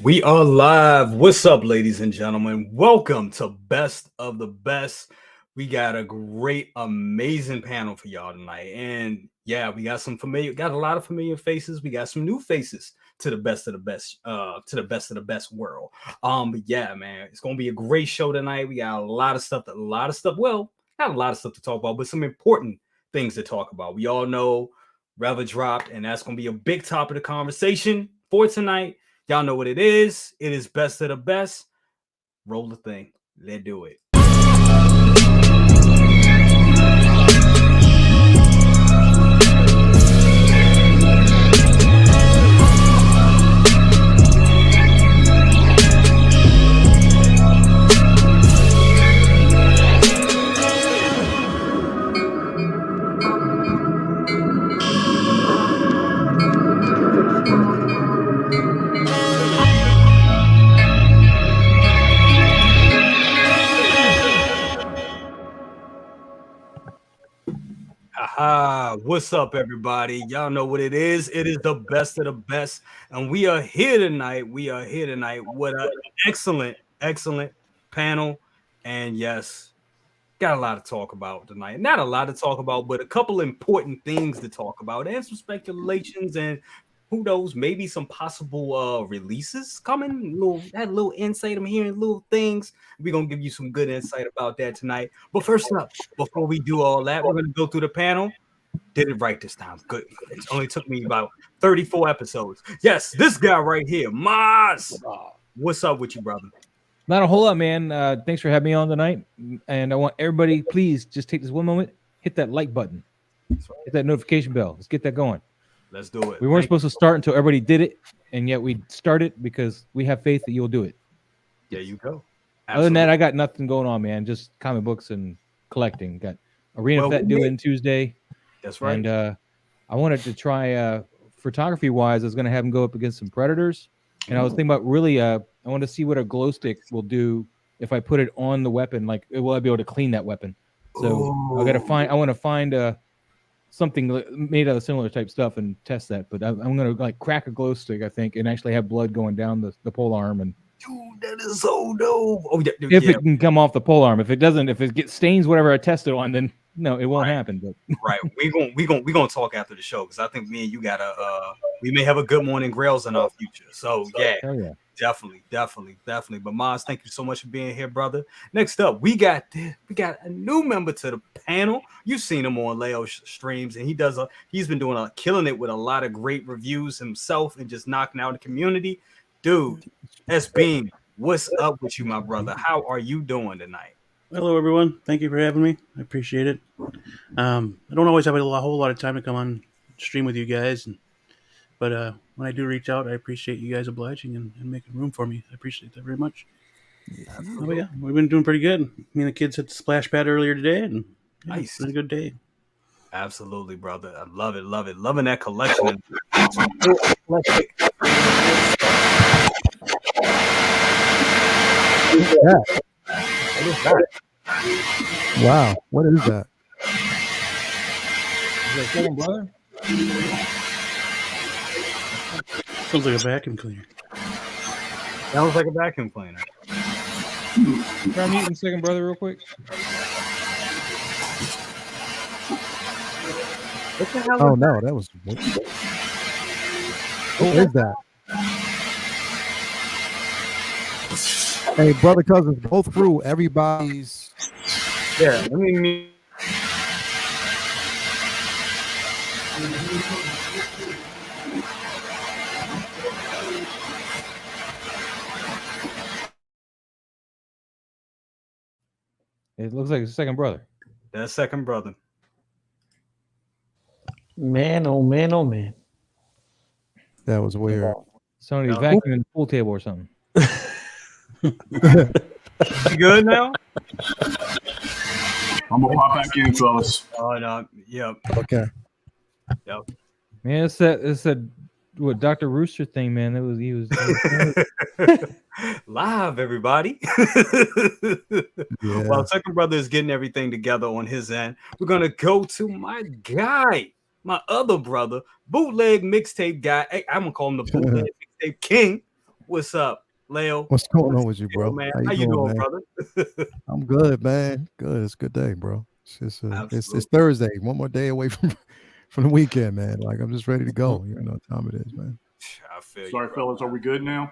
We are live. What's up, ladies and gentlemen? Welcome to Best of the Best. We got a great, amazing panel for y'all tonight. And yeah, we got a lot of familiar faces. We got some new faces to the best of the best, to the best of the best world. But yeah, man, it's gonna be a great show tonight. We got a lot of stuff, well, not a lot of stuff to talk about, but some important things to talk about. We all know Reva dropped, and that's gonna be a big topic of conversation for tonight. Y'all know what it is. It is best of the best. Roll the thing. Let's do it. What's up, everybody? Y'all know what it is. It is the best of the best, and we are here tonight. With an excellent panel, and yes, got a lot to talk about tonight. Not a lot to talk about, but a couple important things to talk about, and some speculations, and who knows, maybe some possible releases coming. Had a little insight. I'm hearing little things. We're gonna give you some good insight about that tonight. But first up, before we do all that, we're gonna go through the panel. Did it right this time. Good. It only took me about 34 episodes. Yes, this guy right here, Maz. What's up with you, brother? Not a whole lot, man. Thanks for having me on tonight. And I want everybody, please just take this one moment, hit that like button, hit that notification bell. Let's get that going. Let's do it. We weren't supposed to start until everybody did it, and yet we started because we have faith that you'll do it. There you go. Absolutely. Other than that, I got nothing going on, man. Just comic books and collecting. Got Arena of That doing Tuesday. That's right. And I wanted to try photography-wise. I was going to have him go up against some Predators, and I was thinking about really. I want to see what a glow stick will do if I put it on the weapon. Like, will I be able to clean that weapon? So I want to find something made out of similar type stuff and test that. But I'm going to like crack a glow stick, I think, and actually have blood going down the pole arm. And dude, that is so dope. Oh yeah, if it can come off the pole arm. If it doesn't, if it gets stains whatever I tested on, then no, it won't happen. But right, we gonna talk after the show because I think me and you gotta we may have a good morning Grails in our future. So yeah. Definitely. But Maz, thank you so much for being here, brother. Next up, we got a new member to the panel. You've seen him on Leo's streams, and he's been doing killing it with a lot of great reviews himself and just knocking out the community. Dude, S-Beam, what's up with you, my brother? How are you doing tonight? Hello, everyone. Thank you for having me. I appreciate it. I don't always have a whole lot of time to come on stream with you guys, but when I do reach out, I appreciate you guys obliging and making room for me. I appreciate that very much. Oh yeah, we've been doing pretty good. Me and the kids hit the splash pad earlier today, and nice. It's been a good day. Absolutely, brother. I love it. Loving that collection. What is that? Wow, what is that? Is that second brother? Sounds like a vacuum cleaner. Sounds like a vacuum cleaner. Try muting second brother real quick. What the hell? Oh no, that was. What is that? Hey, brother cousins, go through everybody's. Yeah, let me. It looks like a second brother. That's second brother. Man, oh man, oh man. That was weird. Somebody's vacuuming the pool table or something. You good now? I'm gonna pop back in, fellas. Oh no, yep. Okay. Yep. Man, it's that what Dr. Rooster thing, man. He was live, everybody. Yeah. While second brother is getting everything together on his end, we're gonna go to my guy, my other brother, bootleg mixtape guy. Hey, I'm gonna call him the bootleg mixtape king. What's up, Leo? What's going on with you, bro? Man, How you man? doing, brother? I'm good, man. Good. It's a good day, bro. It's just it's Thursday. One more day away from the weekend, man. Like I'm just ready to go. You know what time it is, man. I feel Sorry, you, fellas. Are we good now?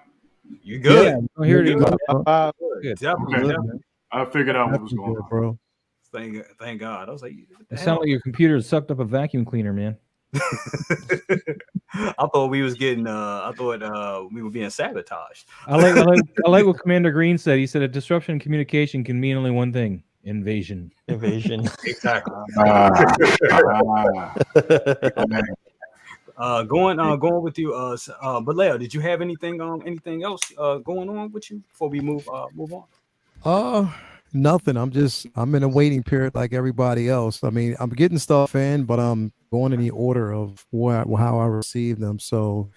You good? Yeah, here it is. Good. Definitely, Okay. definitely. I figured out what was going Good, on. bro. Thank God. I was like, It sounded like your computer sucked up a vacuum cleaner, man. I thought we was getting. I thought we were being sabotaged. I like what Commander Green said. He said a disruption in communication can mean only one thing: invasion. Evasion. Exactly. Going with you. But Leo, did you have anything else going on with you before we move on? Nothing. I'm in a waiting period like everybody else. I mean, I'm getting stuff in, but I'm going in the order of how I receive them. So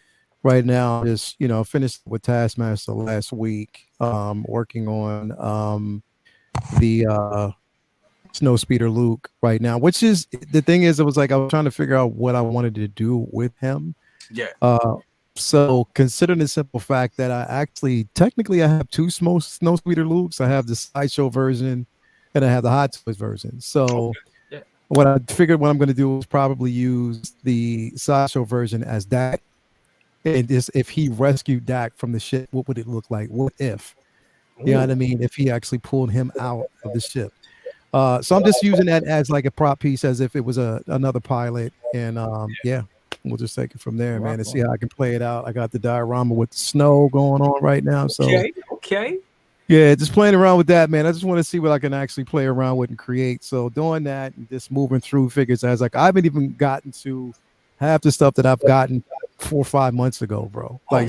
right now, just finished with Taskmaster last week. Working on the Snow Speeder Luke right now, which is the thing is, it was like I was trying to figure out what I wanted to do with him. Yeah. So considering the simple fact that technically I have two Snow Speeder Lukes. I have the Sideshow version and I have the Hot Toys version. So what I figured what I'm going to do is probably use the Sideshow version as Dak. And if he rescued Dak from the ship, what would it look like? What if? You know what I mean? If he actually pulled him out of the ship. So I'm just using that as like a prop piece as if it was another pilot. And we'll just take it from there, man, and see how I can play it out. I got the diorama with the snow going on right now. So okay. Yeah, just playing around with that, man. I just want to see what I can actually play around with and create. So doing that and just moving through figures as like I haven't even gotten to half the stuff that I've gotten 4 or 5 months ago, bro. Like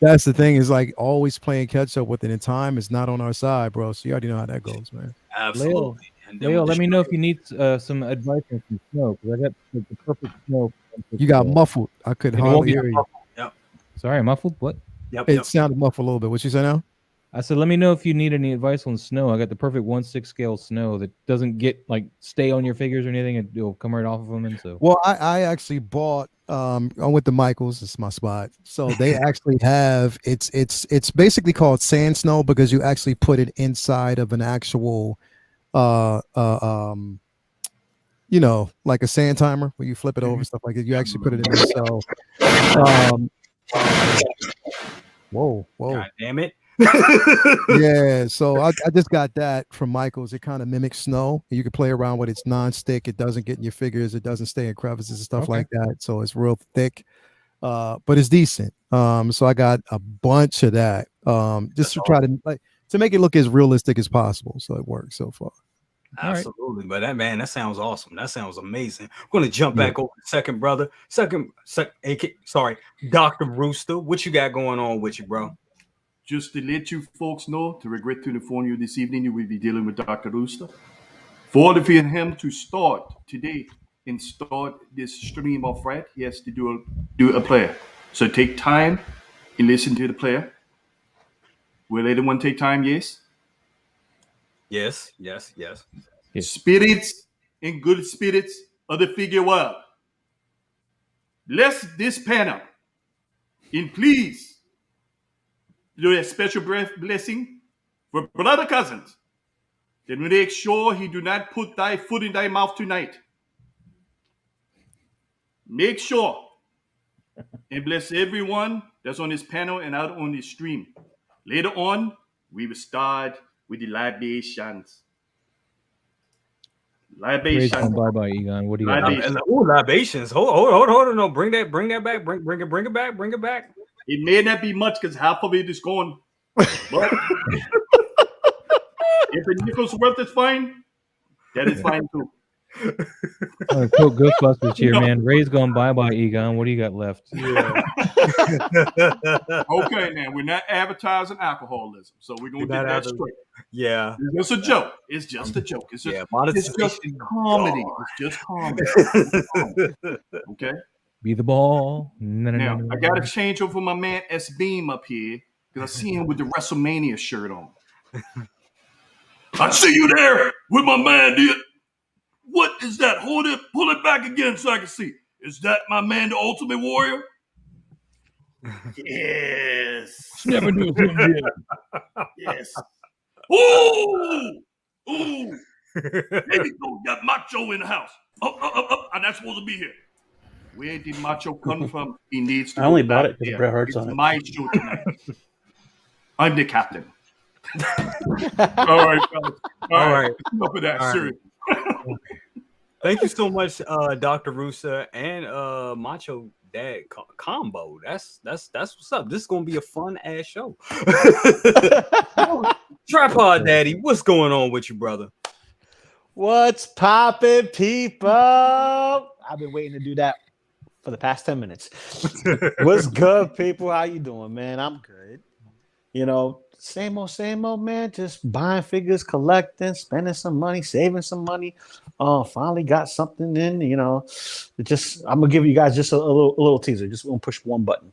that's the thing, is like always playing catch up with it, and time is not on our side, bro. So you already know how that goes, man. Absolutely. Leo, let me know if you need some advice on some snow, because I got the perfect snow. You got muffled. I could hardly hear you. Yep. Sorry, muffled. What? Yep. It sounded muffled a little bit. What you say now? I said, let me know if you need any advice on snow. I got the perfect 1/6 scale snow that doesn't get stay on your figures or anything. It'll come right off of them. And so, well, I actually bought. I went to Michael's. It's my spot. So they actually have it's basically called sand snow because you actually put it inside of an actual, like a sand timer where you flip it over, stuff like that. You actually put it in there. So, whoa, God damn it. Yeah, so I just got that from Michael's. It kind of mimics snow. You can play around with it. It's non-stick. It doesn't get in your figures. It doesn't stay in crevices and stuff like that. So it's real thick, but it's decent. So I got a bunch of that, just to try to make it look as realistic as possible. So it works so far. Absolutely, but that sounds awesome. That sounds amazing. I'm gonna jump back over second brother, Dr. Rooster. What you got going on with you, bro? Just to let you folks know, to regret to inform you this evening, you will be dealing with Dr. Rooster. For him to start today and start this stream off right, he has to do a player. So take time and listen to the player. Will anyone take time? Yes? Yes. Spirits and good spirits of the figure world. Bless this panel. And please do a special blessing for brother cousins. Then make sure he do not put thy foot in thy mouth tonight. Make sure and bless everyone that's on this panel and out on this stream. Later on, we will start with the libations. Libations. Bye, Egon. What do you got? Libations. Hold on. No, bring that back. Bring it back. It may not be much because half of it is gone. But if a nickel's worth is fine, that is fine too. Cool Ghostbusters here, man. Ray's going bye, Egon. What do you got left? Yeah. Okay, now we're not advertising alcoholism, so we're gonna get that straight. Yeah, it's just a joke. It's just a joke. It's just comedy. It's just comedy. Okay. Be the ball. Now I gotta change over my man S Beam up here because I see him with the WrestleMania shirt on. I see you there with my man, dude. What is that? Hold it, pull it back again so I can see. Is that my man, the Ultimate Warrior? Yes. Never knew it. Yes. Ooh! Ooh! Maybe go got Macho in the house. Up. I'm not supposed to be here. Where did Macho come from? He needs to I go only back bought it because there. Bret Hart's It's on it. my show tonight. I'm the captain. All right, fellas. All right. Enough of that. All right. Serious. Thank you so much, Dr. Rusa and Macho Dad combo. That's what's up. This is gonna be a fun ass show. Tripod Daddy, what's going on with you, brother? What's poppin', people? I've been waiting to do that for the past 10 minutes. What's good, people? How you doing, man? I'm good. You know, same old, man. Just buying figures, collecting, spending some money, saving some money. Finally got something in. You know, I'm gonna give you guys just a little teaser. Just gonna push one button.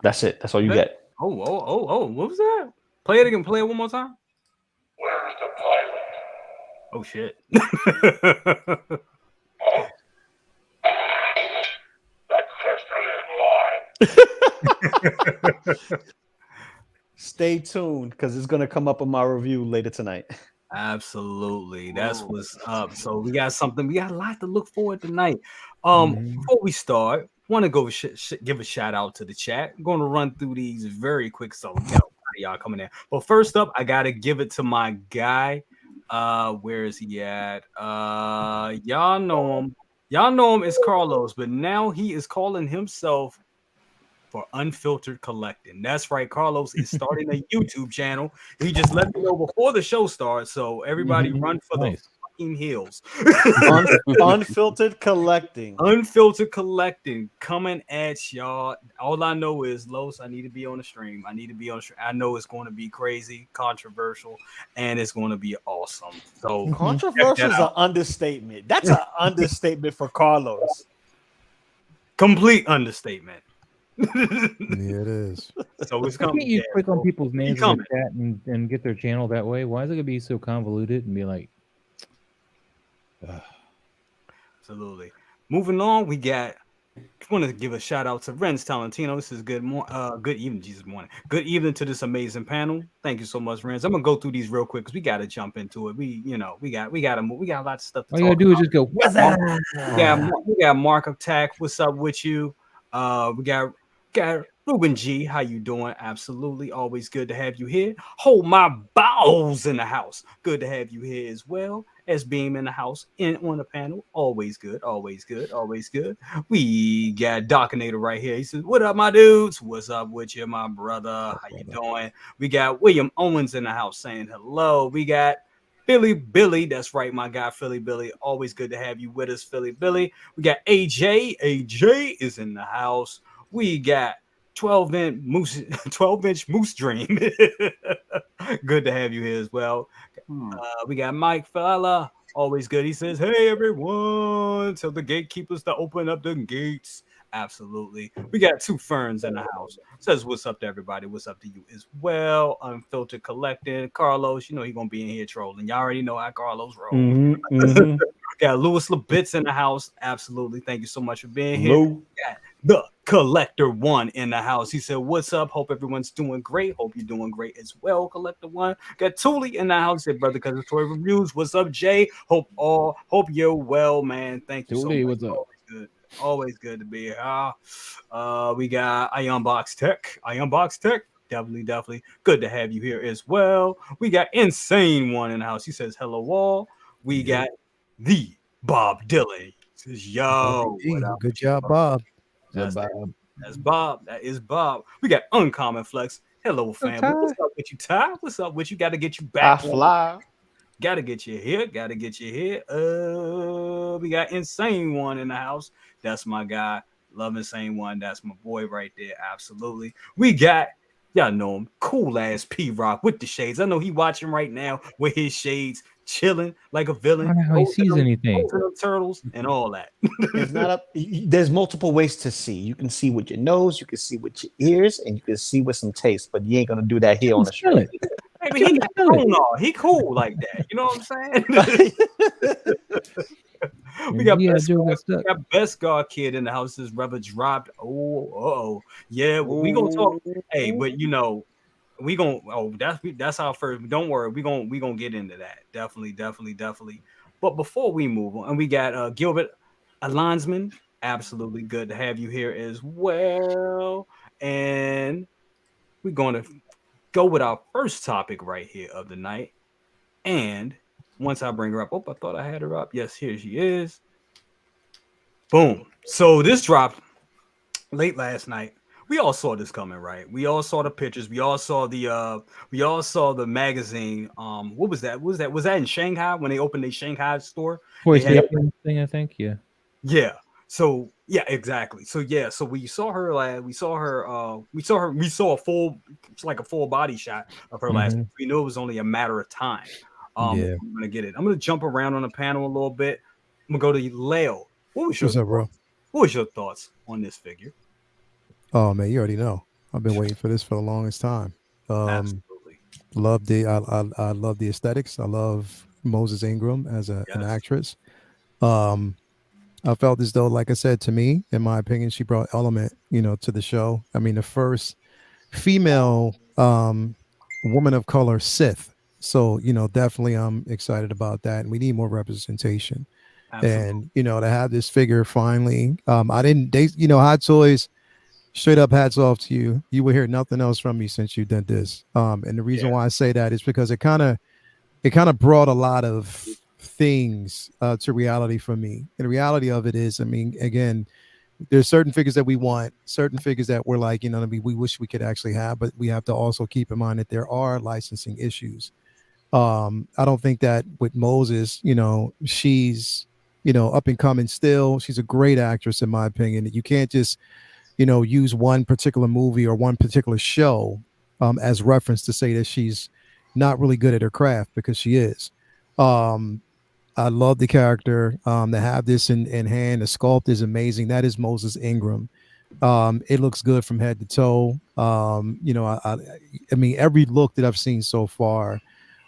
That's it. That's all you get. Oh! What was that? Play it again. Play it one more time. Where's the pilot? Oh shit! That's just line. Stay tuned because it's gonna come up in my review later tonight. Absolutely, that's what's up. So we got a lot to look forward tonight. Before we start, want to go give a shout out to the chat. I'm going to run through these very quick, so you know, y'all coming in. But first up, I gotta give it to my guy. Where is he at? Y'all know him. It's Carlos, but now he is calling himself for Unfiltered Collecting. That's right, Carlos is starting a YouTube channel. He just let me know before the show starts, so everybody run for the fucking hills. Unfiltered Collecting. Unfiltered Collecting coming at y'all. All I know is, Los, I need to be on the stream. I know it's going to be crazy, controversial, and it's going to be awesome. So controversial is an understatement. That's an understatement for Carlos. Complete understatement. Yeah, it is. So it's Why coming. can't you click on people's names in the chat and get their channel that way? Why is it gonna be so convoluted and be like? Absolutely. Moving on, we got. I want to give a shout out to Renz Talentino. This is good evening, Jesus morning. Good evening to this amazing panel. Thank you so much, Renz. I'm gonna go through these real quick because we got to jump into it. We got a lot of stuff to All you gotta do is just go. We got Mark Attack. What's up with you? We got Ruben G. How you doing? Absolutely, always good to have you here. Hold my balls in the house. Good to have you here as well. S Beam in the house and on the panel. Always good. We got Docinator right here. He says, "What up, my dudes? What's up with you, my brother? How you doing?" We got William Owens in the house saying hello. We got Philly Billy, that's right, my guy Philly Billy. Always good to have you with us, Philly Billy. We got AJ. AJ is in the house. We got 12-inch Moose Dream. Good to have you here as well. We got Mike Fella. Always good. He says, "Hey everyone, tell the gatekeepers to open up the gates." Absolutely. We got two Ferns in the house. Says, "What's up to everybody? What's up to you as well?" Unfiltered Collecting. Carlos, you know he's gonna be in here trolling. Y'all already know how Carlos rolls. Got Louis Labitz in the house. Absolutely. Thank you so much for being here. Got the Collector One in the house. He said, "What's up? Hope everyone's doing great. Hope you're doing great as well, Collector One." Got Thule in the house. He said, "Brother, because of toy reviews. What's up, Jay? Hope you're well, man. Thank you so much. What's up? Always good to be here. We got Ironbox Tech. Definitely good to have you here as well. We got Insane One in the house. He says, "Hello all." We got the Bob Dylan. He says, "Yo, what up? Good job, Bob." That's Bob. That is Bob. We got Uncommon Flex. Hello, family. What's up with you, Ty? What's up with you? Got to get you back. I fly. Gotta get you here. We got Insane One in the house. That's my guy. Love Insane One. That's my boy right there. Absolutely. We got, y'all know him, cool ass P-Rock with the shades. I know he watching right now with his shades, chilling like a villain. I don't know how he sees anything. Turtles and all that. It's not up. There's multiple ways to see. You can see with your nose, you can see with your ears, and you can see with some taste. But you ain't gonna do that here on the stream. Maybe he cool like that. You know what I'm saying? We got Yeah, best Joe God, got stuck. we got best God kid in the house. This Reva dropped. Oh, yeah. We gonna talk. Hey, but you know, we gonna. Oh, that's our first. Don't worry. We gonna get into that. Definitely. But before we move on, and we got Gilbert, a linesman. Absolutely good to have you here as well. And we're gonna go with our first topic right here of the night. And once I bring her up, I thought I had her up. Yes, here she is. Boom. So this dropped late last night. We all saw this coming, right? We all saw the pictures. We all saw the magazine. What was that? Was that in Shanghai when they opened the Shanghai store? Voice They had thing, I think. Yeah. yeah. So yeah, exactly. So yeah, so we saw her we saw a full, like a full body shot of her last week. We knew it was only a matter of time. Yeah. I'm gonna get it. I'm gonna jump around on the panel a little bit. I'm gonna go to Leo. What's up, bro? What was your thoughts on this figure? Oh man, you already know. I've been waiting for this for the longest time. Absolutely. I love the aesthetics. I love Moses Ingram as an actress. I felt as though, like I said, to me, in my opinion, she brought element, to the show. I mean, the first female woman of color Sith. So, definitely I'm excited about that. And we need more representation. Absolutely. And, to have this figure finally, Hot Toys, straight up hats off to you. You will hear nothing else from me since you did this. And the reason why I say that is because it kind of brought a lot of things to reality for me. And the reality of it is, I mean, again, there's certain figures that we want, certain figures that we're like, we wish we could actually have, but we have to also keep in mind that there are licensing issues. I don't think that with Moses, she's, up and coming still. She's a great actress, in my opinion. You can't just, use one particular movie or one particular show as reference to say that she's not really good at her craft, because she is. I love the character. To have this in hand, the sculpt is amazing. That is Moses Ingram. It looks good from head to toe. I mean, every look that I've seen so far,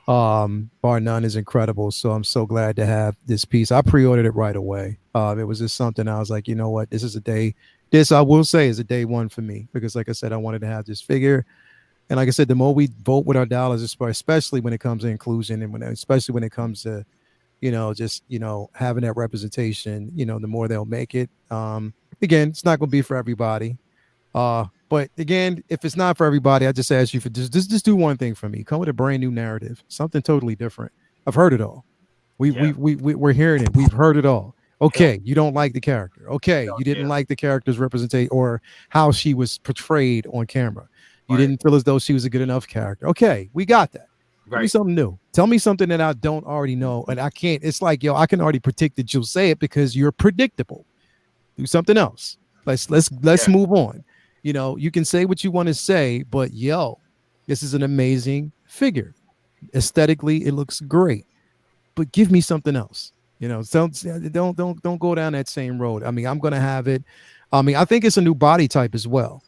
bar none, is incredible. So I'm so glad to have this piece. I pre-ordered it right away. It was just something I was like, you know what, this I will say is a day one for me, because like I said, I wanted to have this figure. And like I said, the more we vote with our dollars, especially when it comes to inclusion, and especially when it comes to, having that representation, the more they'll make it. Again, it's not going to be for everybody. But again, if it's not for everybody, I just ask you for just do one thing for me. Come with a brand new narrative, something totally different. I've heard it all. We're hearing it. We've heard it all. Okay, you don't like the character. Okay, you didn't like the character's representation or how she was portrayed on camera. You didn't feel as though she was a good enough character. Okay, we got that. Tell me something new. Tell me something that I don't already know. And I can't, it's like, I can already predict that you'll say it because you're predictable. Do something else. Let's move on. You can say what you want to say, but this is an amazing figure. Aesthetically, it looks great. But give me something else. So don't go down that same road. I mean, I'm gonna have it. I mean, I think it's a new body type as well.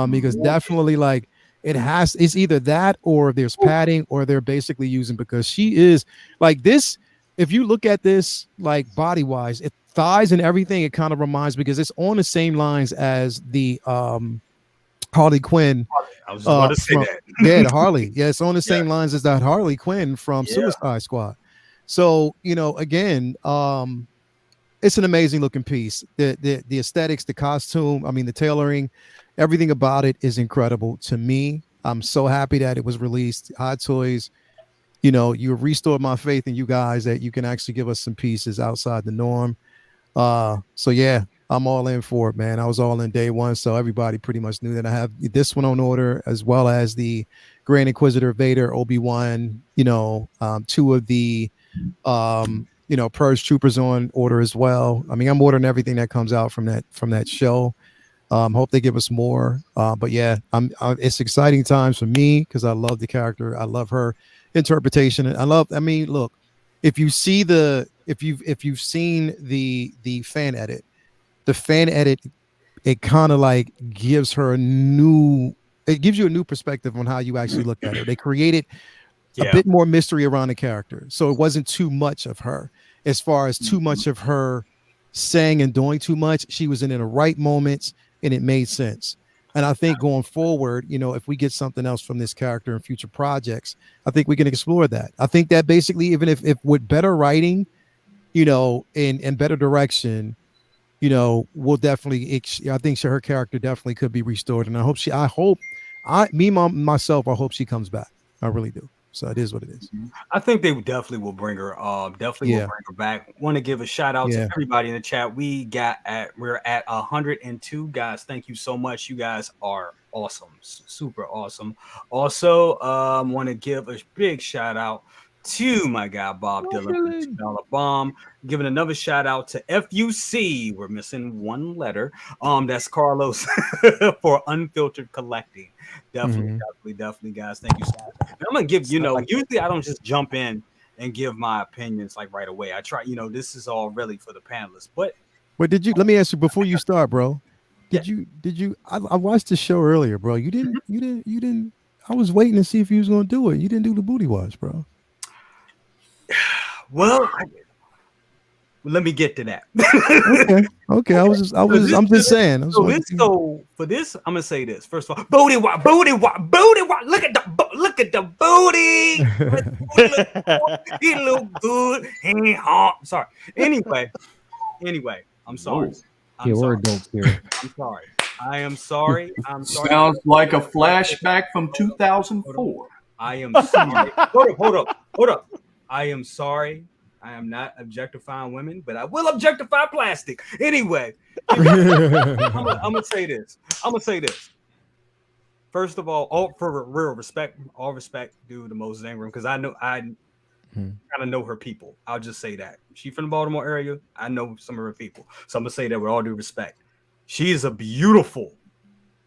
Because definitely, like, it's either that or there's padding, or they're basically using, because she is like this. If you look at this, like, body wise, thighs and everything, it kind of reminds, because it's on the same lines as the Harley Quinn. I was just about to say that. Yeah, the Harley. Yeah, it's on the same lines as that Harley Quinn from Suicide Squad. So, again, it's an amazing looking piece. The aesthetics, the costume, I mean, the tailoring, everything about it is incredible to me. I'm so happy that it was released. Hot Toys, you restored my faith in you guys that you can actually give us some pieces outside the norm. So yeah, I'm all in for it, man. I was all in day one, so everybody pretty much knew that I have this one on order, as well as the Grand Inquisitor, Vader, Obi-Wan, two of the Purge Troopers on order as well. I mean, I'm ordering everything that comes out from that show. Hope they give us more. But yeah, it's exciting times for me, because I love the character. I love her interpretation. Look, if you've seen the fan edit, it kind of like gives you a new perspective on how you actually look at her. They created a bit more mystery around the character, so it wasn't too much of her. as far as too much of her saying and doing too much. She was in the right moments, and it made sense. And I think going forward, if we get something else from this character in future projects, I think we can explore that. I think that basically, even if with better writing, and better direction, we'll definitely. I think her character definitely could be restored, and I hope myself, I hope she comes back. I really do. So it is what it is. I think they definitely will bring her. Will bring her back. Want to give a shout out to everybody in the chat. We're at 102 guys. Thank you so much. You guys are awesome, super awesome. Also, want to give a big shout out to my guy Bob Dylan, Bomb. Giving another shout out to FUC. We're missing one letter. That's Carlos for Unfiltered Collecting. Definitely, guys. Thank you so much. And I'm gonna give usually I don't just jump in and give my opinions like right away. I try, this is all really for the panelists. But let me ask you before you start, bro. Did you I watched the show earlier, bro. You didn't I was waiting to see if you was gonna do it. You didn't do the booty wash, bro. Well, let me get to that. Okay. I'm just saying. For this, I'm gonna say this. First of all, booty walk. Look at the booty. He look good. Sorry. Anyway, I'm sorry. We're adults here. I'm sorry. I am sorry. Sounds like a flashback from 2004. I am sorry. Hold up. I am sorry. I am not objectifying women, but I will objectify plastic. Anyway, I'm gonna say this. First of all for real respect, all respect due to Moses Ingram, because I kind of know her people. I'll just say that. She from the Baltimore area. I know some of her people. So I'm gonna say that with all due respect. She is a beautiful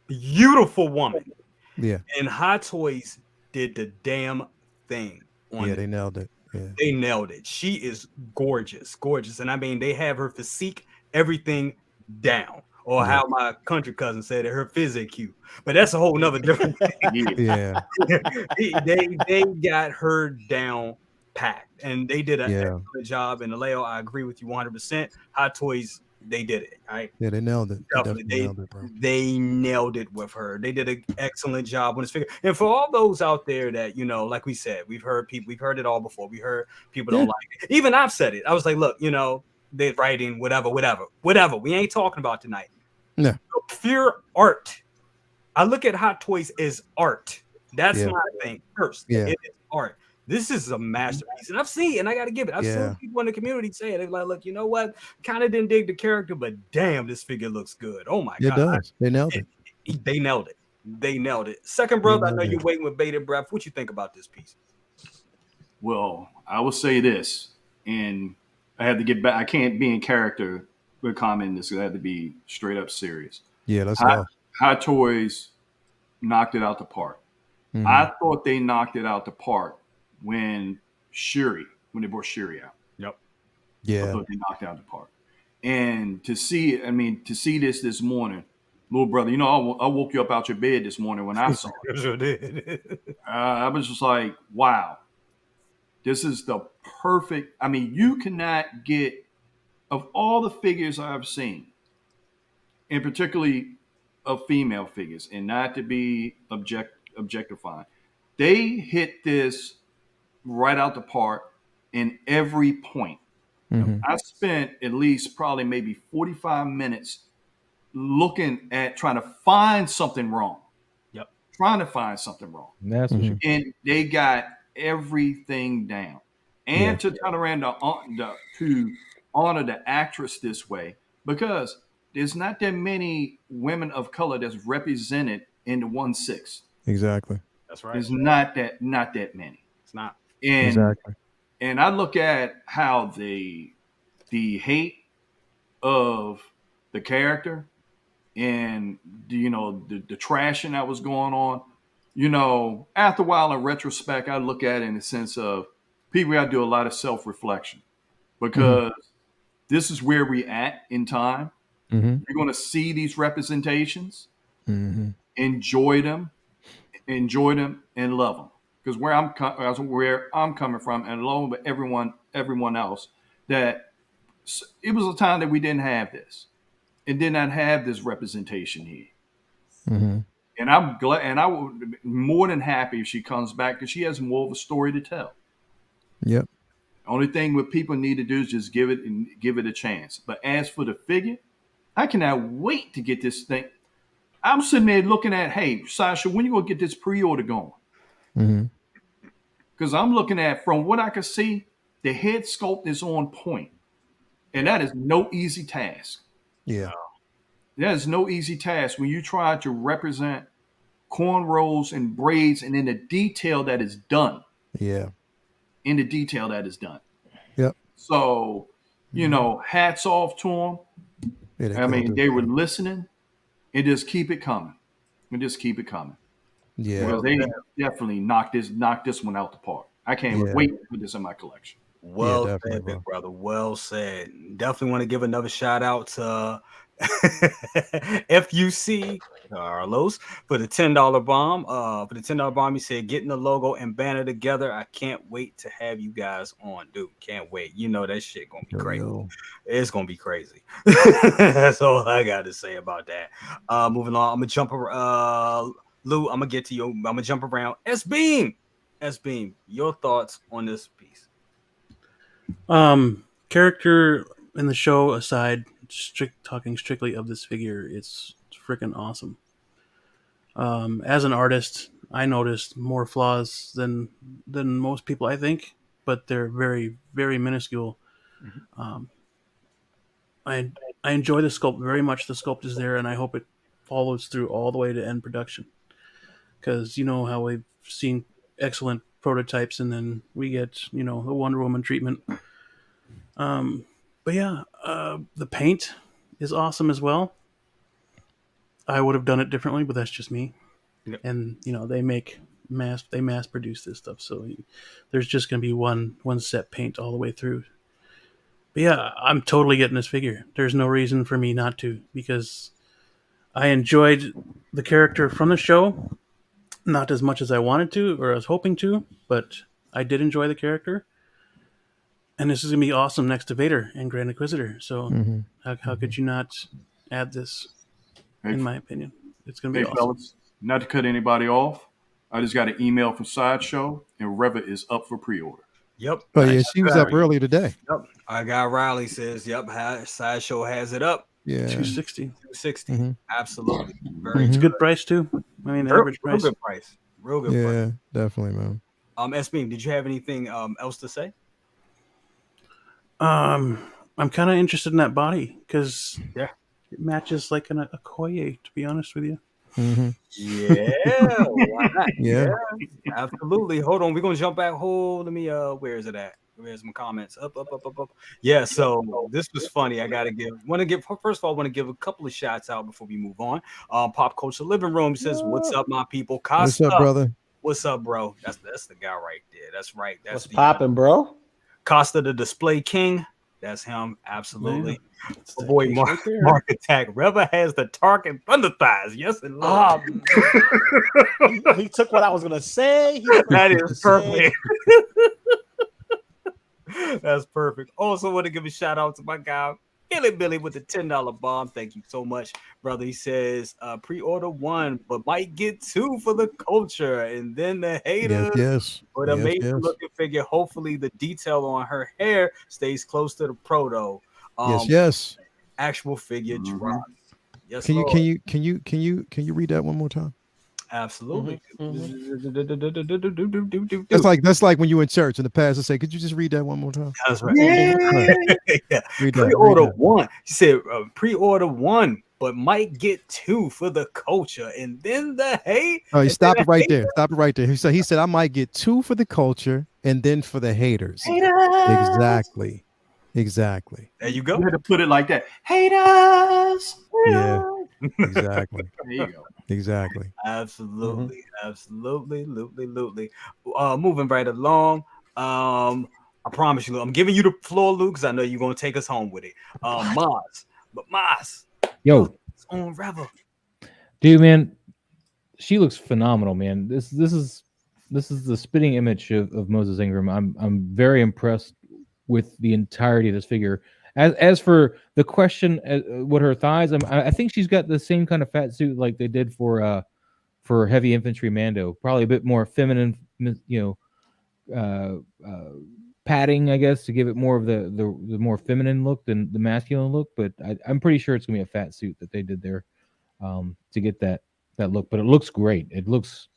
woman. Yeah. And Hot Toys did the damn thing. They nailed it. Yeah. They nailed it. She is gorgeous. And I mean, they have her physique, everything down. Or how my country cousin said it, her physique. But that's a whole nother different thing. Yeah. they got her down packed. And they did an excellent job. And Aleo, I agree with you 100%. Hot Toys, they did it. Right? Yeah, they nailed it. They nailed it with her. They did an excellent job on this figure. And for all those out there that, like we said, we've heard it all before. We heard people don't like it. Even I've said it. I was like, look, they're writing whatever. We ain't talking about tonight. No. Pure art. I look at Hot Toys as art. That's my thing first. Yeah. It is art. This is a masterpiece, and I've seen, and I got to give it. I've seen people in the community say it. They're like, "Look, you know what? Kind of didn't dig the character, but damn, this figure looks good. Oh my god, it does. They nailed it. They nailed it. Second brother, I know you're waiting with bated breath. What you think about this piece? Well, I will say this, and I have to get back. I can't be in character with commenting this. I have to be straight up serious. Yeah, let's go. Hot Toys knocked it out the park. Mm-hmm. I thought they knocked it out the park when they brought Shuri out. Yep. Yeah. I thought they knocked out the park. And to see this morning, little brother, I woke you up out your bed this morning when I saw it. Sure did. I was just like, wow, this is the perfect. I mean, you cannot get, of all the figures I've seen, and particularly of female figures, and not to be objectifying, they hit this right out the park in every point. Mm-hmm. I spent at least probably maybe 45 minutes looking at trying to find something wrong. Yep. Trying to find something wrong. That's what you. And they got everything down. And to turn around to honor the actress this way, because there's not that many women of color that's represented in the 1/6. Exactly. That's right. There's not that many. It's not. And I look at how the hate of the character and the trashing that was going on, after a while in retrospect, I look at it in the sense of people got to do a lot of self-reflection, because this is where we're at in time. Mm-hmm. You're going to see these representations, mm-hmm. enjoy them and love them. Because where I'm coming from, and along with everyone else, that it was a time that we didn't have this and did not have this representation here. Mm-hmm. And I'm glad, and I would be more than happy if she comes back because she has more of a story to tell. Yep. Only thing what people need to do is just give it a chance. But as for the figure, I cannot wait to get this thing. I'm sitting there looking at, hey, Sasha, when you gonna get this pre-order going? Mm-hmm. Because I'm looking at, from what I can see, the head sculpt is on point, and that is no easy task. Yeah. That is no easy task when you try to represent cornrows and braids, and in the detail that is done. Yeah. In the detail that is done. Yep. So, hats off to them. Yeah, I mean, they were listening, and just keep it coming. Yeah. Because they definitely knocked this one out the park. I can't wait to put this in my collection. Well Yeah, said, bro. big brother. Well said. Definitely want to give another shout out to FUC Carlos for the $10 bomb. For the $10 bomb, he said, getting the logo and banner together. I can't wait to have you guys on, dude. Can't wait. You know that shit gonna be crazy. It's gonna be crazy. That's all I got to say about that. Moving on, I'm gonna jump around. Lou, I'm gonna get to you. I'm gonna jump around. S-Beam, your thoughts on this piece? Character in the show aside, talking strictly of this figure, it's freaking awesome. As an artist, I noticed more flaws than most people, I think, but they're very, very minuscule. Mm-hmm. I enjoy the sculpt very much. The sculpt is there, and I hope it follows through all the way to end production. Because you know how we've seen excellent prototypes, and then we get the Wonder Woman treatment. But yeah, the paint is awesome as well. I would have done it differently, but that's just me. Yep. And they mass produce this stuff, so there's just going to be one set paint all the way through. But yeah, I'm totally getting this figure. There's no reason for me not to, because I enjoyed the character from the show, not as much as I wanted to or I was hoping to, but I did enjoy the character. And this is going to be awesome next to Vader and Grand Inquisitor. So how could you not add this, in my opinion? It's going to be awesome. Fellas, not to cut anybody off, I just got an email from Sideshow, and Reva is up for pre-order. Yep. Oh, yeah, she was up early today. Yep. I got Riley says, yep, Sideshow has it up. Yeah. 260. 260. Mm-hmm. Absolutely. Very It's a good price, too. I mean, average price. Real good price. Real good Yeah, price. definitely, man. S-Beam, did you have anything else to say? I'm kind of interested in that body because it matches like a Okoye, to be honest with you. Mm-hmm. Yeah, why not? Yeah, absolutely. Hold on, we're gonna jump back. Let me. Where is it at? Where's my comments? Up. Yeah. So this was funny. I gotta first of all, I want to give a couple of shots out before we move on. Pop Culture Living Room says, "What's up, my people?" Costa, what's up, brother? What's up, bro? That's the guy right there. That's right. That's what's popping, bro? Costa, the Display King. That's him. Absolutely. Yeah. Boy, Mark Attack. Reva has the Tarkin Thunder Thighs. Yes, and love. He took what I was gonna say. That is perfect. That's perfect. Also, want to give a shout out to my guy Billy with the $10 bomb. Thank you so much, brother. He says pre-order 1, but might get 2 for the culture, and then the haters. Yes. But amazing looking figure. Hopefully, the detail on her hair stays close to the proto. Yes. Actual figure drops. Yes. Can you read that one more time? Absolutely. That's like when you were in church in the past and say, "Could you just read that one more time?" That's right. Yeah. Pre-order 1. He said pre-order 1, but might get 2 for the culture, and then the hate. Oh, he stopped it right there. Stop it right there. He said, "I might get 2 for the culture, and then for the haters." Exactly. There you go. You had to put it like that. Haters. Yeah. Exactly. There you go. Exactly. Absolutely. Moving right along. I promise you, I'm giving you the floor, Luke, because I know you're gonna take us home with it. Maz. Yo, it's on Reva. Dude, man, she looks phenomenal, man. This is the spitting image of Moses Ingram. I'm very impressed with the entirety of this figure. As for the question, what her thighs, I think she's got the same kind of fat suit like they did for Heavy Infantry Mando. Probably a bit more feminine, padding, I guess, to give it more of the more feminine look than the masculine look. But I'm pretty sure it's gonna be a fat suit that they did there to get that look. But it looks great. It looks.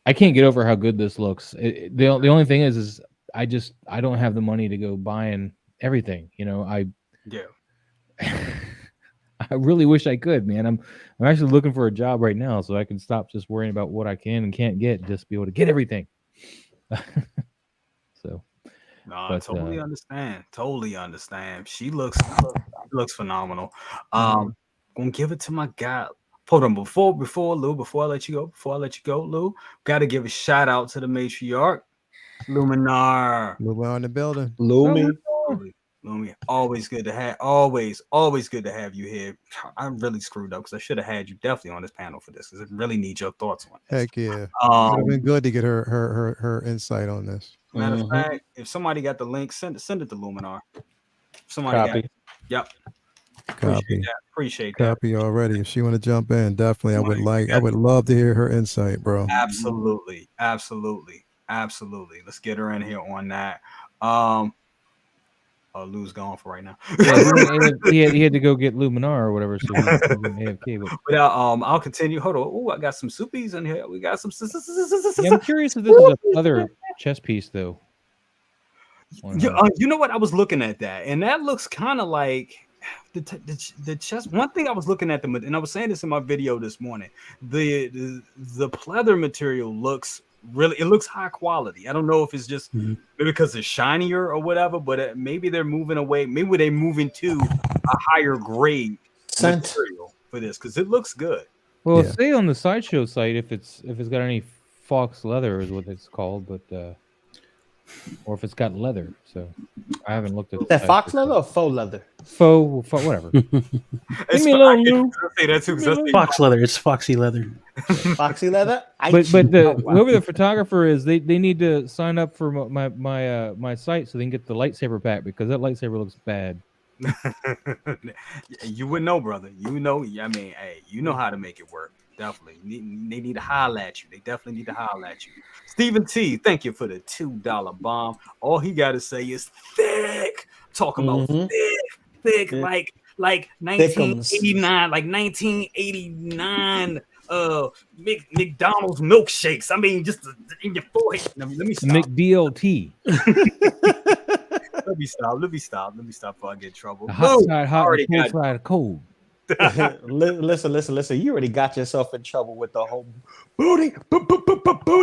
I can't get over how good this looks. The only thing is I don't have the money to go buying everything. I really wish I could, man. I'm actually looking for a job right now so I can stop just worrying about what I can and can't get, just be able to get everything. So, no, totally understand. Totally understand. She looks phenomenal. Gonna give it to my guy. Hold on, before Lou, before I let you go, Lou, gotta give a shout out to the matriarch, Luminar. Luminar in the building. Lumi. Lumi, always good to have you here. I'm really screwed up because I should have had you definitely on this panel for this because I really need your thoughts on this. Heck yeah. It would have been good to get her insight on this. Matter of fact, if somebody got the link, send it to Luminar. Somebody Copy. got it. Yep. Copy. Appreciate that. Copy already. If she want to jump in, definitely. I would love to hear her insight, bro. Absolutely. Let's get her in here on that. Lou's gone for right now. Yeah, he had to go get Luminar or whatever. So AFK, but I'll continue. Hold on. Oh, I got some soupies in here. We got some. Yeah, I'm curious if this is another chess piece though. You know what? I was looking at that, and that looks kind of like the chess. One thing I was looking at and I was saying this in my video this morning. The pleather material looks high quality. I don't know if it's just maybe because it's shinier or whatever, but maybe they're moving away. Maybe they're moving to a higher grade material for this because it looks good. Well, say on the Sideshow site if it's got any fox leather is what it's called, but or if it's got leather. So I haven't looked at that fox leather or faux leather. Faux whatever. Leave me alone, Lou. Say that too. Fox leather. It's foxy leather. Foxy leather. Whoever the photographer is, they need to sign up for my site so they can get the lightsaber pack because that lightsaber looks bad. You would know, brother. You know. I mean, hey, you know how to make it work. Definitely. They need to holler at you. They definitely need to holler at you. Stephen T, thank you for the $2 bomb. All he got to say is thick. Talking about thick, like 1989, like 1989 McDonald's milkshakes. I mean, just in your forehead. Let me stop. McDLT. Let me stop before I get in trouble. Hot side, cold. Listen. You already got yourself in trouble with the whole booty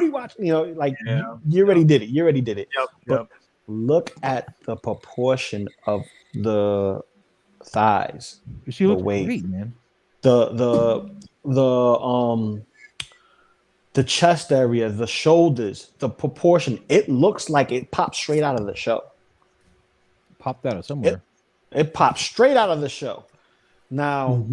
watch. You already did it. Yep. Look at the proportion of the thighs. She looks great, man. The chest area, the shoulders, the proportion. It looks like it popped straight out of the show. Popped out of somewhere. It popped straight out of the show. Now,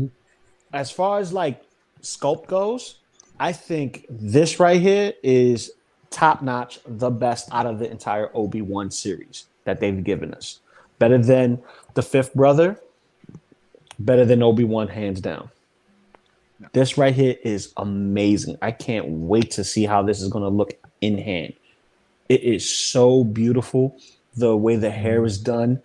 as far as like sculpt goes, I think this right here is top notch, the best out of the entire Obi-Wan series that they've given us. Better than the fifth brother, better than Obi-Wan, hands down. No. This right here is amazing. I can't wait to see how this is going to look in hand. It is so beautiful. The way the hair is done,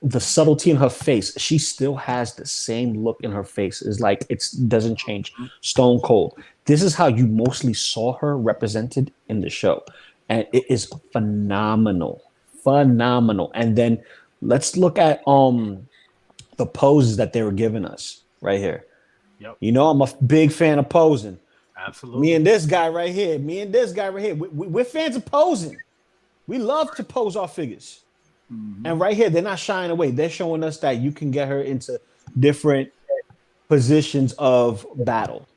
the subtlety in her face, she still has the same look in her face. It's like it doesn't change. Stone cold. This is how you mostly saw her represented in the show. And it is phenomenal. And then let's look at the poses that they were giving us right here. Yep. You know, I'm a big fan of posing. Absolutely. Me and this guy right here. We're fans of posing. We love to pose our figures. And right here, they're not shying away. They're showing us that you can get her into different positions of battle.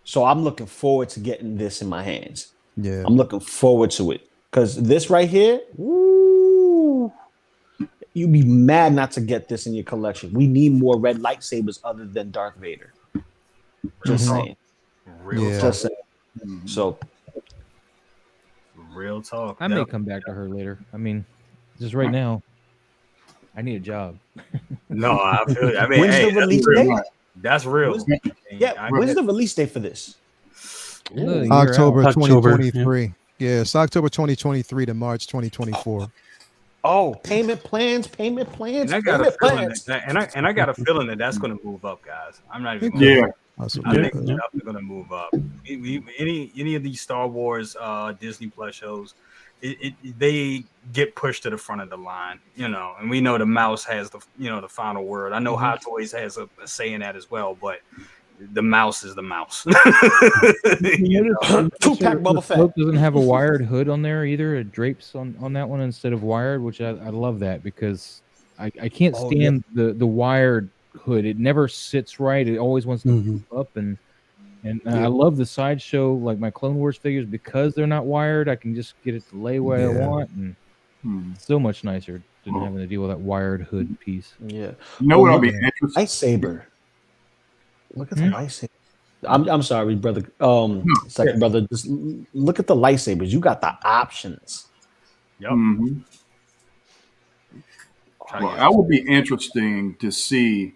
So I'm looking forward to getting this in my hands. Yeah, I'm looking forward to it because this right here, woo, you'd be mad not to get this in your collection. We need more red lightsabers other than Darth Vader. Just saying. Real Just saying. So Real talk. I may come back to her later. I mean, just right now, I need a job. No, I feel. I mean, When's hey, the release date? that's real. When's the release date for this? Another year out. October October, 2023. Yeah, it's October 2023 to March 2024. Oh, payment plans. And I got a feeling and I got a feeling that that's going to move up, guys. I'm not even. Yeah. That's I think what it's definitely going to move up. Any of these Star Wars Disney Plus shows, they get pushed to the front of the line, and we know the mouse has the final word. I know Hot Toys has a say in that as well, but the mouse is the mouse. Two-pack Boba Fett. Cloak doesn't have a wired hood on there either. It drapes on that one instead of wired, which I love that because I can't stand the wired hood. It never sits right. It always wants to move up, and I love the Sideshow, like my Clone Wars figures, because they're not wired. I can just get it to lay where I want, and it's so much nicer than having to deal with that wired hood piece. Yeah. You know what I'll be interested? Lightsaber. Look at the lightsaber. I'm sorry, brother. Second brother. Just look at the lightsabers. You got the options. Yep. Well, I would be interesting to see,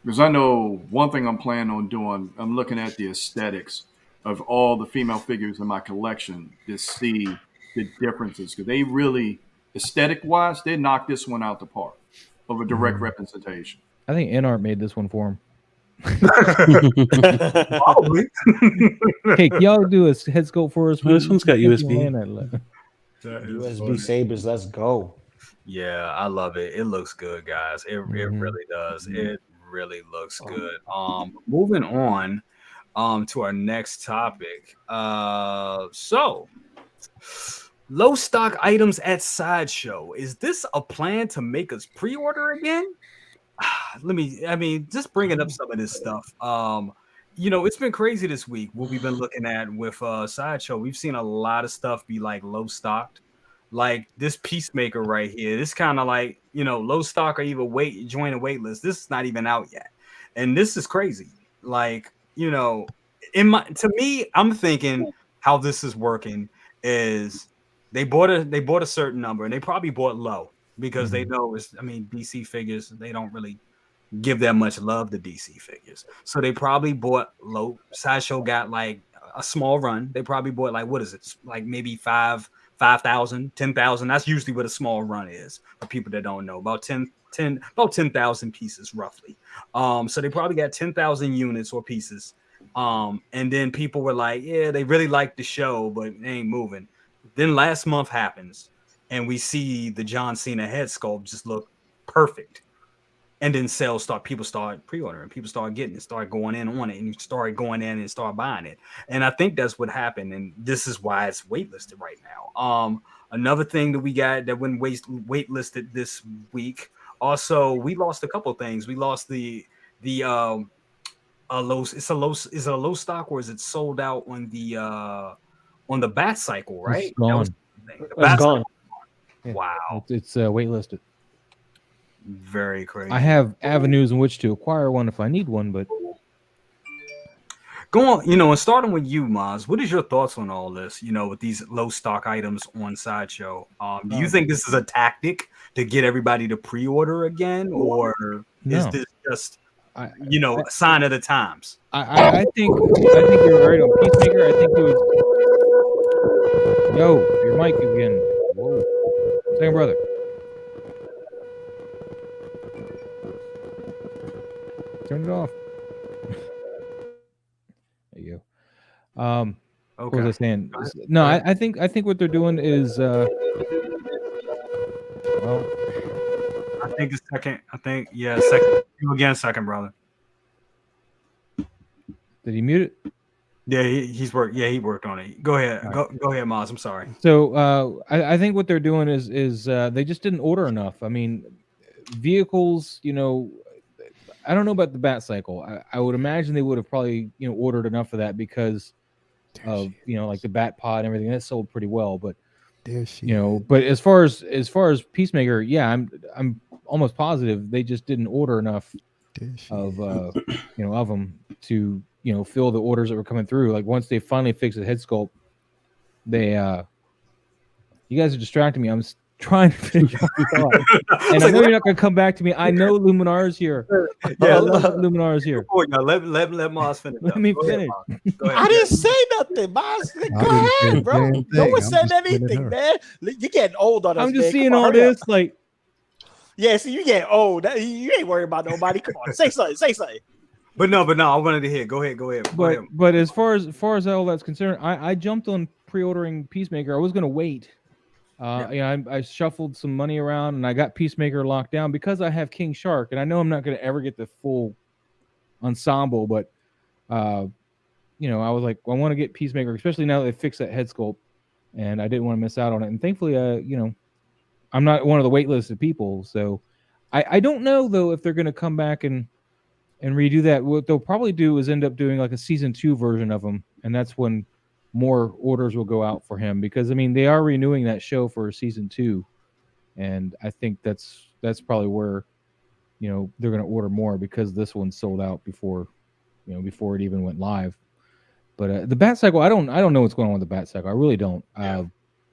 because I know one thing I'm planning on doing, I'm looking at the aesthetics of all the female figures in my collection to see the differences. Because they really, aesthetic-wise, they knocked this one out the park of a direct representation. I think NART made this one for him. Probably. Hey, can y'all do a head sculpt for us? This one's got USB. USB sabers. Let's go. Yeah, I love it. It looks good, guys. It really does. It really looks good. Moving on to our next topic. So low stock items at Sideshow. Is this a plan to make us pre-order again? Just bringing up some of this stuff. It's been crazy this week. What we've been looking at with Sideshow, we've seen a lot of stuff be like low stocked. Like this Peacemaker right here, this kind of like, low stock or even join a wait list. This is not even out yet. And this is crazy. Like, to me, I'm thinking how this is working is they bought a certain number and they probably bought low because they know DC figures, they don't really give that much love to DC figures. So they probably bought low. Sideshow got like a small run. They probably bought like, what is it? Like maybe 5,000, 10,000. That's usually what a small run is for people that don't know. About 10,000 pieces roughly. So they probably got 10,000 units or pieces. And then people were like, yeah, they really like the show, but they ain't moving. Then last month happens and we see the John Cena head sculpt just look perfect. And then people start pre-ordering, people start getting it, start going in on it, and you start going in and start buying it. And I think that's what happened. And this is why it's waitlisted right now. Another thing that we got that went waitlisted this week. Also, we lost a couple of things. We lost the low. Is a low stock, or is it sold out on the Bat Cycle? Right, it's gone. It's gone. Wow, it's waitlisted. Very crazy. I have avenues in which to acquire one if I need one, but go on. And starting with you, Maz, what is your thoughts on all this? With these low stock items on Sideshow, do you think this is a tactic to get everybody to pre-order again, or is this just a sign of the times? I think you're right on Peacemaker. I think it was. Yo, your mic again. Whoa, second brother. Turn it off. There you go. Okay. What was I saying? No, I think what they're doing is well, I think it's second. Second. You again, second brother. Did he mute it? Yeah, he's worked. Yeah, he worked on it. Go ahead. Go ahead, Maz. I'm sorry. So I think what they're doing is they just didn't order enough. I mean, vehicles, I don't know about the Bat Cycle. I would imagine they would have probably, ordered enough of that because of, like the Bat Pod and everything that sold pretty well. But but as far as Peacemaker, yeah, I'm almost positive they just didn't order enough of of them to fill the orders that were coming through. Like once they finally fixed the head sculpt, they You guys are distracting me. I'm trying to finish my thought. And I like, know you're not going to come back to me. I know Luminar is here. Yeah, Luminar is here. Let Mars finish. Let me finish. Go ahead. I didn't say nothing, Mars. Go didn't say a ahead, bro. damn No thing. one I'm said just looking at anything, her. man. You're getting old on us. I'm just man. seeing Come on, all hurry up. this. Like, Yeah, see, you getting old. You ain't worried about nobody. Come on, say something. Say something. But no, I wanted to hear. Go ahead. Go ahead. but as far as all that's concerned, I jumped on pre-ordering Peacemaker. I was going to wait. I shuffled some money around and I got Peacemaker locked down because I have King Shark, and I know I'm not going to ever get the full ensemble, but I was like, I want to get Peacemaker, especially now that they fixed that head sculpt, and I didn't want to miss out on it. And thankfully, I'm not one of the waitlisted people, so I don't know though if they're going to come back and redo that. What they'll probably do is end up doing like a season 2 version of him, and that's when more orders will go out for him, because I mean they are renewing that show for season 2, and I think that's probably where they're going to order more, because this one sold out before it even went live. But the Bat Cycle, I don't know what's going on with the Bat Cycle. I really don't.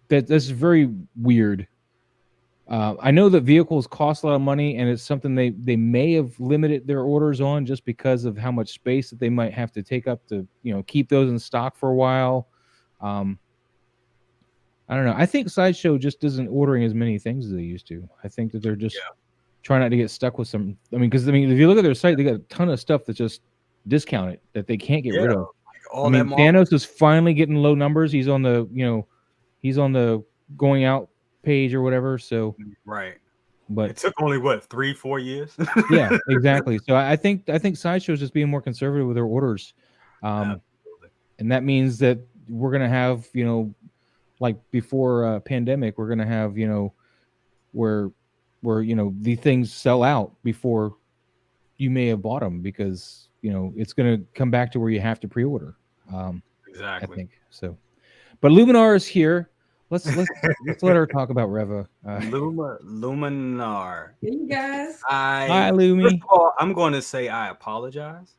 That's very weird. I know that vehicles cost a lot of money, and it's something they may have limited their orders on just because of how much space that they might have to take up to keep those in stock for a while. I don't know. I think Sideshow just isn't ordering as many things as they used to. I think that they're just trying not to get stuck with some. Because if you look at their site, they got a ton of stuff that's just discounted that they can't get rid of. Thanos is finally getting low numbers. He's on the going out page or whatever. So right, but it took only 3-4 years. Yeah, exactly. So I think Sideshow is just being more conservative with their orders, and that means that we're gonna have like before pandemic, we're gonna have where the things sell out before you may have bought them, because it's gonna come back to where you have to pre-order. Exactly. I think so. But Luminar is here. Let's let her talk about Reva. Luminar. Hey, you guys. Hi, Lumi. First of all, I'm going to say I apologize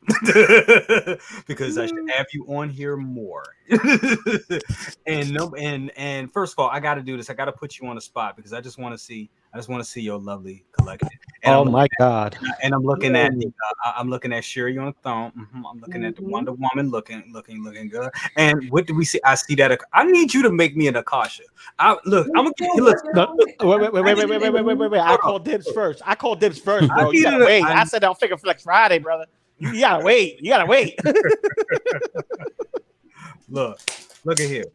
because I should have you on here more. and first of all, I got to do this. I got to put you on the spot because I just want to see your lovely collection. And my God! And I'm looking at Sherry on the thumb. I'm looking at the Wonder Woman looking good. And what do we see? I see that. I need you to make me an Akasha. I'm gonna get you. Wait! I called dibs first. Bro. You gotta wait. I said on Figure Flex Friday, brother. You gotta wait. Look at here.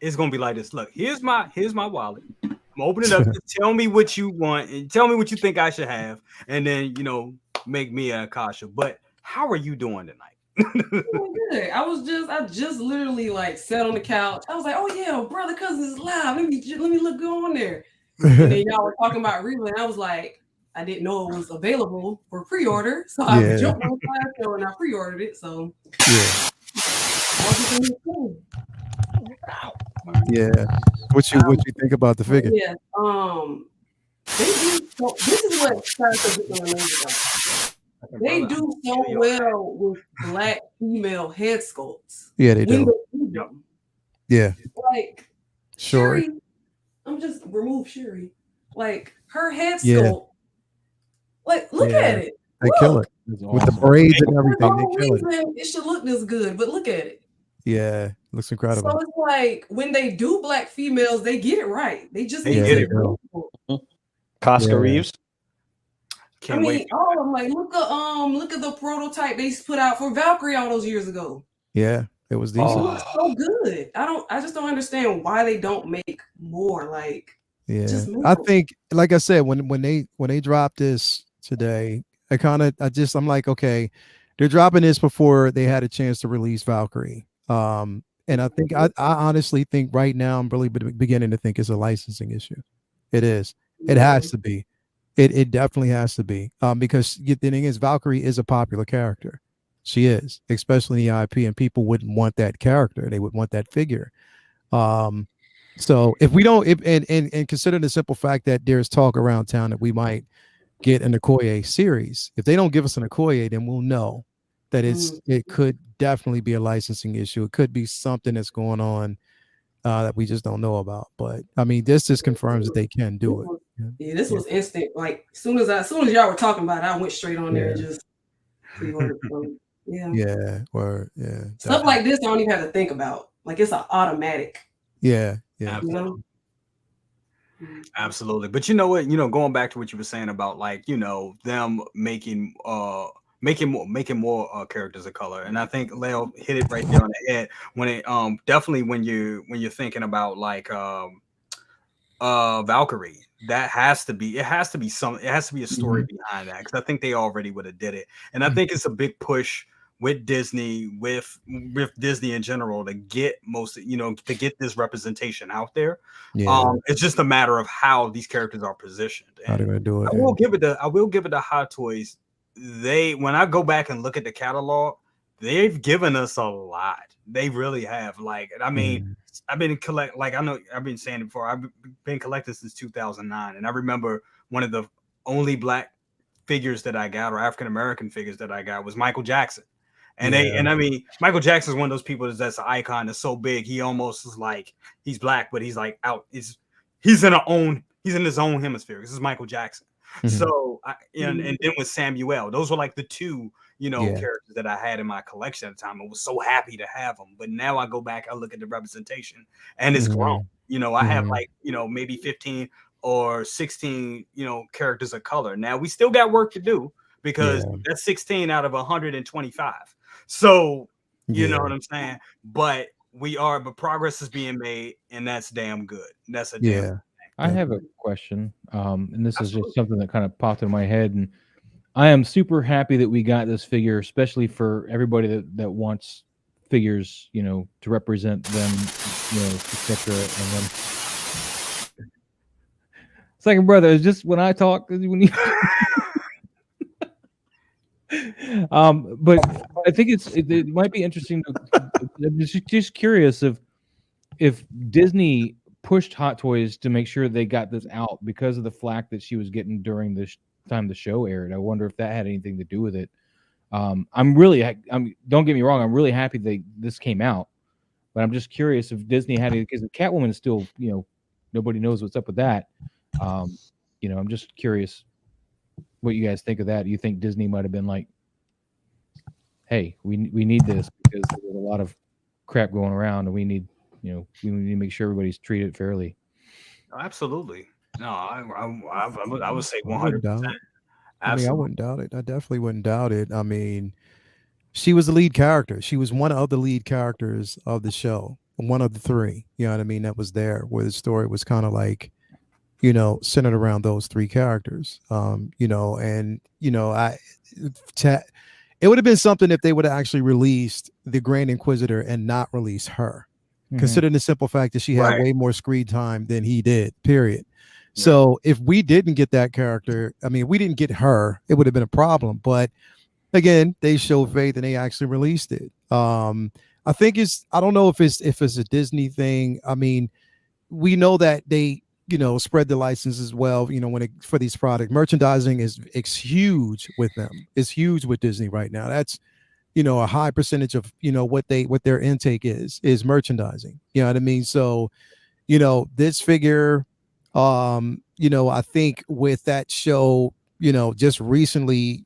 It's gonna be like this. Look, here's my wallet. I'm opening it up. Tell me what you want and tell me what you think I should have, and then make me an Akasha. But how are you doing tonight? Good. I just literally like sat on the couch. I was like, oh yeah, brother cousin is live. Let me look good on there. And then y'all were talking about Reva, and I was like, I didn't know it was available for pre-order, so I jumped on Sideshow and I pre-ordered it. So What you think about the figure? Yeah. This is what Sideshow gets on the name about. They do so well with black female head sculpts. Yeah, they do. Yeah. Like Sure. I'm just remove Shuri. Like her head sculpt. Like look at it. They kill it with the braids and everything. They kill it. It should look this good, but look at it. Yeah, looks incredible. So it's like when they do black females, they get it right. They just get it. Costco Reeves. I'm like, look at the prototype they put out for Valkyrie all those years ago. Yeah, it was decent. It looks so good. I just don't understand why they don't make more. Like, I think, like I said, when they dropped this today, I'm like, okay, they're dropping this before they had a chance to release Valkyrie. And I think I honestly think right now I'm really beginning to think it's a licensing issue. It is. It has to be. It definitely has to be. Because the thing is, Valkyrie is a popular character. She is, especially in the IP, and people wouldn't want that character. They would want that figure. So if we don't, and consider the simple fact that there's talk around town that we might get an Okoye series. If they don't give us an Okoye, then we'll know that it could definitely be a licensing issue. It could be something that's going on that we just don't know about. But I mean, this just confirms that they can do it. Yeah, this was instant. Like as soon as y'all were talking about it, I went straight on there and just pre-ordered. Yeah, or stuff like this I don't even have to think about. Like it's an automatic. Yeah. You know? Absolutely. But you know what? Going back to what you were saying about like, them making more characters of color. And I think Leo hit it right there on the head when it definitely when you're thinking about like Valkyrie. It has to be a story behind that, because I think they already would have did it. And I think it's a big push with Disney, with Disney in general, to get to get this representation out there. It's just a matter of how these characters are positioned. How they're gonna do it. I will give it the Hot Toys. When I go back and look at the catalog, they've given us a lot. They really have. Like, I mean, I've been saying it before. I've been collecting since 2009, and I remember one of the only black figures that I got, or African American figures that I got, was Michael Jackson. And I mean, Michael Jackson is one of those people that's an icon, that's so big, he almost is like, he's black, but he's like out. He's in his own hemisphere. This is Michael Jackson. So and then with Samuel, those were like the two characters that I had in my collection at the time. I was so happy to have them. But now I go back, I look at the representation, and it's grown. I have like maybe 15 or 16 characters of color. Now we still got work to do, because that's 16 out of 125. So you know what I'm saying? But progress is being made, and that's damn good. That's a damn good. I have a question, and this is just something that kind of popped in my head, and I am super happy that we got this figure, especially for everybody that wants figures, to represent them, etc. And then, second brother, it's just when I talk, when you. But I think it might be interesting. I'm just curious if Disney pushed Hot Toys to make sure they got this out because of the flack that she was getting during the time the show aired. I wonder if that had anything to do with it. Don't get me wrong, I'm really happy this came out, but I'm just curious if Disney had it, because the Catwoman is still, nobody knows what's up with that. I'm just curious what you guys think of that. Do you think Disney might have been like, hey, we need this because there's a lot of crap going around, and we need to make sure everybody's treated fairly? Absolutely. No, I would say 100%. I mean, I wouldn't doubt it. I definitely wouldn't doubt it. I mean, she was the lead character. She was one of the lead characters of the show, one of the three. You know what I mean? That was there, where the story was kind of like, centered around those three characters. It would have been something if they would have actually released the Grand Inquisitor and not release her. Considering the simple fact that she had way more screen time than he did, period. So if we didn't get that character, I mean, we didn't get her, it would have been a problem. But again, they showed faith and they actually released it. I think I don't know if it's a Disney thing. I mean, we know that they, spread the license as well, for these product merchandising is huge with them. It's huge with Disney right now. That's, a high percentage of, what their intake is merchandising. You know what I mean? So, this figure, I think with that show, just recently,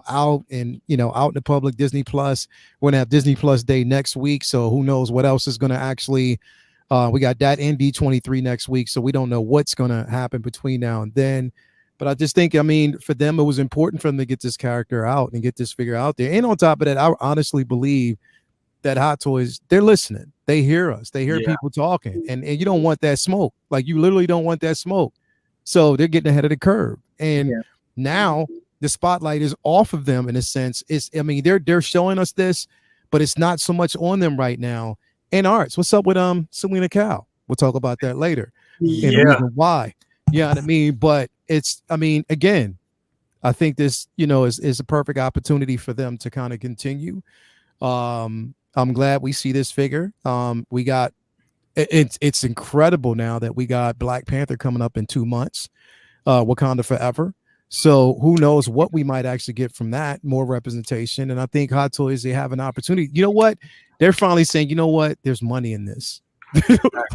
out in the public, Disney Plus, we're gonna have Disney Plus Day next week. So who knows what else is gonna actually, we got that in D23 next week. So we don't know what's gonna happen between now and then. But I just think, I mean, for them, it was important for them to get this character out and get this figure out there. And on top of that, I honestly believe that Hot Toys, they're listening. They hear us. They hear people talking. And you don't want that smoke. Like, you literally don't want that smoke. So they're getting ahead of the curve. And now the spotlight is off of them in a sense. They're showing us this, but it's not so much on them right now. And Arts, what's up with Selena Kyle? We'll talk about that later. And the reason why. You know what I mean? But again, I think this, is a perfect opportunity for them to kind of continue. I'm glad we see this figure. We got it's incredible now that we got Black Panther coming up in 2 months, Wakanda Forever. So who knows what we might actually get from that, more representation. And I think Hot Toys, they have an opportunity. You know what? They're finally saying, you know what? There's money in this.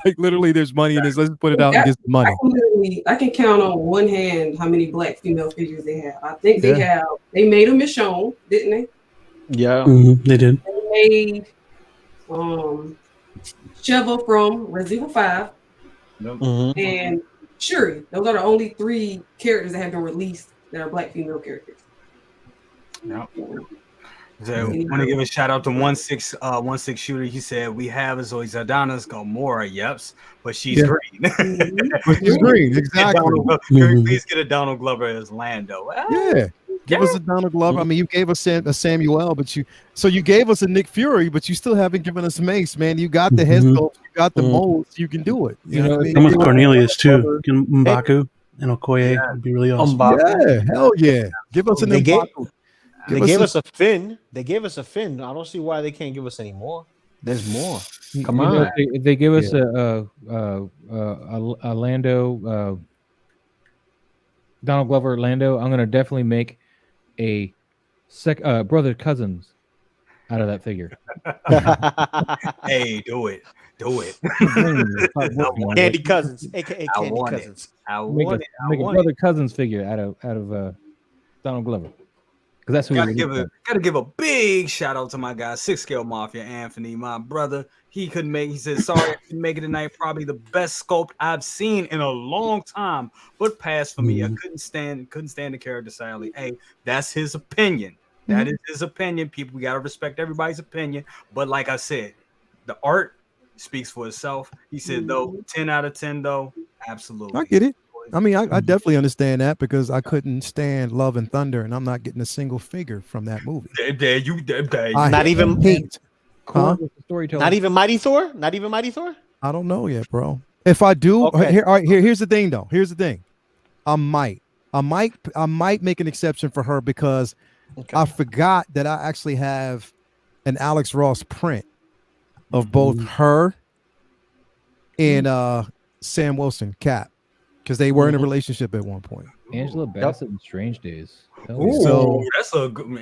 Like literally, there's money in this. Let's put it out and get some money. I can count on one hand how many black female figures they have. I think they Yeah. have. They made a Michonne, didn't they? Yeah. They did. They made Sheva from Resident Evil 5 Mhm. and Shuri. Those are the only 3 characters that have been released that are black female characters. Yep. So, want to give a shout out to 16 shooter. He said we have Zoe Zardana's Gamora, yeps, but she's green. But she's green, exactly. Can we please get a Donald Glover as Lando? Yeah. Give us a Donald Glover. I mean, you gave us a Samuel, but you gave us a Nick Fury, but you still haven't given us Mace, man. You got the head sculpt, you got the molds, you can do it. You know what I mean? Come with Cornelius too. Mbaku and Okoye would be really awesome. Yeah, hell yeah. Give us an Mbaku. They gave us a Finn. They gave us a Finn. I don't see why they can't give us any more. There's more. Come on. If they give us a Lando, Donald Glover Lando, I'm gonna definitely make a brother cousins out of that figure. Hey, do it. Candy Cousins, aka Candy Cousins. Make a brother cousins figure out of Donald Glover. Because that's who gotta give a big shout out to my guy, 6 Scale Mafia, Anthony, my brother. He said, sorry, I couldn't make it tonight. Probably the best sculpt I've seen in a long time, but passed for me. I couldn't stand the character sadly. Hey, that's his opinion. That is his opinion. People, we gotta respect everybody's opinion. But like I said, the art speaks for itself. He said, though, 10 out of 10, though, absolutely. I get it. I mean, I definitely understand that because I couldn't stand Love and Thunder, and I'm not getting a single figure from that movie. Not even Mighty Thor. Not even Mighty Thor. I don't know yet, bro. If I do, here's the thing, though. Here's the thing. I might make an exception for her because I forgot that I actually have an Alex Ross print of both her and Sam Wilson, Cap. Because they were in a relationship at one point. Angela Bassett in Strange Days. So that's a good.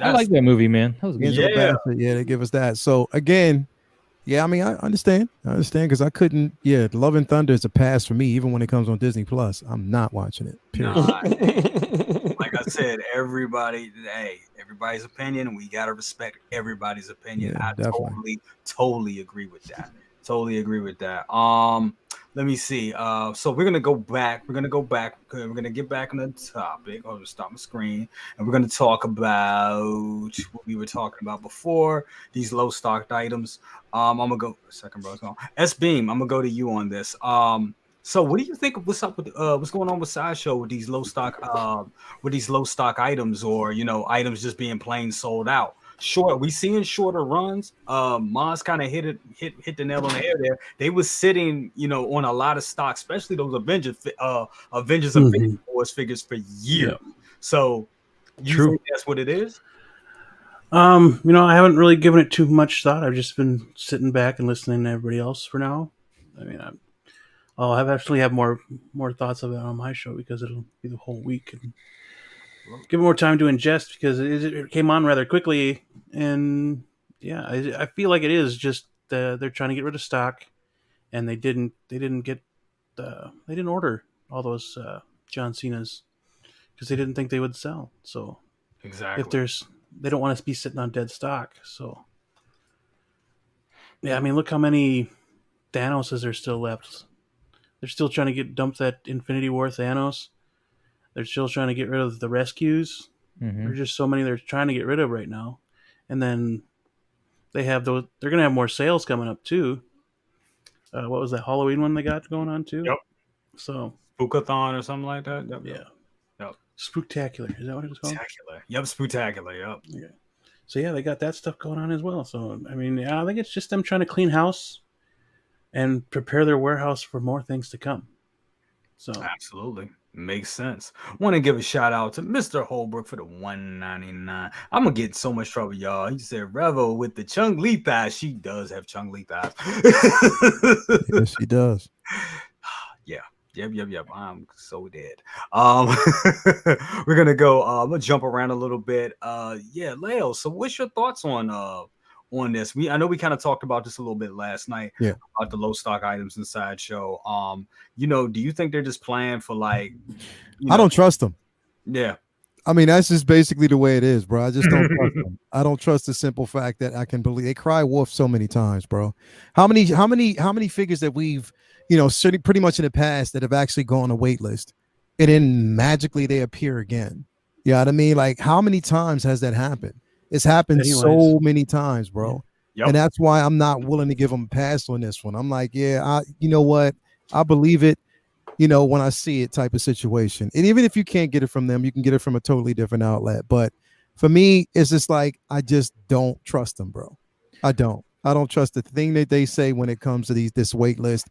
I like that movie, man. That was good. Angela Bassett, they give us that. So again, I mean, I understand because I couldn't. Yeah, Love and Thunder is a pass for me, even when it comes on Disney Plus. I'm not watching it. Period. Like I said, everybody's opinion. We gotta respect everybody's opinion. Yeah, I definitely. totally agree with that. Let me see. So we're gonna go back. We're gonna get back on the topic. I'll just stop my screen, and we're gonna talk about what we were talking about before. These low stocked items. I'm gonna go second, bro. S-Beam. I'm gonna go to you on this. So what do you think of what's up with what's going on with Sideshow with these low stock items, or items just being plain sold out? We seeing shorter runs. Maz kind of hit the nail on the head there. They was sitting, on a lot of stock, especially those Avengers Infinity Wars figures for years. So you think that's what it is? I haven't really given it too much thought. I've just been sitting back and listening to everybody else for now. I mean, I'll actually have more thoughts of it on my show because it'll be the whole week and give it more time to ingest because it came on rather quickly. And I feel like it is just they're trying to get rid of stock, and they didn't order all those John Cena's because they didn't think they would sell. So exactly, they don't want us to be sitting on dead stock. So I mean, look how many Thanoses are still left. They're still trying to dump that Infinity War Thanos. They're still trying to get rid of the rescues. There's just so many they're trying to get rid of right now. And then they have those. They're going to have more sales coming up too. What was that Halloween one they got going on too? Yep. So Spookathon or something like that. Yep. Spooktacular. Is that what it's called? Spooktacular. Yep. Spooktacular. Yep. Okay. So they got that stuff going on as well. So I mean, I think it's just them trying to clean house and prepare their warehouse for more things to come. So absolutely. Makes sense. Want to give a shout out to Mr. Holbrook for the $1.99. I'm gonna get in so much trouble, y'all. He said Reva with the Chung Lee thighs. She does have Chung Lee thighs. Yes, she does. Yeah. Yep. I'm so dead. We're gonna go. I'm gonna jump around a little bit. Leo. So, what's your thoughts on on this. I know we kind of talked about this a little bit last night. Yeah. About the low stock items in Sideshow. You know, do you think they're just playing for like? I don't trust them. Yeah. I mean, that's just basically the way it is, bro. I just don't trust them. I don't trust the simple fact that I can believe they cry wolf so many times, bro. How many figures that we've, you know, pretty much in the past that have actually gone on a wait list and then magically they appear again? You know what I mean? Like, how many times has that happened? It's happened so many times, bro. Yep. And that's why I'm not willing to give them a pass on this one. I'm like, yeah, you know what? I believe it, you know, when I see it type of situation. And even if you can't get it from them, you can get it from a totally different outlet. But for me, it's just like, I just don't trust them, bro. I don't trust the thing that they say when it comes to this wait list.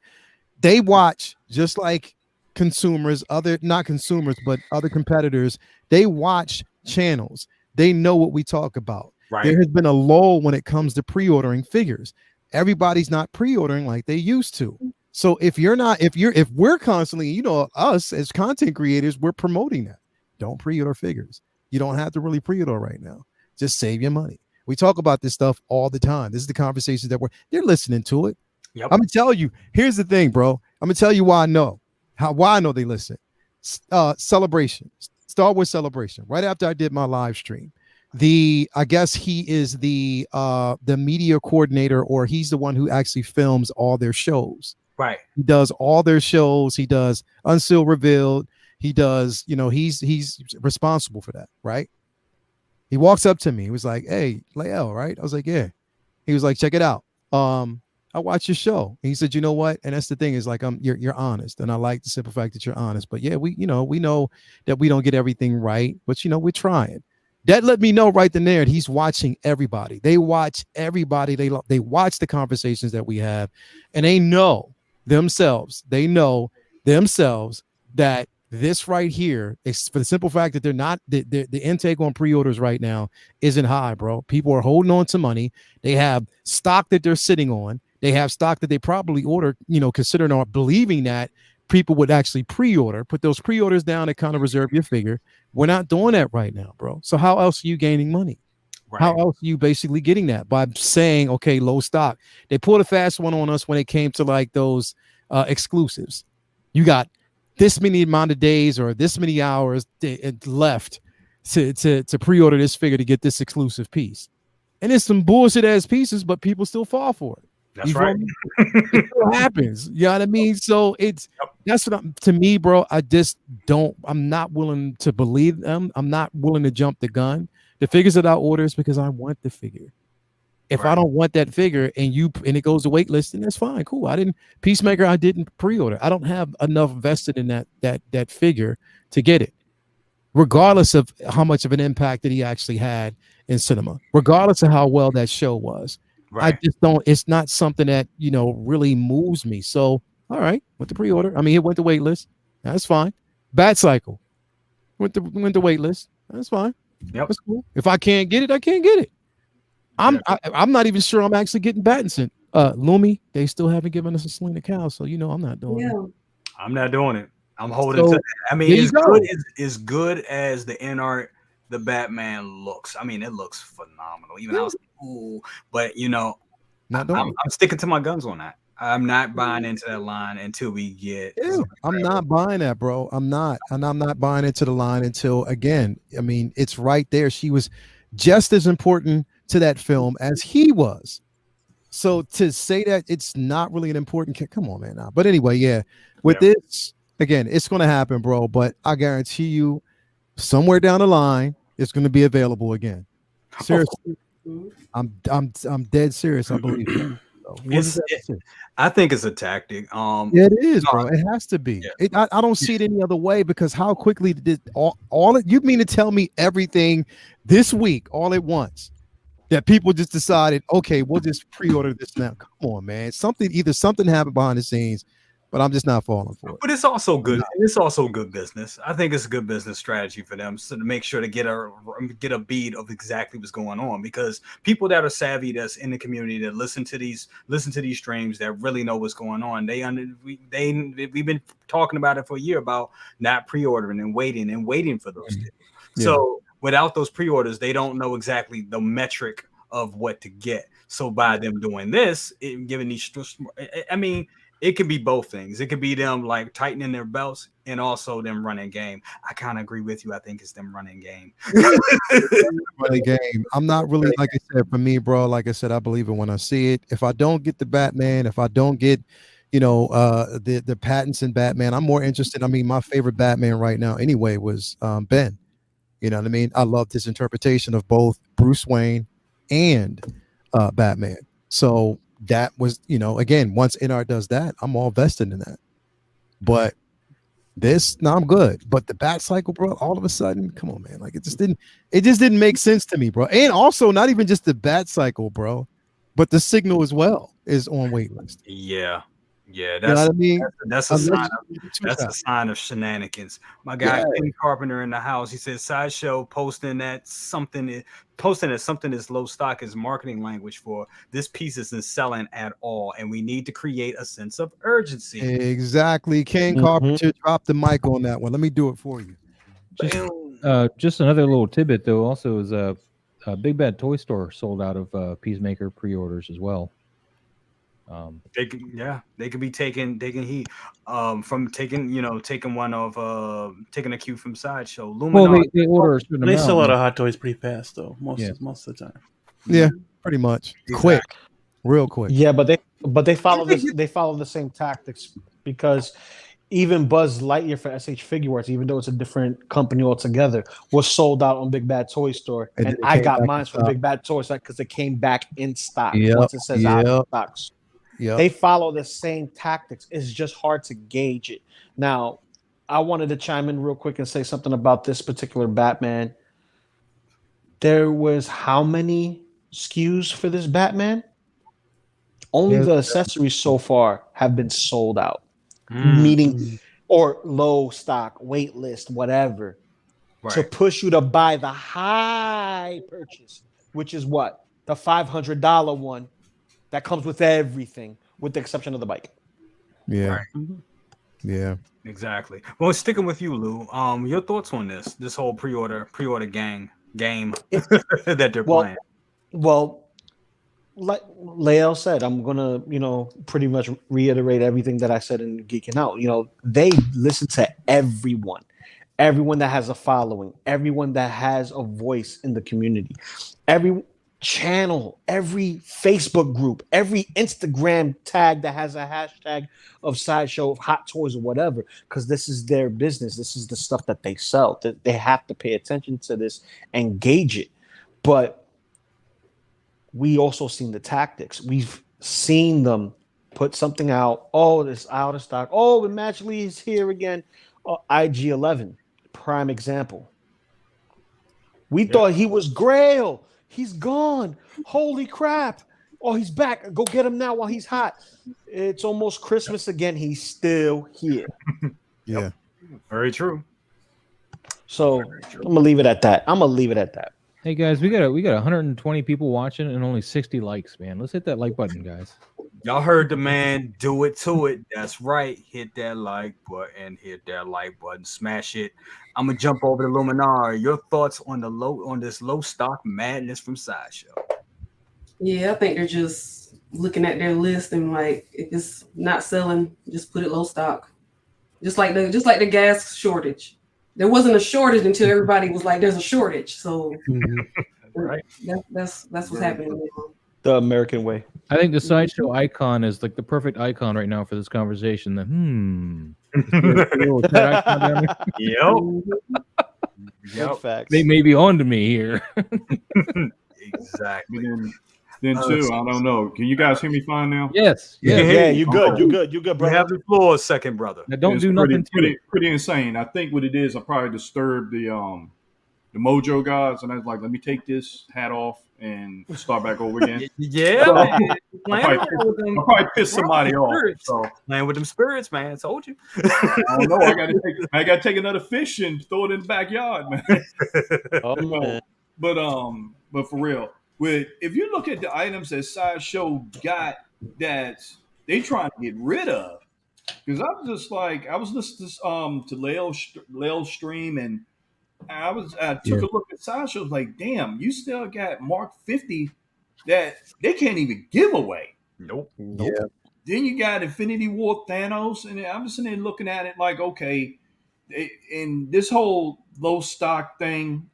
They watch just like consumers, not consumers, but other competitors. They watch channels. They know what we talk about. Right. There has been a lull when it comes to pre-ordering figures. Everybody's not pre-ordering like they used to. So if we're constantly, you know, us as content creators, we're promoting that. Don't pre-order figures. You don't have to really pre-order right now. Just save your money. We talk about this stuff all the time. This is the conversations that they're listening to it. Yep. I'm gonna tell you, here's the thing, bro. I'm gonna tell you why I know they listen. Celebration, Star Wars Celebration. Right after I did my live stream, I guess he is the media coordinator, or he's the one who actually films all their shows. Right. He does all their shows. He does Unsealed Revealed. He does, you know, he's responsible for that, right? He walks up to me. He was like, "Hey, Lael, right?" I was like, "Yeah." He was like, "Check it out. I watched your show." And he said, "You know what?" And that's the thing is like, you're honest, and I like the simple fact that you're honest. But yeah, we know that we don't get everything right, but you know, we're trying. That let me know right then there. He's watching everybody. They watch everybody. They watch the conversations that we have, and they know themselves that this right here is for the simple fact that they're not the intake on pre-orders right now isn't high, bro. People are holding on to money. They have stock that they're sitting on. They have stock that they probably order, you know, considering or believing that people would actually pre-order. Put those pre-orders down and kind of reserve your figure. We're not doing that right now, bro. So how else are you gaining money? Right. How else are you basically getting that? By saying, okay, low stock. They pulled a fast one on us when it came to like those exclusives. You got this many amount of days or this many hours left to pre-order this figure to get this exclusive piece. And it's some bullshit ass pieces, but people still fall for it. That's right. It still happens. You know what I mean? So that's what to me, bro. I'm not willing to believe them. I'm not willing to jump the gun. The figures that I order is because I want the figure. If I don't want that figure and it goes to wait list, then that's fine. Cool. I didn't pre-order. I don't have enough vested in that figure to get it. Regardless of how much of an impact that he actually had in cinema, regardless of how well that show was. Right. I just don't, it's not something that, you know, really moves me. So, all right, went to pre-order. I mean, it went to wait list. That's fine. Bad Cycle. Went to wait list. That's fine. Yep. That's cool. If I can't get it, I can't get it. I'm not even sure I'm actually getting Battinson. Lumi, they still haven't given us a Selena Cow, so you know I'm not doing it. I'm not doing it. I'm holding to. I mean, as good as the in art, the Batman looks. I mean, it looks phenomenal. Even I was like, ooh, but you know, I'm sticking to my guns on that. I'm not buying into that line until we get. I'm not buying that, bro. I'm not, and I'm not buying into the line until again. I mean, it's right there. She was just as important to that film as he was. So to say that it's not really an important, come on, man. But anyway, yeah. With this, again, it's going to happen, bro. But I guarantee you, somewhere down the line, it's going to be available again. Seriously, I'm dead serious. I believe it. I think it's a tactic. It is, bro. It has to be. Yeah. I don't see it any other way because how quickly did you mean to tell me everything this week all at once? That people just decided, okay, we'll just pre-order this now. Come on, man. Something happened behind the scenes, but I'm just not falling for it. But it's also good. It's also good business. I think it's a good business strategy for them to make sure to get a bead of exactly what's going on, because people that are savvy, that's in the community, that listen to these streams, that really know what's going on. We've been talking about it for a year about not pre-ordering and waiting for those. Yeah. So without those pre-orders, they don't know exactly the metric of what to get. So by them doing this, giving these, I mean, it could be both things. It could be them like tightening their belts and also them running game. I kind of agree with you. I think it's them running game. Running game. I'm not really, like I said, for me, bro, like I said, I believe it when I see it. If I don't get the Batman, if I don't get, you know, the patents in Batman, I'm more interested. I mean, my favorite Batman right now anyway was Ben. You know what I mean? I loved his interpretation of both Bruce Wayne and Batman. So that was, you know, again, once NR does that, I'm all vested in that. But this, no, I'm good. But the Bat Cycle, bro, all of a sudden, come on, man. Like it just didn't make sense to me, bro. And also not even just the Bat Cycle, bro, but the Signal as well is on waitlist. Yeah. Yeah, You know what I mean? that's a sign of shenanigans. My guy Ken Carpenter in the house, he said Sideshow posting that something is low stock is marketing language for this piece isn't selling at all, and we need to create a sense of urgency. Exactly. Ken Carpenter dropped the mic on that one. Let me do it for you. Just another little tidbit though. Also, is a Big Bad Toy Store sold out of Peacemaker pre-orders as well. They could be taking heat from taking a cue from Sideshow. Well, they order a certain They amount. sell out of Hot Toys pretty fast though, most of the time. Yeah, pretty much. Quick, real quick. Yeah, but they follow this. They follow the same tactics because even Buzz Lightyear for SH Figuarts, even though it's a different company altogether, was sold out on Big Bad Toy Store, and I got mine from Big Bad Toy Store because it came back in stock once it says out of stock. Yep. They follow the same tactics. It's just hard to gauge it. Now, I wanted to chime in real quick and say something about this particular Batman. There was how many SKUs for this Batman? Only the accessories so far have been sold out, meaning or low stock, wait list, whatever, to push you to buy the high purchase, which is what? The $500 one. That comes with everything, with the exception of the bike. Yeah. Yeah. Exactly. Well, sticking with you, Lou. Your thoughts on this whole pre-order game that they're playing? Well, like Lael said, I'm gonna, pretty much reiterate everything that I said in Geeking Out. They listen to everyone that has a following, everyone that has a voice in the community, every channel, every Facebook group, every Instagram tag that has a hashtag of Sideshow, of Hot Toys or whatever, because this is their business. This is the stuff that they sell. That they have to pay attention to this and gauge it. But we also seen the tactics. We've seen them put something out. Oh, this out of stock. Oh, and magically is here again. IG-11, prime example. We thought he was Grail. He's gone. Holy crap. Oh, he's back. Go get him now while he's hot. It's almost Christmas again. He's still here. Yeah. Very true. So I'm gonna leave it at that. Hey guys, we got 120 people watching and only 60 likes, man. Let's hit that like button, guys. Y'all heard the man. Do it to it. That's right. Hit that like button. Hit that like button. Smash it. I'm gonna jump over to Luminar. Your thoughts on this low stock madness from Sideshow? Yeah, I think they're just looking at their list and like, if it's not selling, just put it low stock. Just like the gas shortage. There wasn't a shortage until everybody was like, "There's a shortage." So, right. That's what's happening. The American way. I think the Sideshow icon is like the perfect icon right now for this conversation. Yep. Facts. They may be on to me here. Exactly. Then too, I don't know. Can you guys hear me fine now? Yes. Yeah, you good. You good, You brother. have the floor a second, brother. Now don't It's do nothing to it. pretty insane. I think what it is, I probably disturbed the Mojo guys, and I was like, let me take this hat off and start back over again. Yeah, man. I probably pissed somebody off. So Playing with them spirits, man. I told you. I don't know. I gotta take another fish and throw it in the backyard, man. man. But for real, if you look at the items that Sideshow got that they trying to get rid of, because I was listening to Lael's stream, and I took a look at Sideshow. I was like, damn, you still got Mark 50 that they can't even give away. Nope. Yeah. Then you got Infinity War Thanos, and I'm sitting there looking at it like, okay, and this whole low stock thing,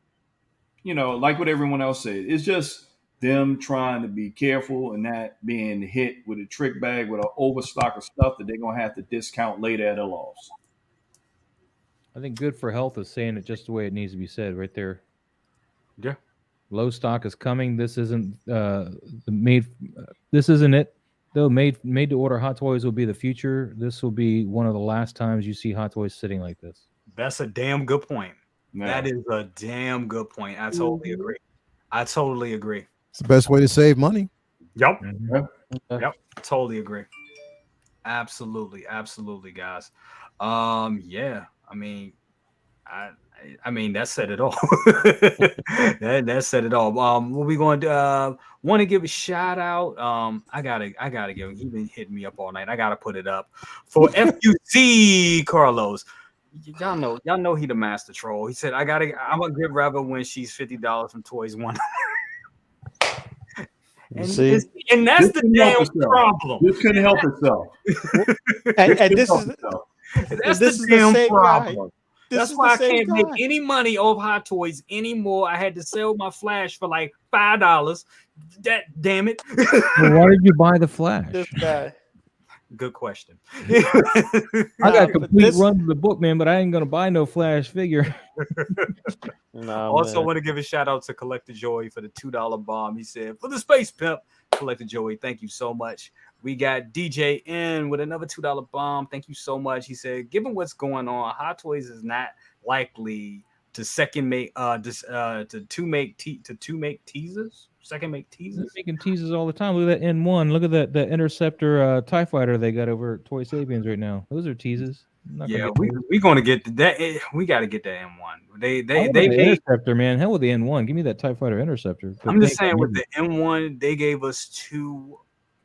like what everyone else said, it's just them trying to be careful and not being hit with a trick bag with an overstock of stuff that they're gonna have to discount later at a loss. I think good for health is saying it just the way it needs to be said right there. Yeah. Low stock is coming. This isn't this isn't it. Though made to order Hot Toys will be the future. This will be one of the last times you see Hot Toys sitting like this. That's a damn good point. Yeah. That is a damn good point. I totally agree. It's the best way to save money. Yep. Mm-hmm. Yep. Totally agree. Absolutely, guys. Yeah. I mean that said it all. that said it all. What we going to want to give a shout out? I gotta give him. He been hitting me up all night. I gotta put it up for FUC Carlos. Y'all know he the master troll. He said I'm gonna give Reva when she's $50 from Toys One. And that's the damn problem. This couldn't help itself. and this is the damn problem. That's why I can't make any money off Hot Toys anymore. I had to sell my Flash for like $5. That damn it. Well, why did you buy the Flash? This guy. Good question. I got complete run of the book, man, but I ain't gonna buy no Flash figure. Also, want to give a shout out to Collector Joey for the $2 bomb. He said, for the Space Pimp, Collector Joey, thank you so much. We got DJ N with another $2 bomb. Thank you so much. He said, given what's going on, Hot Toys is not likely to make teasers. Second make teasers. They're making teasers all the time. Look at that N1. Look at that Interceptor TIE Fighter they got over at Toy Sapiens right now. Those are teasers. Yeah, we're gonna get that. We got to get the M1. They Interceptor, man. Hell with the N1. Give me that TIE Fighter Interceptor. But I'm just saying with the M1, they gave us two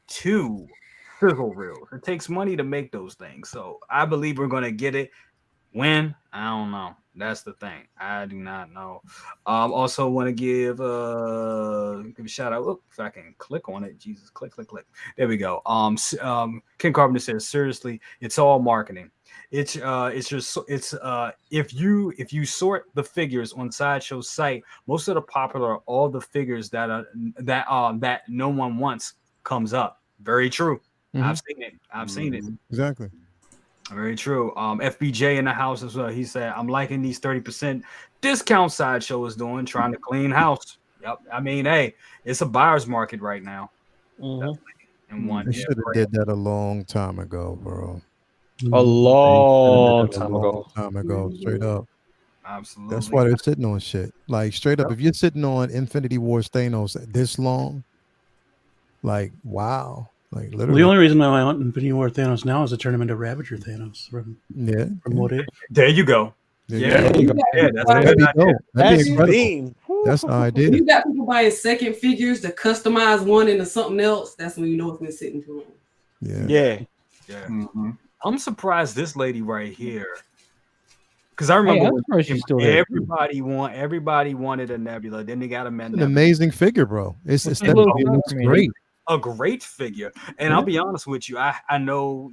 sizzle reels. It takes money to make those things, so I believe we're gonna get it. When? I don't know. That's the thing. I do not know. Also want to give a shout out. Look, if I can click on it. Jesus, click. There we go. Ken Carpenter says, seriously, it's all marketing. If you sort the figures on Sideshow's site, most of the popular, all the figures that no one wants comes up. Very true. Mm-hmm. I've seen it. Exactly. Very true. FBJ in the house as well. He said, I'm liking these 30% discount Sideshow is doing, trying to clean house. Yep. I mean, hey, it's a buyer's market right now. And they should have did that a long time ago, bro. A long time ago. Straight up. Absolutely. That's why they're sitting on shit. Like, straight up, if you're sitting on Infinity Wars Thanos this long, like, wow. Like, literally. Well, the only reason why I want Infinity War Thanos now is to turn him into Ravager Thanos from What If. There you go. Yeah, that's the idea. When you got people buying second figures to customize one into something else, that's when you know it's been sitting too long. Yeah. Mm-hmm. I'm surprised this lady right here, because I remember everybody wanted a Nebula. Then they got a An amazing figure, bro. It looks great. A great figure. And I'll be honest with you, I know,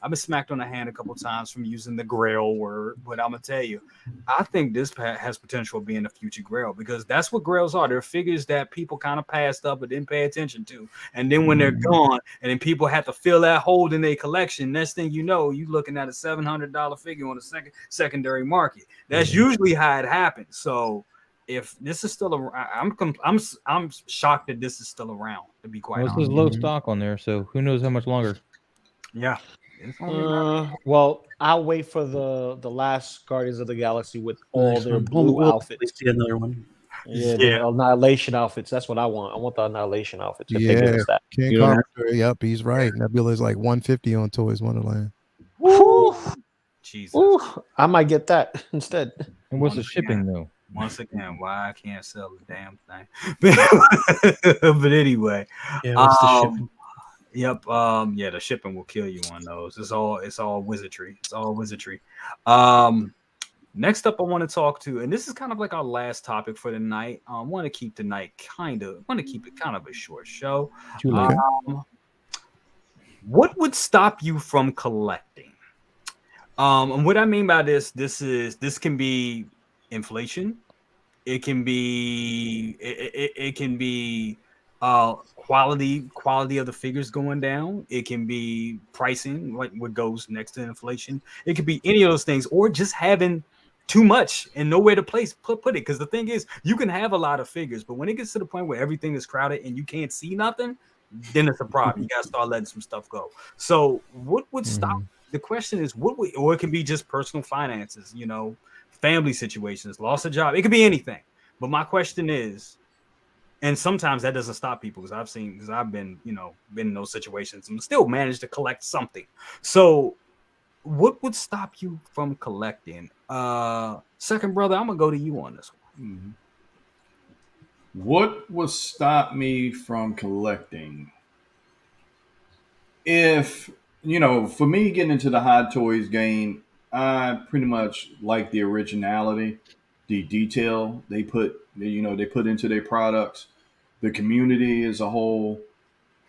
I've been smacked on the hand a couple times from using the Grail word, but I'm gonna tell you, I think this has potential of being a future Grail, because that's what Grails are. They're figures that people kind of passed up but didn't pay attention to, and then when they're gone, and then people have to fill that hole in their collection, next thing you know, you're looking at a $700 figure on a secondary market. That's usually how it happens. So if this is still around, I'm shocked that this is still around, to be quite honest. This is low stock on there, so who knows how much longer. Yeah. Well, I'll wait for the last Guardians of the Galaxy with all their blue outfits. See another one. The Annihilation outfits. That's what I want. I want the Annihilation outfits. Ken Carpenter. Yep, he's right. Nebula's like 150 on Toys Wonderland. Woo! Jesus. Ooh, I might get that instead. And what's the shipping though? Once again, why I can't sell the damn thing. But anyway, what's the shipping? Yep. The shipping will kill you on those. It's all wizardry. It's all wizardry. Next up, I want to talk to, and this is kind of like our last topic for the night. I want to keep the night want to keep it kind of a short show. What would stop you from collecting? And what I mean by this can be inflation. It can be quality of the figures going down. It can be pricing, like what goes next to inflation. It could be any of those things, or just having too much and nowhere to put it. Because the thing is, you can have a lot of figures, but when it gets to the point where everything is crowded and you can't see nothing, then it's a problem. You gotta start letting some stuff go. So what would stop? The question is, or it can be just personal finances, family situations, loss of job. It could be anything. But my question is, and sometimes that doesn't stop people, because I've been in those situations and still managed to collect something. So what would stop you from collecting? Second brother, I'm gonna go to you on this one. What would stop me from collecting? If, for me getting into the Hot Toys game, I pretty much like the originality, the detail they put into their products, the community as a whole.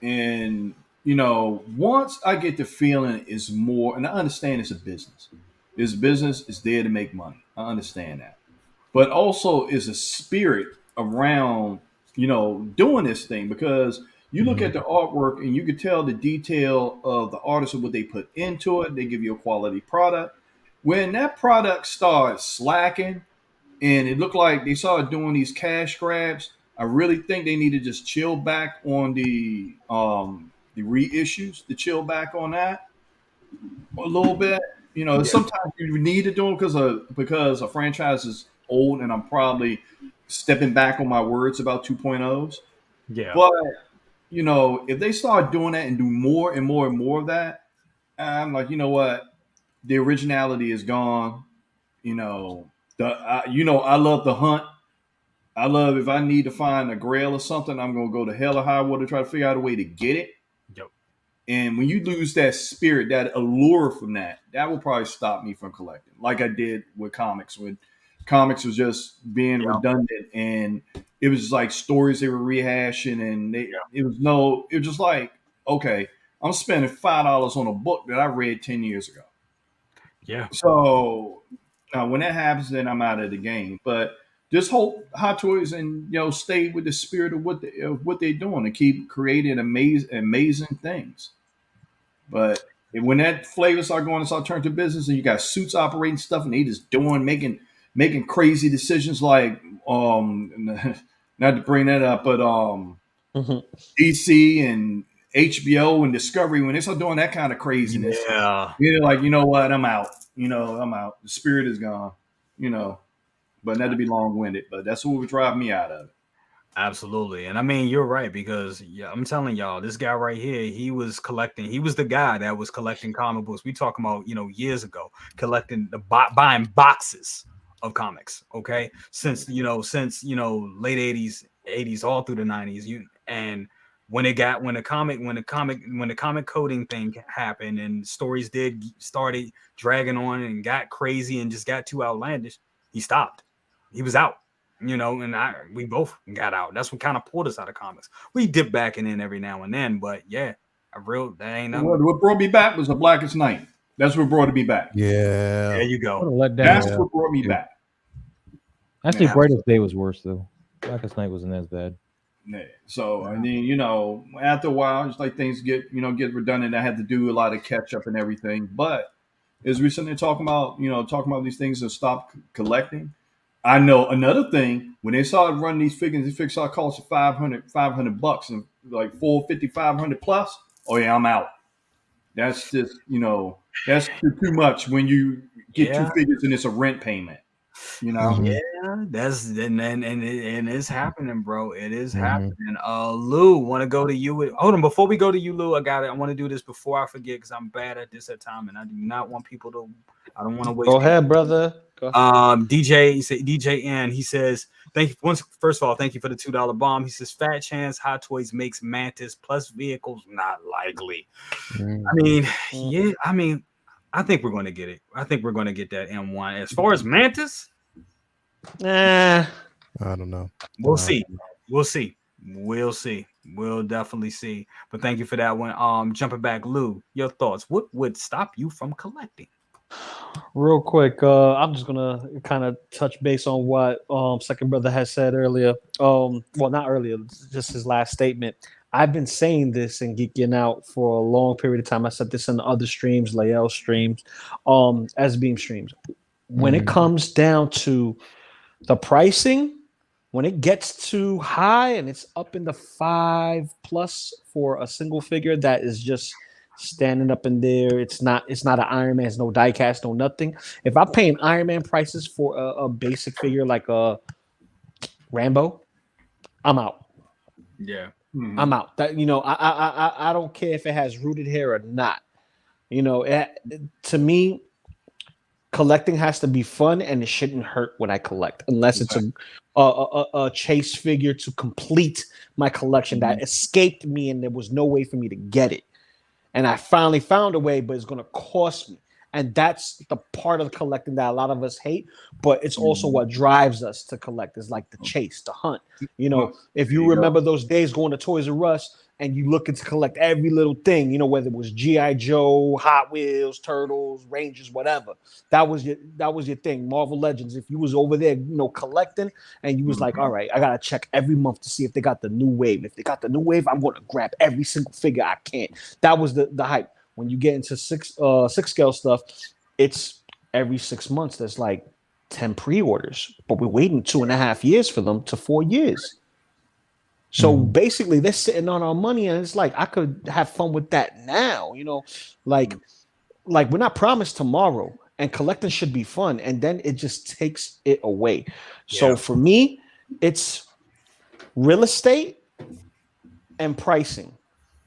And, once I get the feeling it's more, and I understand it's a business. This business is there to make money. I understand that. But also is a spirit around, doing this thing, because you look at the artwork and you can tell the detail of the artist and what they put into it. They give you a quality product. When that product starts slacking and it looked like they started doing these cash grabs, I really think they need to just chill back on the reissues, to chill back on that a little bit. Sometimes you need to do it because a franchise is old, and I'm probably stepping back on my words about 2.0s. Yeah. But, if they start doing that and do more and more and more of that, I'm like, you know what? The originality is gone. I love the hunt. I love, if I need to find a grail or something, I'm going to go to hell or high water to try to figure out a way to get it. Yep. And when you lose that spirit, that allure from that will probably stop me from collecting, like I did with comics. When comics was just being redundant, and it was just like stories they were rehashing, and it was just like, okay, I'm spending $5 on a book that I read 10 years ago. Yeah. So when that happens, then I'm out of the game. But just hope Hot Toys and stay with the spirit of what they're doing, and keep creating amazing things. But when that flavor start going and start turning to business, and you got suits operating stuff, and they just making crazy decisions, like not to bring that up, but DC and HBO and Discovery, when they start doing that kind of craziness, you're like, you know what, I'm out. I'm out. The spirit is gone. But not to be long-winded, but that's what would drive me out of it. Absolutely. And I mean, you're right, because I'm telling y'all, this guy right here, he was the guy that was collecting comic books. We talking about, years ago, collecting buying boxes of comics. Okay. Since late 80s, all through the 90s. And when the comic coding thing happened, and stories started dragging on and got crazy and just got too outlandish, he stopped. He was out, and we both got out. That's what kind of pulled us out of comics. We dip back in every now and then, but that ain't nothing. What brought me back was The Blackest Night. That's what brought me back. Yeah. There you go. That's what brought me back. Actually, Brightest Day was worse, though. Blackest Night wasn't as bad. Yeah. So, I mean, after a while, just like things get redundant, I had to do a lot of catch up and everything. But as we sitting there talking about these things and stop collecting, I know another thing, when they started running these figures, these figures started costing $500 and like $450, $500 plus. Oh yeah, I'm out. That's just, that's too much when you get two figures and it's a rent payment. Yeah, that's and it's happening, bro. It is happening. Lou, want to go to you? Hold on, before we go to you, Lou, I want to do this before I forget, because I'm bad at this at time, and I do not want people to. I don't want to waste. Go ahead, brother. Go ahead. DJ N. He says, "Thank you. First of all, thank you for the $2 bomb." He says, "Fat chance Hot Toys makes Mantis plus vehicles, not likely." I mean, I think we're going to get it. I think we're going to get that M1. As far as Mantis, Nah. I don't know. we'll see. We'll see. We'll see. We'll definitely see. But thank you for that one. Jumping back, Lou, your thoughts. What would stop you from collecting? Real quick, I'm just gonna kind of touch base on what second brother has said earlier. Well, not earlier, just his last statement. I've been saying this and geeking out for a long period of time. I said this in other streams, Lael streams, S-Beam streams. When it comes down to the pricing, when it gets too high and it's up in the 5+ for a single figure that is just standing up in there, it's not an Iron Man, it's no diecast, no nothing. If I'm paying Iron Man prices for a basic figure like a Rambo, I'm out. Yeah. I'm out. That I don't care if it has rooted hair or not. To me, collecting has to be fun, and it shouldn't hurt when I collect, unless it's a chase figure to complete my collection that escaped me, and there was no way for me to get it. And I finally found a way, but it's going to cost me. And that's the part of collecting that a lot of us hate, but it's also what drives us to collect. Is like the chase, the hunt. If you remember those days going to Toys R Us and you looking to collect every little thing, whether it was G.I. Joe, Hot Wheels, Turtles, Rangers, whatever. That was your thing. Marvel Legends. If you was over there, collecting, and you was like, all right, I gotta check every month to see if they got the new wave. If they got the new wave, I'm gonna grab every single figure I can. That was the hype. When you get into six scale stuff, it's every 6 months. There's like 10 pre-orders, but we're waiting 2.5 years for them to 4 years. So basically, they're sitting on our money, and it's like I could have fun with that now. Like we're not promised tomorrow, and collecting should be fun, and then it just takes it away. So for me, it's real estate and pricing.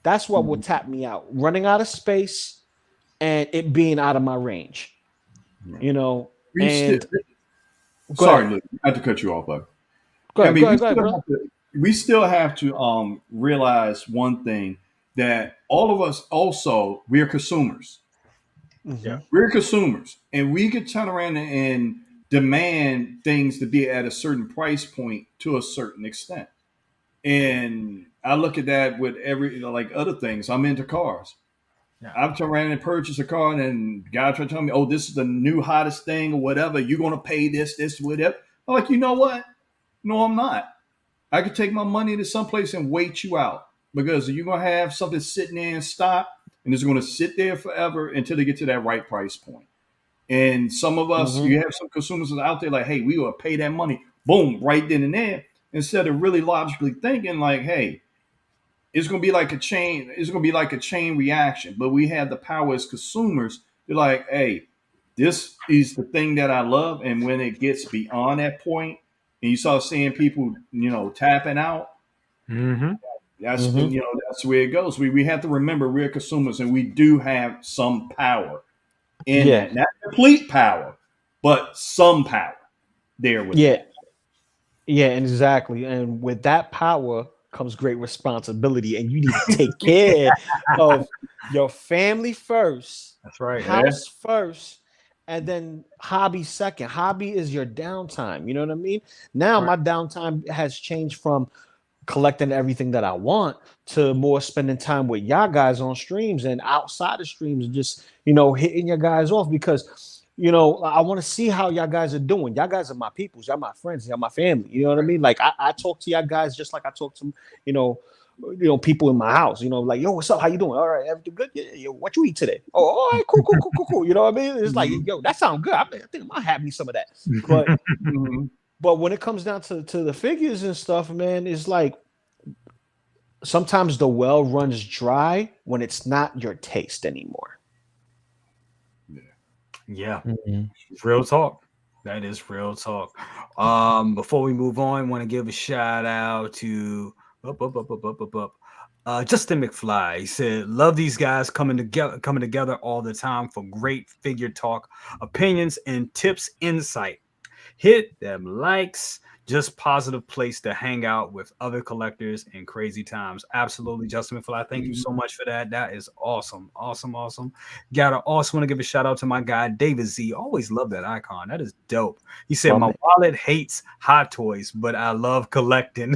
That's what will tap me out. Running out of space and it being out of my range. Sorry, Luke, I had to cut you off, bud. Go ahead, bro. We still have to realize one thing, that all of us also, we're consumers. Yeah. We're consumers. And we could turn around and demand things to be at a certain price point to a certain extent. And I look at that with like other things. I'm into cars. Yeah. I've turned around and purchased a car, and guys try to tell me, oh, this is the new hottest thing or whatever. You're going to pay this, whatever. I'm like, you know what? No, I'm not. I could take my money to someplace and wait you out, because you're going to have something sitting there and stop, and it's going to sit there forever until they get to that right price point. And some of us, you have some consumers out there like, hey, we will pay that money. Boom, right then and there. Instead of really logically thinking like, hey, it's going to be like a chain. It's going to be like a chain reaction. But we have the power as consumers. You're like, hey, this is the thing that I love. And when it gets beyond that point, and you start seeing people, tapping out, that's that's where it goes. We have to remember we're consumers, and we do have some power in that. Not complete power, but some power there with it. Yeah, exactly. And with that power comes great responsibility, and you need to take care of your family first. That's right. House first, and then hobby second. Hobby is your downtime. You know what I mean? Now my downtime has changed from collecting everything that I want to more spending time with y'all guys on streams and outside of streams, just hitting your guys off, because I want to see how y'all guys are doing. Y'all guys are my peoples. Y'all my friends. Y'all my family. You know what I mean? Like I talk to y'all guys just like I talk to, people in my house. Like, yo, what's up? How you doing? All right, everything good? Yeah, what you eat today? Oh, all right, cool. You know what I mean? It's like, yo, that sounds good. I think I might have me some of that. But but when it comes down to the figures and stuff, man, it's like sometimes the well runs dry when it's not your taste anymore. Yeah. Real talk. That is real talk. Before we move on, I want to give a shout out to Justin McFly. He said, love these guys coming together all the time for great figure talk, opinions, and tips, insight. Hit them likes, just positive place to hang out with other collectors in crazy times. Absolutely, Justin McFly. Thank you so much for that. That is awesome. Gotta also want to give a shout out to my guy David Z. Always love that icon. That is dope. He said, "My wallet hates hot toys, but I love collecting."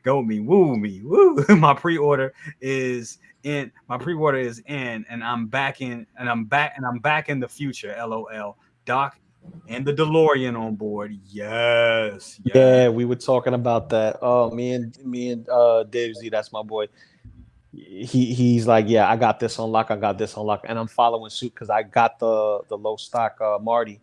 Go me, woo me, woo. My pre-order is in, and I'm back in the future. LOL. Doc and the DeLorean on board. Yes. Yeah, we were talking about that. Oh, me and Dave Z, that's my boy. He's like, yeah, I got this on lock, and I'm following suit because I got the low stock Marty.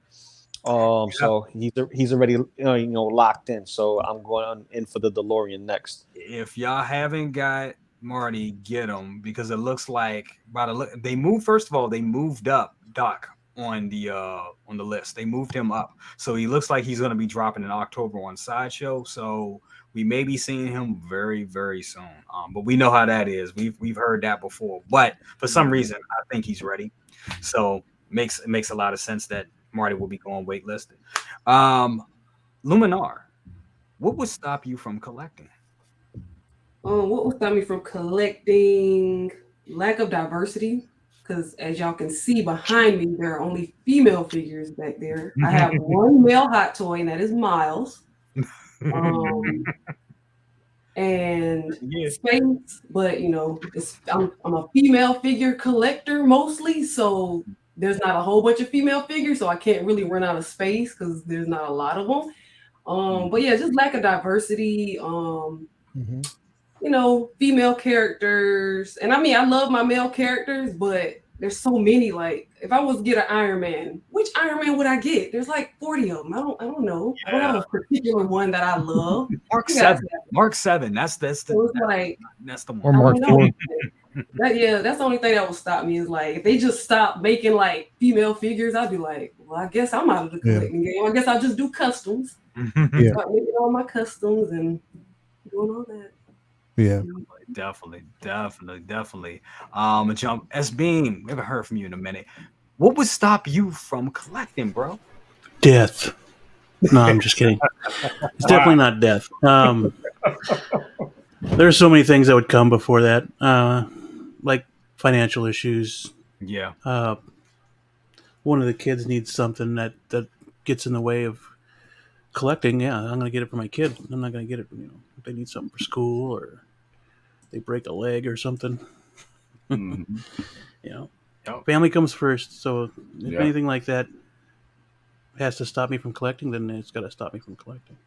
So he's already locked in. So I'm going in for the DeLorean next. If y'all haven't got Marty, get him, because it looks like they moved. First of all, they moved up Doc on the list. They moved him up, so he looks like he's going to be dropping in October on Sideshow. So we may be seeing him very, very soon. But we know how that is. We've heard that before. But for some reason, I think he's ready. So makes a lot of sense that Marty will be going waitlisted. Luminar, what would stop you from collecting? What would stop me from collecting? Lack of diversity. Because as y'all can see behind me, there are only female figures back there. I have one male hot toy, and that is Miles. And space, but I'm a female figure collector mostly, so there's not a whole bunch of female figures, so I can't really run out of space because there's not a lot of them. But yeah, just lack of diversity. Female characters, and I mean, I love my male characters, but there's so many. Like, if I was to get an Iron Man, which Iron Man would I get? There's like 40 of them. I don't know. Yeah. I don't have a particular one that I love. Mark 7. That's the one. Or Mark 4. That's the only thing that will stop me, is like, if they just stop making like female figures, I'd be like, well, I guess I'm out of the collecting game. I guess I'll just do customs. Start making all my customs and doing all that. Yeah, definitely. Jump S-Beam. We haven't heard from you in a minute. What would stop you from collecting, bro? Death. No, I'm just kidding. It's definitely not death. There's so many things that would come before that, like financial issues. Yeah. One of the kids needs something that gets in the way of collecting. Yeah, I'm going to get it for my kid. I'm not going to get it for, if they need something for school or they break a leg or something. Family comes first. So if anything like that has to stop me from collecting, then it's got to stop me from collecting.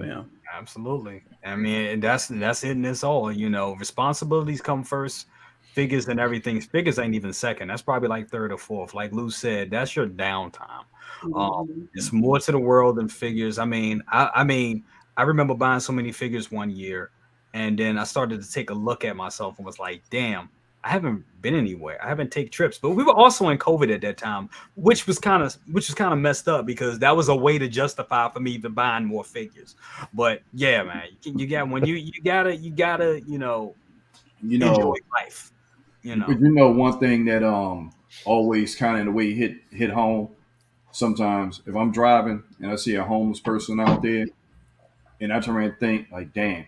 Yeah, absolutely. I mean, that's it in this all. Responsibilities come first. Figures and everything. Figures ain't even second. That's probably like third or fourth. Like Lou said, that's your downtime. It's more to the world than figures. I mean, I remember buying so many figures one year, and then I started to take a look at myself and was like, damn, I haven't been anywhere. I haven't taken trips. But we were also in COVID at that time, which was kind of messed up, because that was a way to justify for me to buying more figures. But yeah, man, you gotta enjoy life. But one thing that always kind of in the way hit home. Sometimes if I'm driving and I see a homeless person out there, and I turn around and think, like, damn,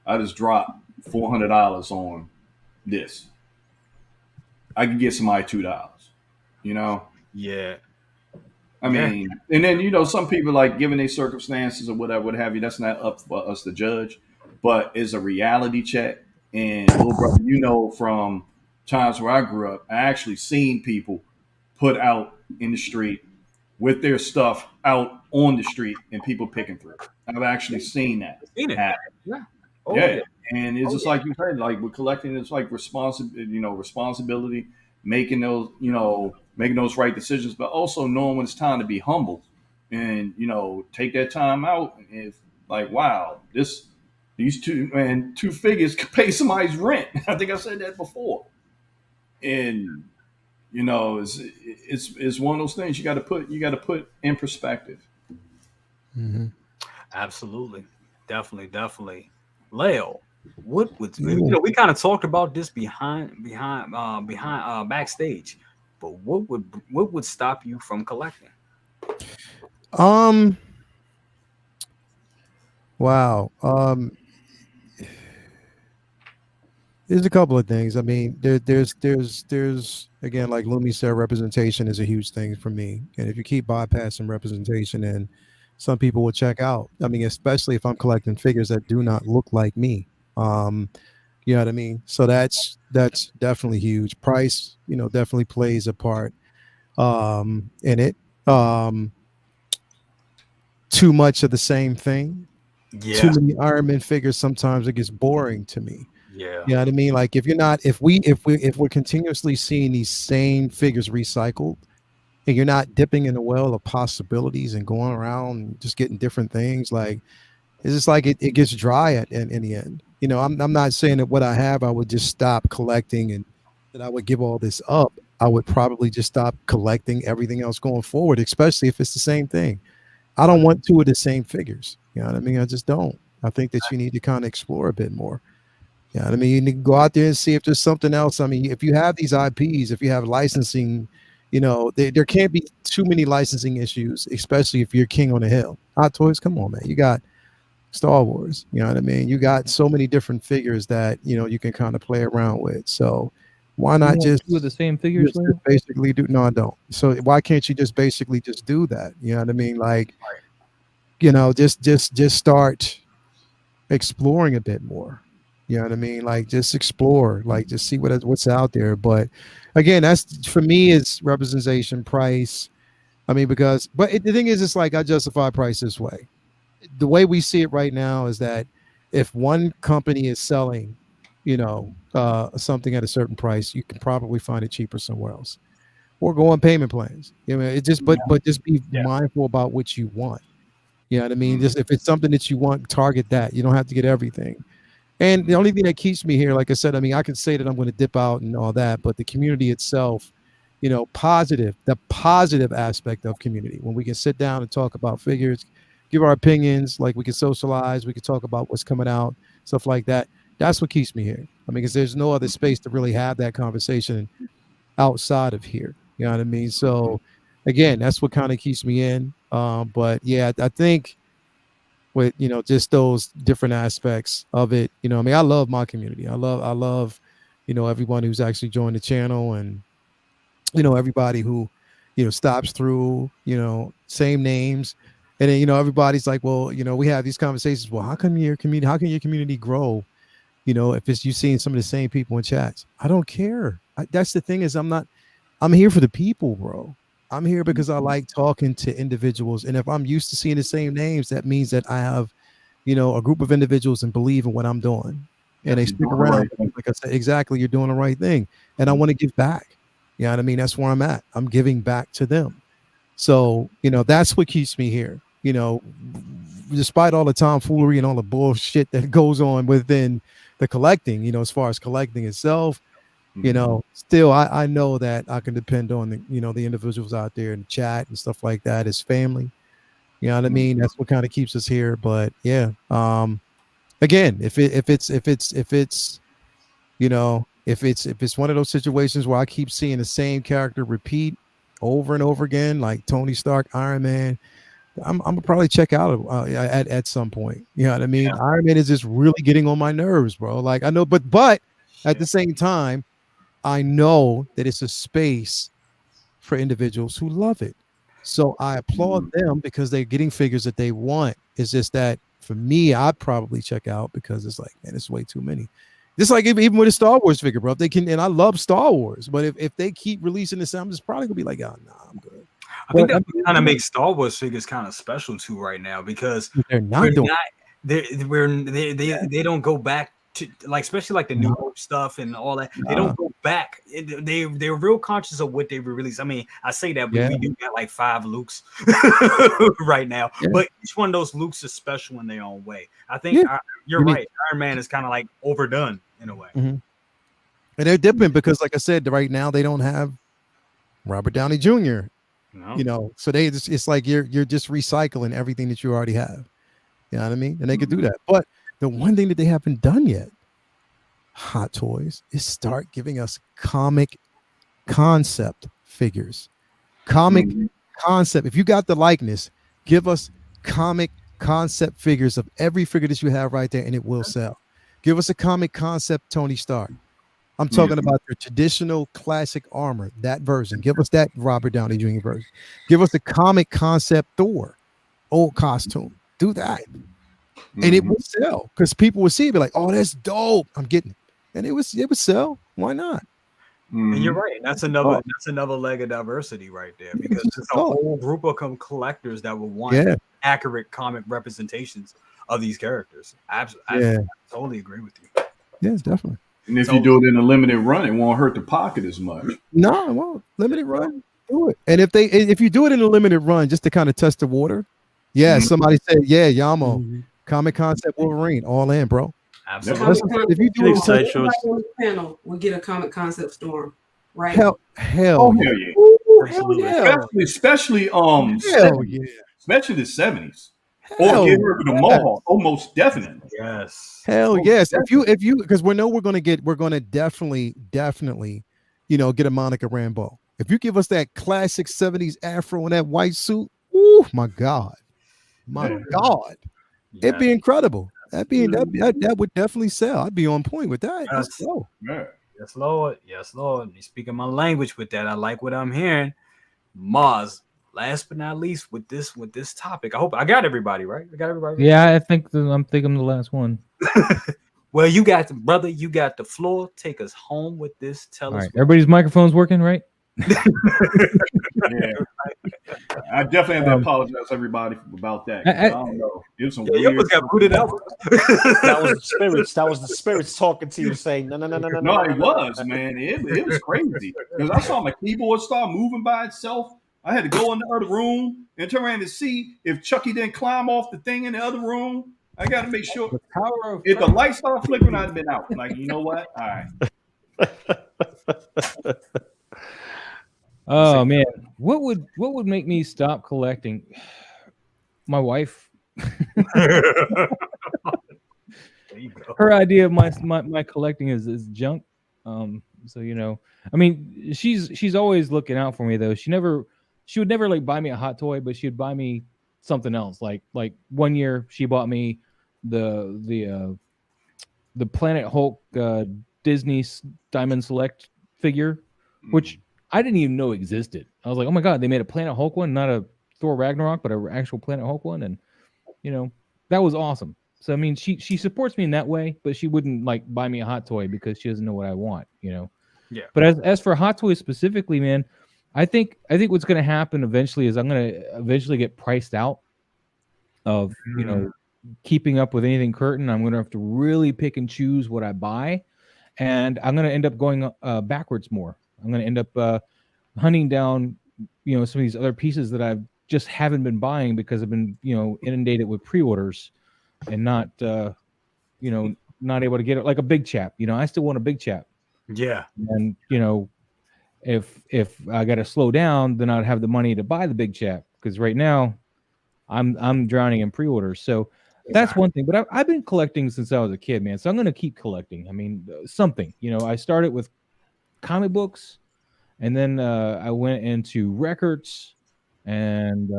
I just dropped $400 on this. I could get somebody $2, Yeah. I mean, and then, some people, like, given their circumstances or whatever, what have you, that's not up for us to judge. But it's a reality check. And, little brother, from times where I grew up, I actually seen people put out in the street with their stuff out on the street and people picking through. I've actually seen that happen. Yeah. And it's just like you said, like with collecting, it's like responsibility, making those right decisions, but also knowing when it's time to be humble and, take that time out. And if like, wow, these two figures could pay somebody's rent. I think I said that before. And, it's one of those things you got to put in perspective. Absolutely, definitely. Leo, what would we kind of talked about this behind backstage, but what would stop you from collecting? Wow. There's a couple of things. I mean, there's again, like Lumi said, representation is a huge thing for me. And if you keep bypassing representation, and some people will check out. I mean, especially if I'm collecting figures that do not look like me. You know what I mean? So that's definitely huge. Price, definitely plays a part in it. Too much of the same thing. Yeah. Too many Iron Man figures, sometimes it gets boring to me. Yeah. You know what I mean? Like if we're continuously seeing these same figures recycled, and you're not dipping in the well of possibilities and going around and just getting different things, like it's just like it gets dry in the end. I'm not saying that what I have I would just stop collecting and that I would give all this up. I would probably just stop collecting everything else going forward, especially if it's the same thing. I don't want two of the same figures. You know what I mean? I just don't. I think that you need to kind of explore a bit more. Yeah, I mean, you need to go out there and see if there's something else. I mean, if you have these IPs, if you have licensing, there can't be too many licensing issues, especially if you're king on the hill. Hot Toys, come on, man. You got Star Wars, you know what I mean? You got so many different figures that, you can kind of play around with. So why not just do the same figures? just basically do? No, I don't. So why can't you just basically just do that? You know what I mean? Like, just start exploring a bit more. You know what I mean? Like just explore, like just see what's out there. But again, that's for me is representation, price. I mean, the thing is, it's like I justify price this way. The way we see it right now is that if one company is selling, something at a certain price, you can probably find it cheaper somewhere else, or go on payment plans. It just but just be mindful about what you want. You know what I mean? Just if it's something that you want, target that. You don't have to get everything. And the only thing that keeps me here, like I said, I mean, I can say that I'm going to dip out and all that, but the community itself, the positive aspect of community, when we can sit down and talk about figures, give our opinions, like we can socialize, we can talk about what's coming out, stuff like that. That's what keeps me here. I mean, because there's no other space to really have that conversation outside of here. You know what I mean? So again, that's what kind of keeps me in. But yeah, I think with just those different aspects of it, I mean, I love my community. I love everyone who's actually joined the channel, and everybody who stops through, same names, and then everybody's like, well, we have these conversations, well, how can your community grow if it's you seeing some of the same people in chats? I don't care. That's the thing, is I'm here for the people, bro. I'm here because I like talking to individuals. And if I'm used to seeing the same names, that means that I have, a group of individuals and believe in what I'm doing. And they stick around. Like I said, exactly, you're doing the right thing. And I want to give back. You know what I mean? That's where I'm at. I'm giving back to them. So, that's what keeps me here. Despite all the tomfoolery and all the bullshit that goes on within the collecting, as far as collecting itself, still I know that I can depend on the individuals out there in the chat and stuff like that as family. You know what I mean? That's what kind of keeps us here. But yeah, again, if it's one of those situations where I keep seeing the same character repeat over and over again, like Tony Stark, Iron Man, I'm gonna probably check out at some point. You know what I mean? Yeah. Iron Man is just really getting on my nerves, bro. Like I know, but at the same time, I know that it's a space for individuals who love it. So I applaud them because they're getting figures that they want. It's just that for me, I'd probably check out because it's like, man, it's way too many. Just like even with a Star Wars figure, bro. If they can, and I love Star Wars, but if they keep releasing this, I'm just probably gonna be like, oh, nah, I'm good. I think that kind of makes Star Wars figures kind of special too right now, because they don't go back to, like, especially like the New Hope stuff and all that. They don't go back. They're real conscious of what they release. I mean, I say that, but we do got like 5 Lukes right now. Yeah. But each one of those Lukes is special in their own way. I think you're right. Iron Man is kind of like overdone in a way. Mm-hmm. And they're dipping because, like I said, right now they don't have Robert Downey Jr. No. So it's like you're just recycling everything that you already have. You know what I mean? And they could do that. But the one thing that they haven't done yet, Hot Toys, is start giving us comic concept figures. Comic concept. If you got the likeness, give us comic concept figures of every figure that you have right there, and it will sell. Give us a comic concept Tony Stark. I'm talking about the traditional classic armor, that version. Give us that Robert Downey Jr. version. Give us the comic concept Thor, old costume. Do that. And it would sell because people would see it, be like, oh, that's dope. I'm getting it. And it would sell. Why not? And you're right. That's another leg of diversity right there, because there's a whole group of collectors that will want accurate comic representations of these characters. I totally agree with you. Yeah, definitely. And if you do it in a limited run, it won't hurt the pocket as much. No, it won't. Limited run, do it. And if you do it in a limited run, just to kind of test the water, somebody said, Yamo, comic concept Wolverine, all in, bro. Absolutely. If you do it panel, we'll get a comic concept storm, right? Hell yeah. Especially especially the 70s. Or get rid of the Mohawk. Oh, most definitely. Yes. Hell yes. If you because we're gonna definitely, get a Monica Rambeau. If you give us that classic 70s afro and that white suit, my God. It'd be incredible. That would definitely sell. I'd be on point with that. Let's go. Yes, Lord. Yes, Lord. You're speaking my language with that. I like what I'm hearing. Maz, last but not least, with this topic. I hope I got everybody right. Yeah, I'm thinking the last one. Well, you got the floor. Take us home with this. Tell us. Everybody's microphone's working, right? Yeah. I definitely have to apologize to everybody about that. I don't know. It was some weird. Got booted out. That was the spirits. That was the spirits talking to you, saying no. No, it was, man. It was crazy because I saw my keyboard start moving by itself. I had to go in the other room and turn around to see if Chucky didn't climb off the thing in the other room. I got to make sure if the light started flickering, I'd have been out. Like, you know what? All right. Oh man, what would make me stop collecting? My wife. Her idea of my collecting is junk. So I mean, she's always looking out for me though. She would never like buy me a hot toy, but she would buy me something else. Like one year she bought me the Planet Hulk Disney Diamond Select figure, which I didn't even know existed. I was like, oh my God, they made a Planet Hulk one, not a Thor Ragnarok, but an actual Planet Hulk one. And, that was awesome. So, I mean, she supports me in that way, but she wouldn't like buy me a hot toy because she doesn't know what I want, Yeah. But as for hot toys specifically, man, I think what's going to happen eventually is I'm going to eventually get priced out of, keeping up with anything curtain. I'm going to have to really pick and choose what I buy. And I'm going to end up going backwards more. I'm going to end up hunting down, some of these other pieces that I just haven't been buying because I've been, inundated with pre-orders and not not able to get it like a big chap. I still want a big chap. Yeah. And, if I got to slow down, then I'd have the money to buy the big chap because right now I'm drowning in pre-orders. So that's one thing. But I've been collecting since I was a kid, man. So I'm going to keep collecting. I mean, something. I started with comic books, and then I went into records and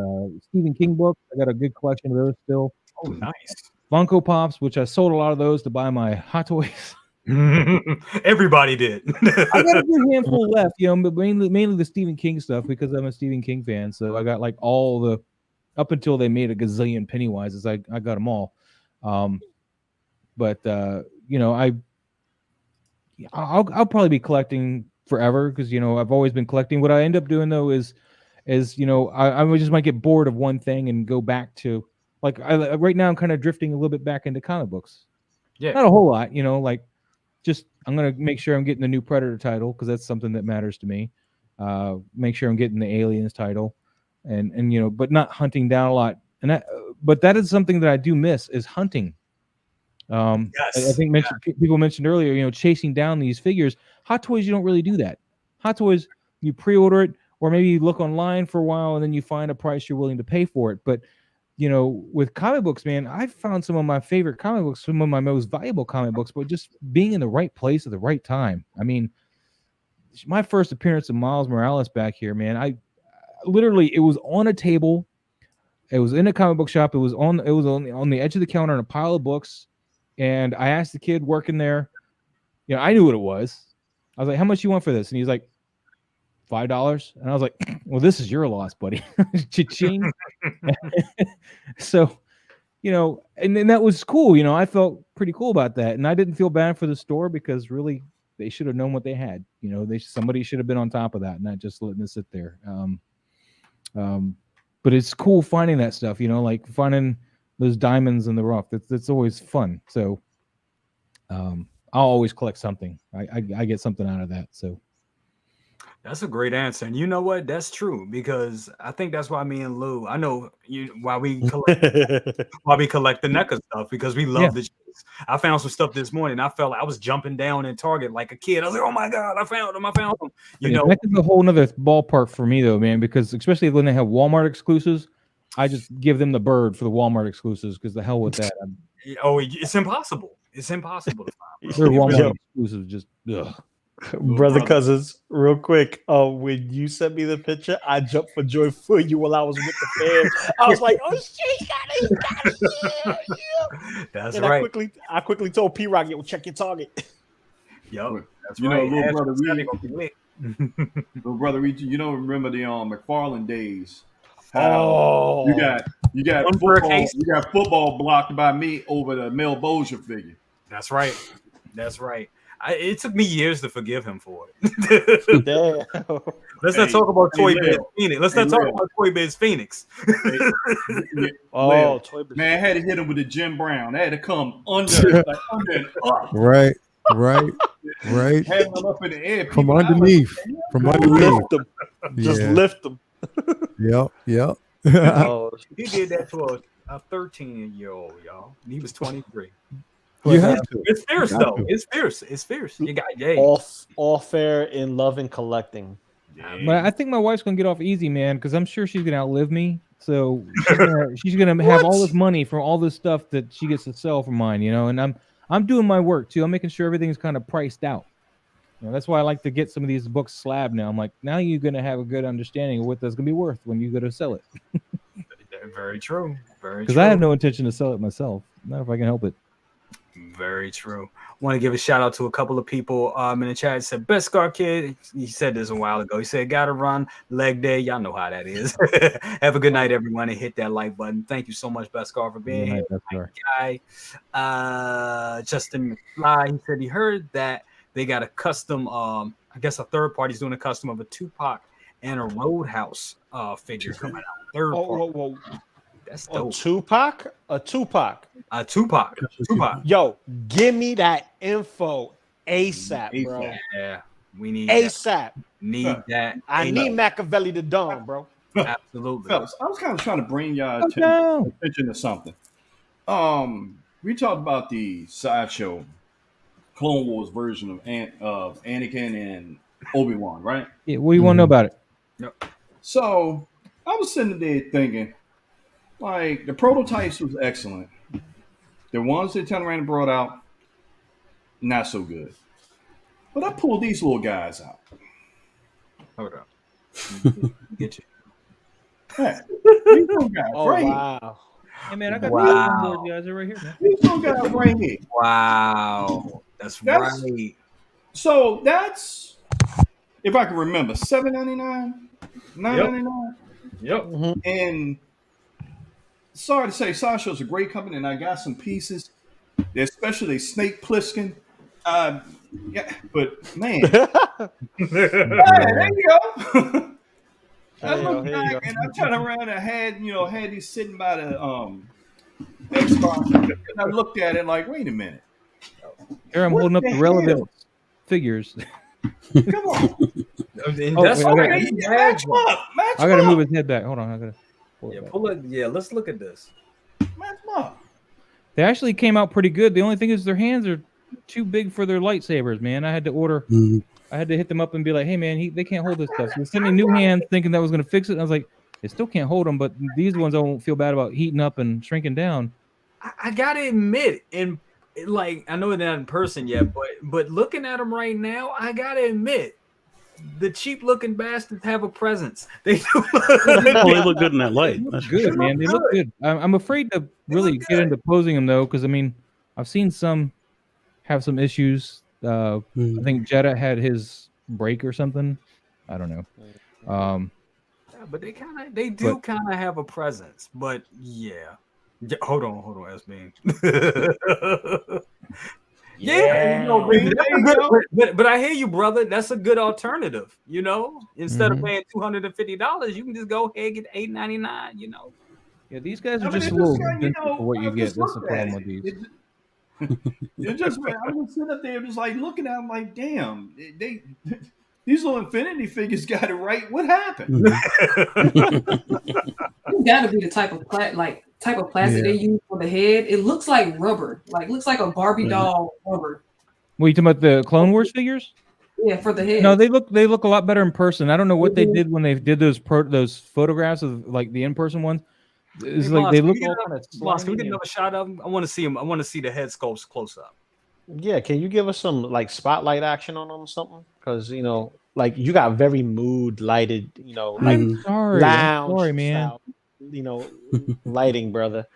Stephen King books. I got a good collection of those still. Oh, nice. Funko Pops, which I sold a lot of those to buy my Hot Toys. Everybody did. I got a good handful left, but mainly the Stephen King stuff because I'm a Stephen King fan. So I got like all the up until they made a gazillion Pennywises. I got them all. But I'll probably be collecting forever because I've always been collecting. What I end up doing though is I just might get bored of one thing and go back to right now I'm kind of drifting a little bit back into comic books. Yeah, not a whole lot. Just I'm gonna make sure I'm getting the new Predator title because that's something that matters to me. Make sure I'm getting the Aliens title, and but not hunting down a lot. But that is something that I do miss is hunting. Yes. I think people mentioned earlier, chasing down these figures. Hot Toys, you don't really do that. Hot Toys, you pre-order it, or maybe you look online for a while and then you find a price you're willing to pay for it. But with comic books, man, I found some of my favorite comic books, some of my most valuable comic books, but just being in the right place at the right time. I mean, my first appearance of Miles Morales back here, man, I literally, it was on a table It was in a comic book shop. It was on the edge of the counter on a pile of books. And I asked the kid working there, you know, I knew what it was. I was like, how much you want for this? And he's like, $5. And I was like, well, this is your loss, buddy. Cha-ching. So, you know, and that was cool. You know, I felt pretty cool about that. And I didn't feel bad for the store because really they should have known what they had. You know, somebody should have been on top of that, not just letting it sit there. But it's cool finding that stuff, you know, like finding those diamonds in the rough. That's always fun. So I'll always collect something. I get something out of that. So that's a great answer. And you know what? That's true, because I think that's why me and Lou, I know why we collect the NECA stuff, because we love the chase. I found some stuff this morning. I felt like I was jumping down in Target like a kid. I was like, oh my God, I found them. You know, that's a whole nother ballpark for me though, man, because especially when they have Walmart exclusives, I just give them the bird for the Walmart exclusives, because the hell with that. It's impossible. It's impossible to find. Their Walmart exclusives just ugh. Brother Cousins, real quick. When you sent me the picture, I jumped for joy for you while I was with the fam. I was like, "Oh shit, he got it! Yeah." That's and right. I quickly told P Rock, "Yo, check your target." Yo, that's you right. know, little brother Reed, you know, remember the McFarlane days? Oh, you got football blocked by me over the Mel Bozier figure. That's right. That's right. It took me years to forgive him for it. Damn. Let's not talk about Toy Biz Phoenix. Let's not talk about Toy Biz Phoenix. Toy Biz. Man, I had to hit him with a Jim Brown. I had to come under and up. Right. Had him up in the air. From underneath. Lift them. Just lift them. Yep. He did that to a 13-year-old, y'all. And he was 23. You have to. It's fierce, though. It's fierce. You got all fair in love and collecting. But I think my wife's gonna get off easy, man, because I'm sure she's gonna outlive me. So she's gonna have all this money from all this stuff that she gets to sell for mine, you know. And I'm doing my work too. I'm making sure everything's kind of priced out. You know, that's why I like to get some of these books slabbed now. I'm like, now you're gonna have a good understanding of what that's gonna be worth when you go to sell it. Very true. Because I have no intention to sell it myself, not if I can help it. Very true. Want to give a shout out to a couple of people in the chat. It said Best Scar Kid. He said this a while ago. He said, gotta run leg day. Y'all know how that is. Have a good night, everyone, and hit that like button. Thank you so much, Best Scar, for being here. Guy. Justin McFly, he said he heard that they got a custom, I guess a third party's doing a custom of a Tupac and a Roadhouse figure coming out. Third party. That's dope. A Tupac. Yo, give me that info ASAP, bro. Yeah, we need ASAP. That. I need Machiavelli the Dawn, bro. Absolutely. Fellas, I was kind of trying to bring y'all attention to something. We talked about the Sideshow Clone Wars version of Anakin and Obi-Wan, right? Yeah, what do you want to know about it? Yep. So I was sitting there thinking, like, the prototypes was excellent. The ones that turned around and brought out, not so good. But I pulled these little guys out. Hold up. Get you. Hey, these little guys right wow. Hey, man, I got these guys right here, man. These little guys right here. Wow. That's right. So that's, if I can remember, $7.99, $9.99. Yep. Mm-hmm. And sorry to say, Sideshow's a great company, and I got some pieces, especially Snake Plissken. Yeah, but man, there you go. I looked back and I turned around and had these sitting by the Xbox, and I looked at it like, wait a minute. Here I'm holding up the relevant figures. Come on. That's match up. I gotta move his head back. Hold on, I gotta pull it. Yeah, let's look at this. Match up. They actually came out pretty good. The only thing is their hands are too big for their lightsabers, man. I had to order. I had to hit them up and be like, "Hey, man, they can't hold this stuff." So they sent me new hands, thinking that was gonna fix it. And I was like, "They still can't hold them, but these ones I won't feel bad about heating up and shrinking down." I gotta admit, like I know they're not in person yet, but looking at them right now, I gotta admit, the cheap looking bastards have a presence. They do. Oh, they look good in that light. That's for Good, sure. man. They look good. I'm afraid to really get into posing them though, because I mean, I've seen some have some issues. I think Jetta had his break or something. I don't know. Yeah, but they do kind of have a presence. But yeah. Hold on, SB. Yeah, but I hear you, brother. That's a good alternative. You know, instead of paying $250, you can just go ahead and get $8.99. You know. Yeah, these guys are just a little expensive for what you get. That's the problem with these. It's just I was sitting up there just like looking at them like, damn, these little infinity figures got it right. What happened? It's got to be the type of plastic they use for the head. It looks like rubber, looks like a Barbie doll rubber. What, you talking about the Clone Wars figures? Yeah, for the head. No, they look a lot better in person. I don't know what they did when they did those photographs of like the in-person ones. It's Hey, like Boss, they can look we get all a- kind of Boss, can we get another shot of them? I want to see them. I want to see the head sculpts close up. Yeah, can you give us some like spotlight action on them or something? Because you know, like you got very mood lighted, you know, like I'm sorry, lounge man. style, you know, lighting, brother.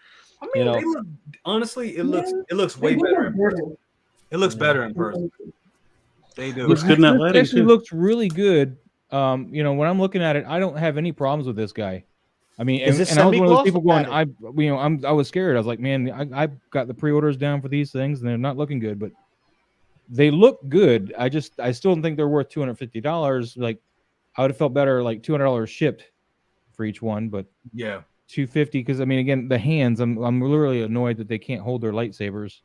I mean, You know, they look, honestly, it looks way better in person. It looks better in person. They do. Looks good in that lighting Actually too. looks really good. You know, when I'm looking at it, I don't have any problems with this guy. I mean, Is and this I was one of those semi-gloss people or going, I was scared. I was like, man, I got the pre-orders down for these things, and they're not looking good, but they look good. I still don't think they're worth $250. Like, I would have felt better like $200 shipped for each one, but Yeah. $250 because I mean, again, the hands. I'm literally annoyed that they can't hold their lightsabers.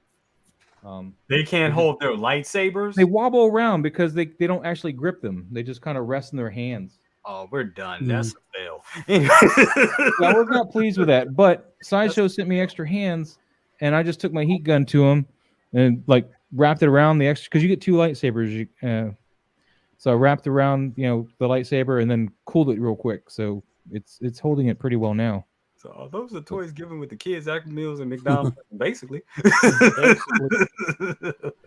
They can't hold their lightsabers. They wobble around because they don't actually grip them. They just kind of rest in their hands. Oh, we're done. That's a fail. Yeah, I was not pleased with that. But Sideshow sent me extra hands, and I just took my heat gun to them and like wrapped it around the extra because you get two lightsabers. So I wrapped around the lightsaber and then cooled it real quick. So it's holding it pretty well now. So those are toys given with the kids' active meals and McDonald's, basically.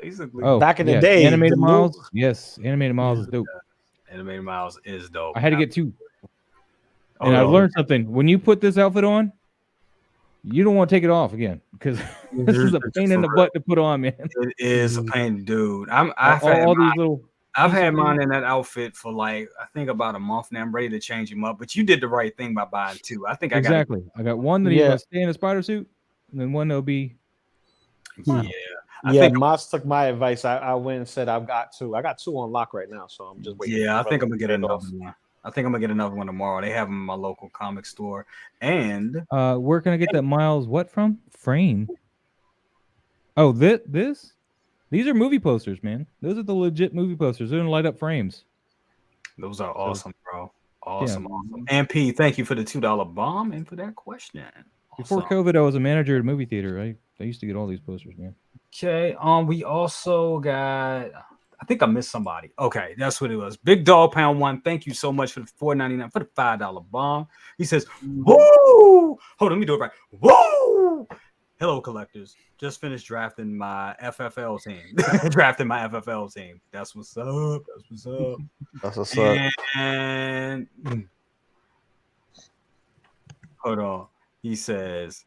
Basically. Oh, back in the day, animated the models. Yes, animated models is dope. Animated Miles is dope. I had to get two. And I've learned something. When you put this outfit on, you don't want to take it off again because this is a pain in the butt to put on, man. It is a pain, dude. I've had mine in that outfit for like I think about a month now. I'm ready to change him up, but you did the right thing by buying two. I think I got one that he's gonna stay in a spider suit, and then one that'll be. Yeah, Moss took my advice. I went and said I've got two. I got two on lock right now, so I'm just waiting. Yeah, I think I'm gonna get another one. I think I'm gonna get another one tomorrow. They have them in my local comic store. And where can I get that Miles? What from? Frame. Oh, this. These are movie posters, man. Those are the legit movie posters. They're in light up frames. Those are awesome, bro. Awesome. And P, thank you for the $2 bomb and for that question. Before COVID, I was a manager at a movie theater. I used to get all these posters, man. Okay. We also got. I think I missed somebody. Okay, that's what it was. Big Dog Pound 1. Thank you so much for the $4.99 for the $5 bomb. He says, "Woo!" Hold on, let me do it right. Woo! Hello, collectors. Just finished drafting my FFL team. That's what's up. That's what's up. And hold on. He says,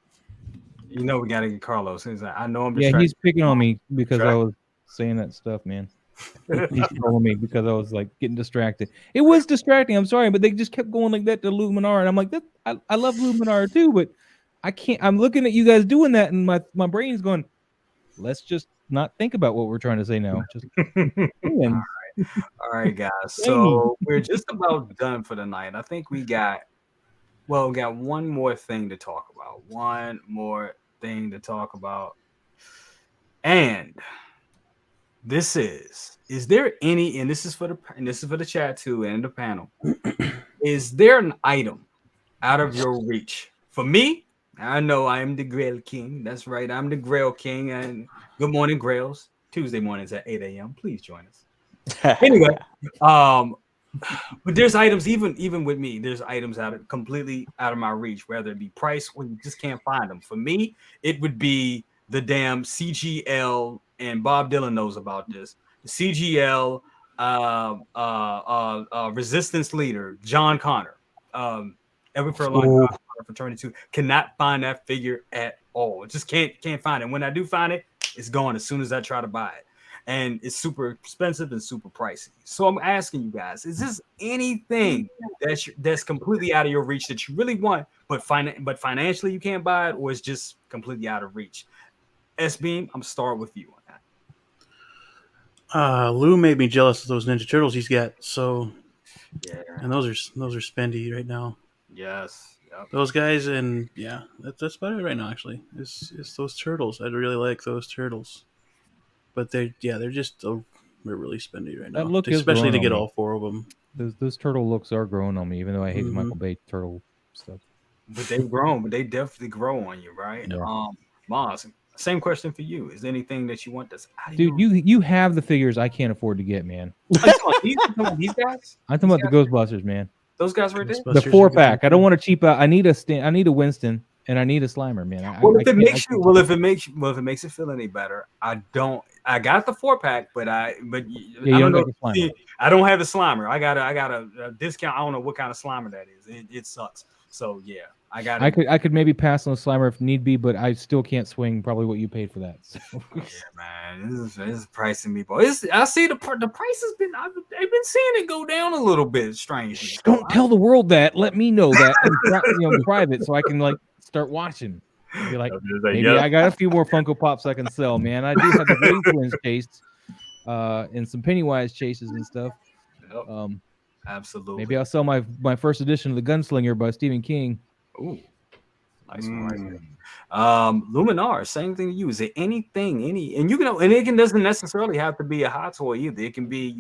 we got to get Carlos. He's like, I know I'm distracted. Yeah, he's picking on me because I was saying that stuff, man. He's trolling me because I was like getting distracted. It was distracting. I'm sorry, but they just kept going like that to Luminar, and I'm like, I love Luminar too, but I can't. I'm looking at you guys doing that, and my brain's going. Let's just not think about what we're trying to say now. Just all right, guys. So we're just about done for the night. I think we got one more thing to talk about. And this is there any, and this is for the chat too and the panel. Is there an item out of your reach? For me, I know I am the Grail King. That's right. I'm the Grail King. And good morning, Grails. Tuesday mornings at 8 a.m. Please join us. Anyway, but there's items, even with me, there's items completely out of my reach, whether it be price or you just can't find them. For me, it would be the damn CGL, and Bob Dylan knows about this. The CGL Resistance leader John Connor, ever for a long Ooh. time fraternity 2. Cannot find that figure at all. Just can't find it. When I do find it, it's gone as soon as I try to buy it, and it's super expensive and super pricey. So I'm asking you guys: is this anything that's completely out of your reach that you really want, but financially you can't buy it, or it's just completely out of reach? S-Beam, I'm start with you on that. Lou made me jealous of those Ninja Turtles he's got. So, Yeah. and those are spendy right now. Yes. Yep. Those guys, and yeah, that's about it right now. Actually, it's those turtles. I really like those turtles, but they're just they're really spendy right now. That look is especially to growing get on me. all 4 of them. Those turtle looks are growing on me, even though I hate the Michael Bay turtle stuff. But they've grown, but they definitely grow on you, right? Yeah. Maz, same question for you. Is there anything that you want that's out of Dude, you have the figures I can't afford to get, man. You talking about these guys? I'm talking about the Ghostbusters, man. Those guys right there? The 4-pack. I don't want to cheap out. I need a Winston and I need a Slimer, man. If it makes it feel any better, I got the 4-pack, but I don't know. I don't have a Slimer. I got a discount. I don't know what kind of Slimer that is. It sucks. So yeah, I could maybe pass on a Slimer if need be, but I still can't swing probably what you paid for that. So. Yeah, man, this is pricing me, boy. I see the price has been. I've been seeing it go down a little bit. Strangely. Don't tell the world that. Let me know that in private, so I can start watching. Be like, maybe I got a few more Funko Pops I can sell, man. I do have the Green Twins chase, and some Pennywise chases and stuff. Yep. Absolutely. Maybe I'll sell my first edition of the Gunslinger by Stephen King. Ooh, nice one right there. Luminar, same thing to you. Is there anything, and you can, and it doesn't necessarily have to be a hot toy either. It can be,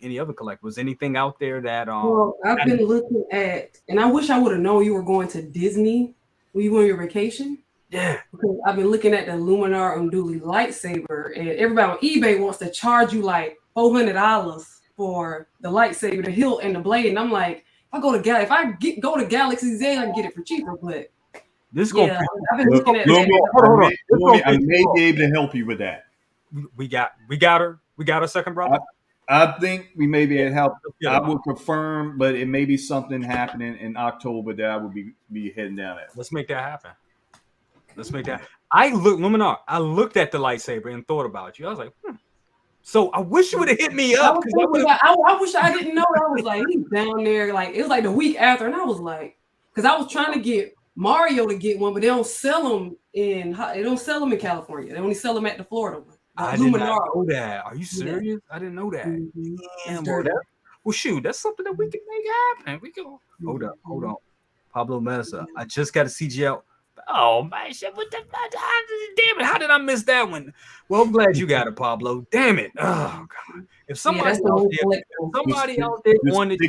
any other collectibles. Anything out there that well, I've been looking at, and I wish I would have known you were going to Disney when you went on your vacation. Yeah. Because I've been looking at the Luminar Unduli lightsaber, and everybody on eBay wants to charge you like $400 for the lightsaber, the hilt, and the blade. And I'm like, if I go to Galaxy's Edge, I can get it for cheaper. But this I've been looking at I may be able to help you with that. We got her second brother. I think we may be able to help. I will confirm, but it may be something happening in October that I will be heading down at. Let's make that happen. Luminar. I looked at the lightsaber and thought about you. I was like, So I wish you would have hit me up. I wish I didn't know. I was like, he's down there. Like, it was like the week after, and I was like, because I was trying to get Mario to get one, but they don't sell them in California. They only sell them at the Florida one. I did not know that. Are you serious? I didn't know that. Mm-hmm. Damn, well, shoot, that's something that we can make happen. We can hold on. Pablo Mesa. I just got a CGL. Oh man, what the damn it? How did I miss that one? Well, I'm glad you got it, Pablo. Damn it. Oh god. If somebody out there wanted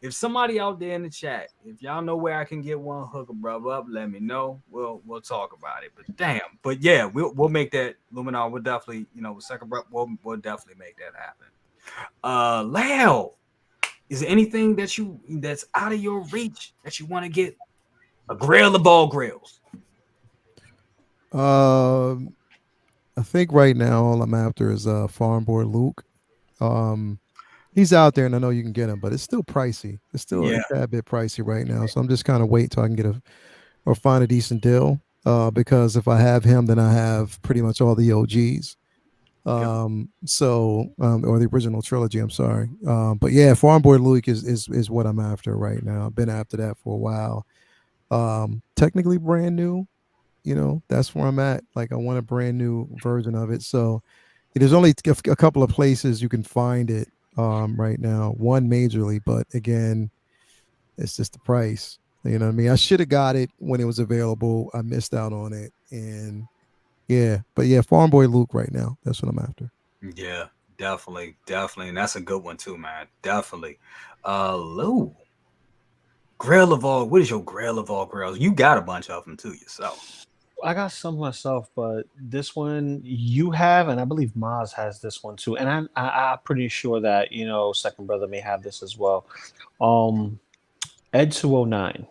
if somebody out there in the chat, if y'all know where I can get one, hook a brother up, let me know. We'll talk about it. But damn, but yeah, we'll make that Luminar. We'll definitely, second brother, we'll definitely make that happen. Leo, is there anything that's out of your reach that you want to get? A Grail of all Grails. I think right now all I'm after is Farm Boy Luke. He's out there, and I know you can get him, but it's still pricey. It's still a tad bit pricey right now. So I'm just kind of waiting till I can get or find a decent deal. Because if I have him, then I have pretty much all the OGs. Or the original trilogy. I'm sorry. But yeah, Farm Boy Luke is what I'm after right now. I've been after that for a while. Technically brand new, that's where I'm at. Like, I want a brand new version of it. So there's only a couple of places you can find it right now. One majorly, but again, it's just the price. You know what I mean? I should have got it when it was available. I missed out on it. And Farm Boy Luke right now. That's what I'm after. Yeah, definitely. And that's a good one too, man. Definitely. Lou. Grail of all, what is your Grail of all Grails? You got a bunch of them too yourself. I got some myself, but this one you have, and I believe Maz has this one too. And I'm pretty sure that second brother may have this as well. Ed 209.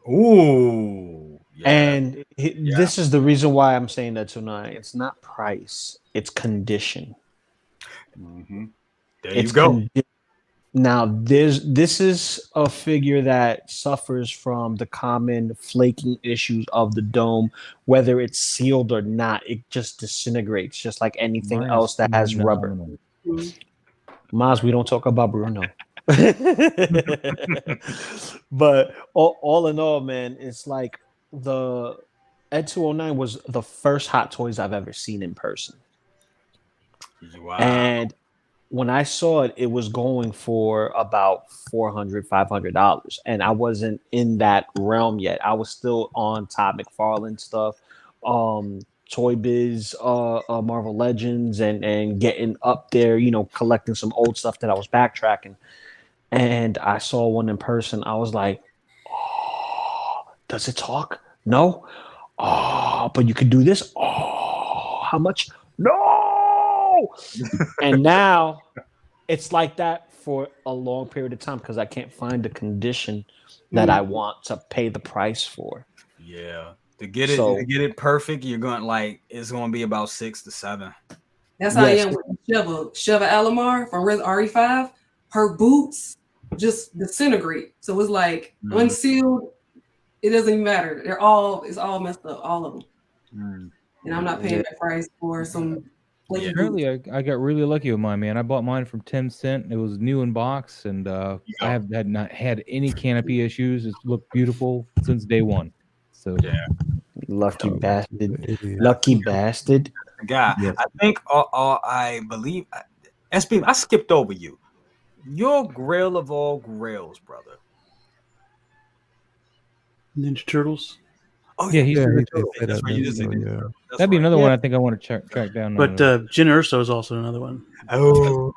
Ooh. Yeah. And this is the reason why I'm saying Ed 209. It's not price, it's condition. There you go. Now, this is a figure that suffers from the common flaking issues of the dome. Whether it's sealed or not, it just disintegrates, just like anything Mine else is that has rubber. phenomenal. Maz, we don't talk about Bruno. But all in all, man, it's like the Ed 209 was the first Hot Toys I've ever seen in person. Wow. And when I saw it, it was going for about $400, $500. And I wasn't in that realm yet. I was still on Todd McFarlane stuff, Toy Biz, Marvel Legends, and getting up there, you know, collecting some old stuff that I was backtracking. And I saw one in person. I was like, oh, does it talk? No. Oh, but you could do this. Oh, how much? No. And now it's like that for a long period of time because I can't find the condition that I want to pay the price for. Yeah. To get it perfect, you're going it's going to be about 6 to 7. That's how I am with Sheva Alomar from RE5. Her boots just disintegrate. So it's like unsealed. It doesn't even matter. It's all messed up, all of them. And I'm not paying that price for some. Apparently, I got really lucky with mine, man. I bought mine from 10 Cent. It was new in box, and I have not had any canopy issues. It's looked beautiful since day one. So lucky bastard, lucky bastard. God, yes. I think I believe SB. I skipped over you. Your Grail of all Grails, brother. Ninja Turtles. Oh yeah, he's that's right. That'd be another one I think I want to track down. But Jyn Erso is also another one. Oh.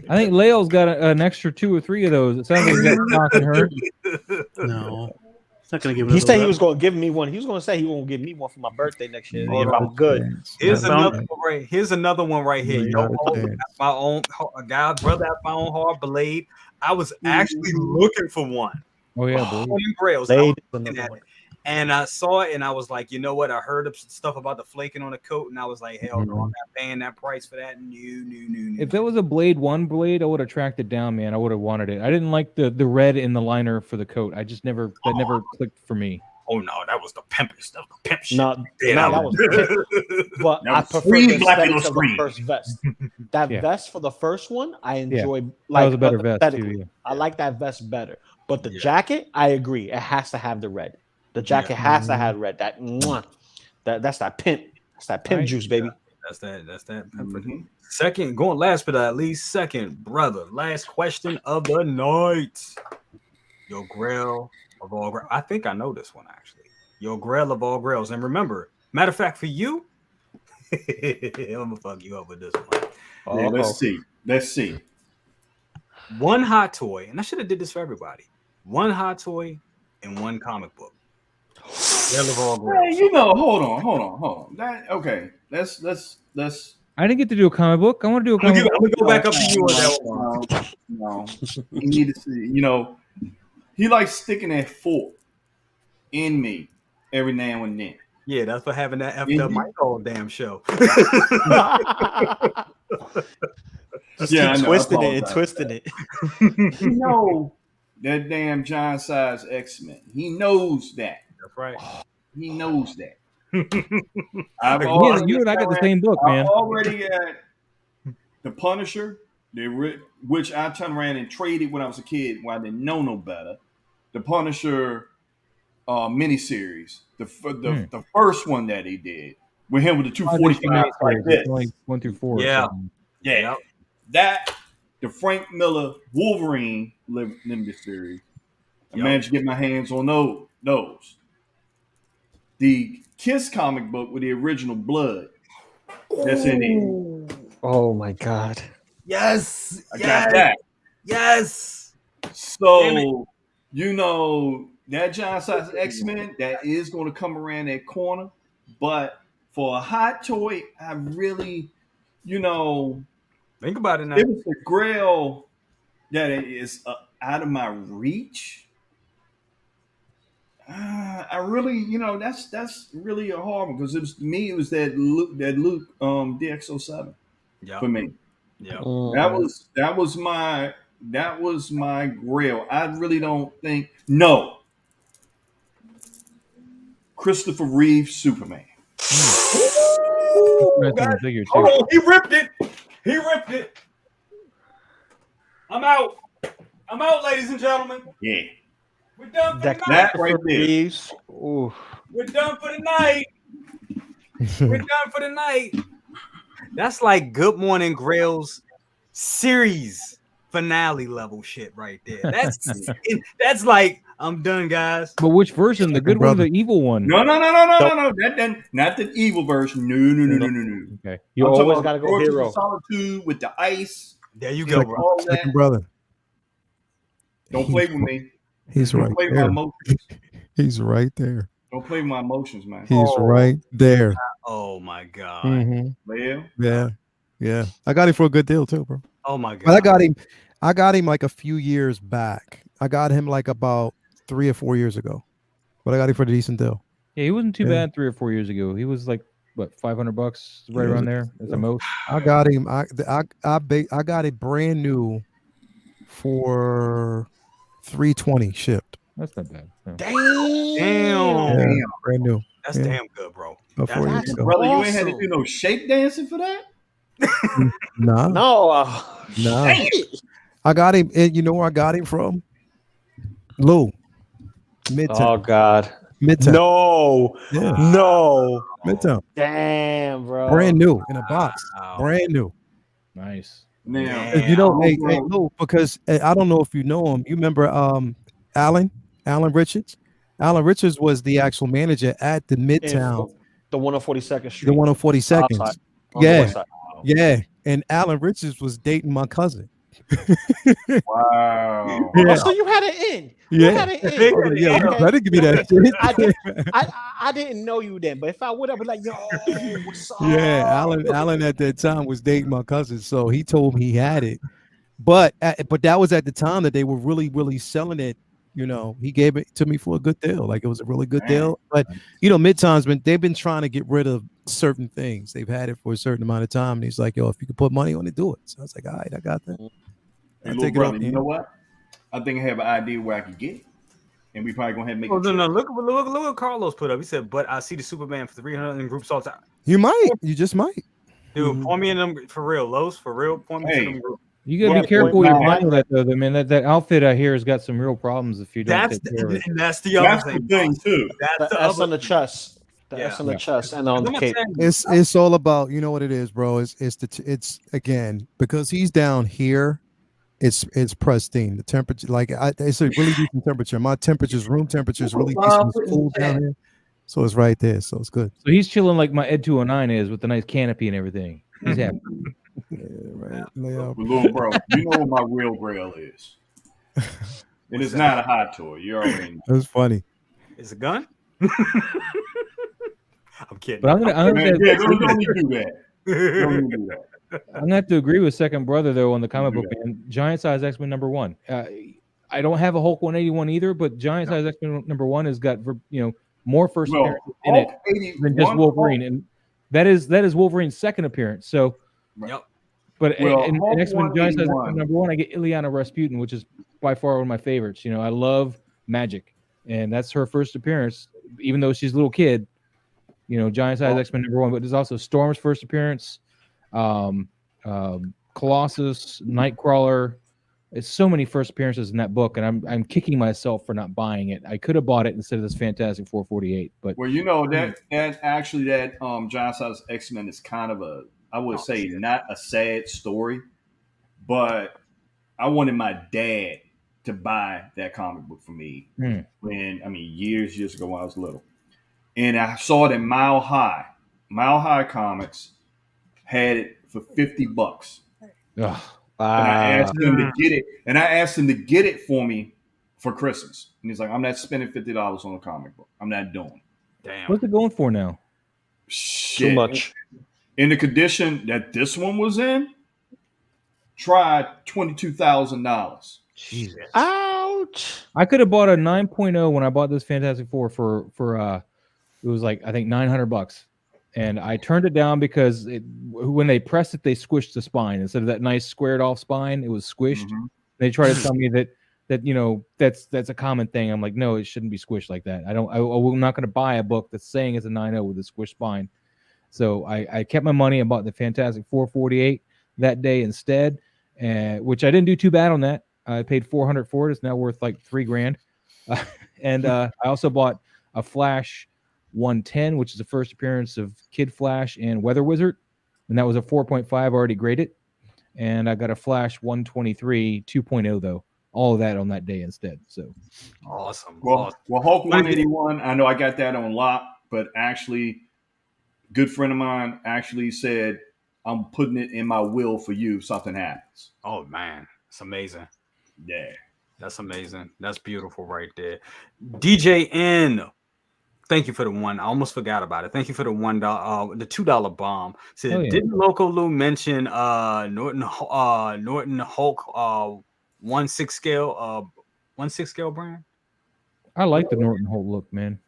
I think Leo's got an extra 2 or 3 of those. It sounds like he's got stock in her. No. He's not going to give. He said he was going to give me one. He was going to say he won't give me one for my birthday next year if I'm good. Here's another one right here. My own guy, brother, at my own hard blade. I was actually looking for one. Oh yeah, Grails. And I saw it, and I was like, you know what? I heard stuff about the flaking on the coat, and I was like, hell no, I'm not paying that price for that. No. If there was a Blade 1 blade, I would have tracked it down, man. I would have wanted it. I didn't like the red in the liner for the coat. I just never clicked for me. Oh no, that was the pimpish. That was the pimp shit. No, that was pimp. But I prefer the aesthetics of the first vest. That vest for the first one, I enjoy. Like, that was a better vest too. Yeah. I like that vest better. But the jacket, I agree. It has to have the red. The jacket has to have red. That's that pimp. That's that pimp juice, baby. That's that pimp. Second, going last but not least, second, brother. Last question of the night. Your Grail of all Grails. I think I know this one actually. Your Grail of all Grails. And remember, matter of fact, for you, I'm gonna fuck you up with this one. Yeah, let's see. One hot toy, and I should have did this for everybody. One hot toy and one comic book. Grail of all Grails. Hey, hold on. Let's. I didn't get to do a comic book. I want to do a comic book. I'm gonna go back up to you on that one. No. You need to see. He likes sticking that fork in me every now and then. Yeah, that's for having that effed up mic all damn show. Just twisting it. You know that damn giant size X-Men. He knows that. That's right. He knows that. You and I got the same book, man. I already got the Punisher, which I turned around and traded when I was a kid when I didn't know no better. The Punisher miniseries, the first one that he did with him with the 245 like this. 1 through 4. Yeah. That the Frank Miller Wolverine limited series. I managed to get my hands on those. The Kiss comic book with the original Blood. That's in it. Oh my God. Yes. I got that. Yes. So that giant size X-Men that is going to come around that corner. But for a hot toy, I really, think about it now. It was a Grail that is out of my reach. I really, that's really a hard one because it was me. It was that Luke DX07 Yeah. for me. Yeah. That was my grail. I really don't think Christopher Reeve Superman. Interesting figure too. Oh, he ripped it. He ripped it. I'm out, ladies and gentlemen. Yeah, We're done for That the night. that right there. Reeves. Ooh. We're done for the night. We're done for the night. That's like Good Morning Grails series finale level shit right there. That's like, I'm done, guys. But which version? The good one or brother. the evil one? No. That not the evil version. No. Okay. You I'm talking always about got to go Fortress of hero. Solitude with the ice. There you go, bro. All that. Second brother. Don't play with me. He's Don't right play with my there. emotions. He's right there. Don't play with my emotions, man. He's right there. Oh my god. Mhm. Well, Yeah. I got him for a good deal too, bro. Oh my god. But I got him like a few years back. I got him like about 3 or 4 years ago. But I got him for a decent deal. Yeah, he wasn't too Yeah. bad 3 or 4 years ago. He was like what, $500, right Yeah. around there at the most. I got him. I got it brand new for $320 shipped. That's not bad. No. Damn. Yeah, brand new. That's Yeah. damn good, bro. About 4 years ago. brother, you ain't had to awesome. do no shake dancing for that. Nah. No. Nah. I got him. And you know where I got him from? Lou. Midtown. Oh God. Midtown. No. Yeah. No. Midtown. Damn, bro. Brand new in a box. Wow. Brand new. Nice. Now, You know, hey, bro. Lou, because I don't know if you know him. You remember Alan Richards? Alan Richards was the actual manager at the Midtown, The one on 42nd Street. the one on 42nd. Outside, on the Yeah. west side. Yeah. And Alan Richards was dating my cousin. Wow. Yeah. Oh, so you had it in. You Yeah. had it in. Yeah, you Okay. better give me that shit. I didn't know you then, but if I would have been like, yo, what's up? Yeah, Alan at that time was dating my cousin, so he told me he had it. But that was at the time that they were really selling it. You know, he gave it to me for a good deal. Like it was a really good deal. But Midtown's they've been trying to get rid of certain things. They've had it for a certain amount of time, and he's like, "Yo, if you could put money on it, do it." So I was like, "All right, I got that." Hey, I'll little take it brother, off, you yeah. know what? I think I have an idea where I could get it. And we probably gonna have to make Oh, it. no, look what Carlos put up. He said, but I see the Superman for 300 in groups all the time. You might. You just might. Dude, point me in them for real, Los, for real. Point me to them groups. You gotta Well, be careful with your well, buying that though. I mean, that outfit I hear has got some real problems if you don't That's take care of it. that's the other That's thing. the thing too. That's the That's other on the thing. chest. That's Yeah. on the chest and on the I'm not cape. saying- It's all about, you know what it is, bro. It's again because he's down here. It's pristine. The temperature, it's a really decent temperature. My temperature's room temperature is really decent. It's cool down here, so it's right there. So it's good. So he's chilling like my Ed 209 is with the nice canopy and everything. He's happy. Yeah, right. Lay out. But little bro, you know what my real grail is. It is not a hot toy. You already know. That's funny. It's a gun? I'm kidding. But I'm gonna Man, yeah, don't do that. Don't do that. I'm gonna have to agree with second brother though on the comic book Yeah. man. Giant Size X-Men #1. I don't have a Hulk 181 either, but Giant Size X-Men #1 has got more first Well, appearances in it Hulk 81 than just Wolverine, and that is Wolverine's second appearance. So, Yep. but Well, in Hulk X-Men Giant Size 181. X-Men #1, I get Ileana Rasputin, which is by far one of my favorites. I love magic, and that's her first appearance, even though she's a little kid. Giant Size X-Men #1, but there's also Storm's first appearance, Colossus, Nightcrawler. It's so many first appearances in that book, and I'm kicking myself for not buying it. I could have bought it instead of this Fantastic 448, but Well, that Giant Size X-Men is kind of I would say not a sad story, but I wanted my dad to buy that comic book for me years ago when I was little. And I saw it in Mile High. Mile High Comics had it for $50. ugh, And I asked him to get it. And I asked him to get it for me for Christmas. And he's like, I'm not spending $50 on a comic book. I'm not doing it. Damn. what's it going for now? Shit. Too much. In the condition that this one was in, try $22,000. Jesus. Ouch. Ouch. I could have bought a 9.0 when I bought this Fantastic Four for it was like I think $900, and I turned it down because when they pressed it, they squished the spine instead of that nice squared off spine. It was squished. They tried to tell me that that's a common thing. I'm like, no, it shouldn't be squished like that. I'm not going to buy a book that's saying it's a 9.0 with a squished spine. So I kept my money and bought the Fantastic 448 that day instead, which I didn't do too bad on that. I paid $400 for it. It's now worth like $3,000. And I also bought a Flash 110, which is the first appearance of Kid Flash and Weather Wizard, and that was a 4.5 already graded. And I got a Flash 123 2.0 though. All of that on that day instead. So awesome. Well, Hulk 181. I know I got that on lock, but actually, good friend of mine actually said, "I'm putting it in my will for you if something happens." Oh man, it's amazing. Yeah, that's amazing. That's beautiful right there. DJ N. Thank you for the one. I almost forgot about it. Thank you for the $1, the $2 bomb. Said, Oh, yeah. Didn't Loco Lu mention Norton Hulk 1/6 scale brand? I like the Norton Holt look, man.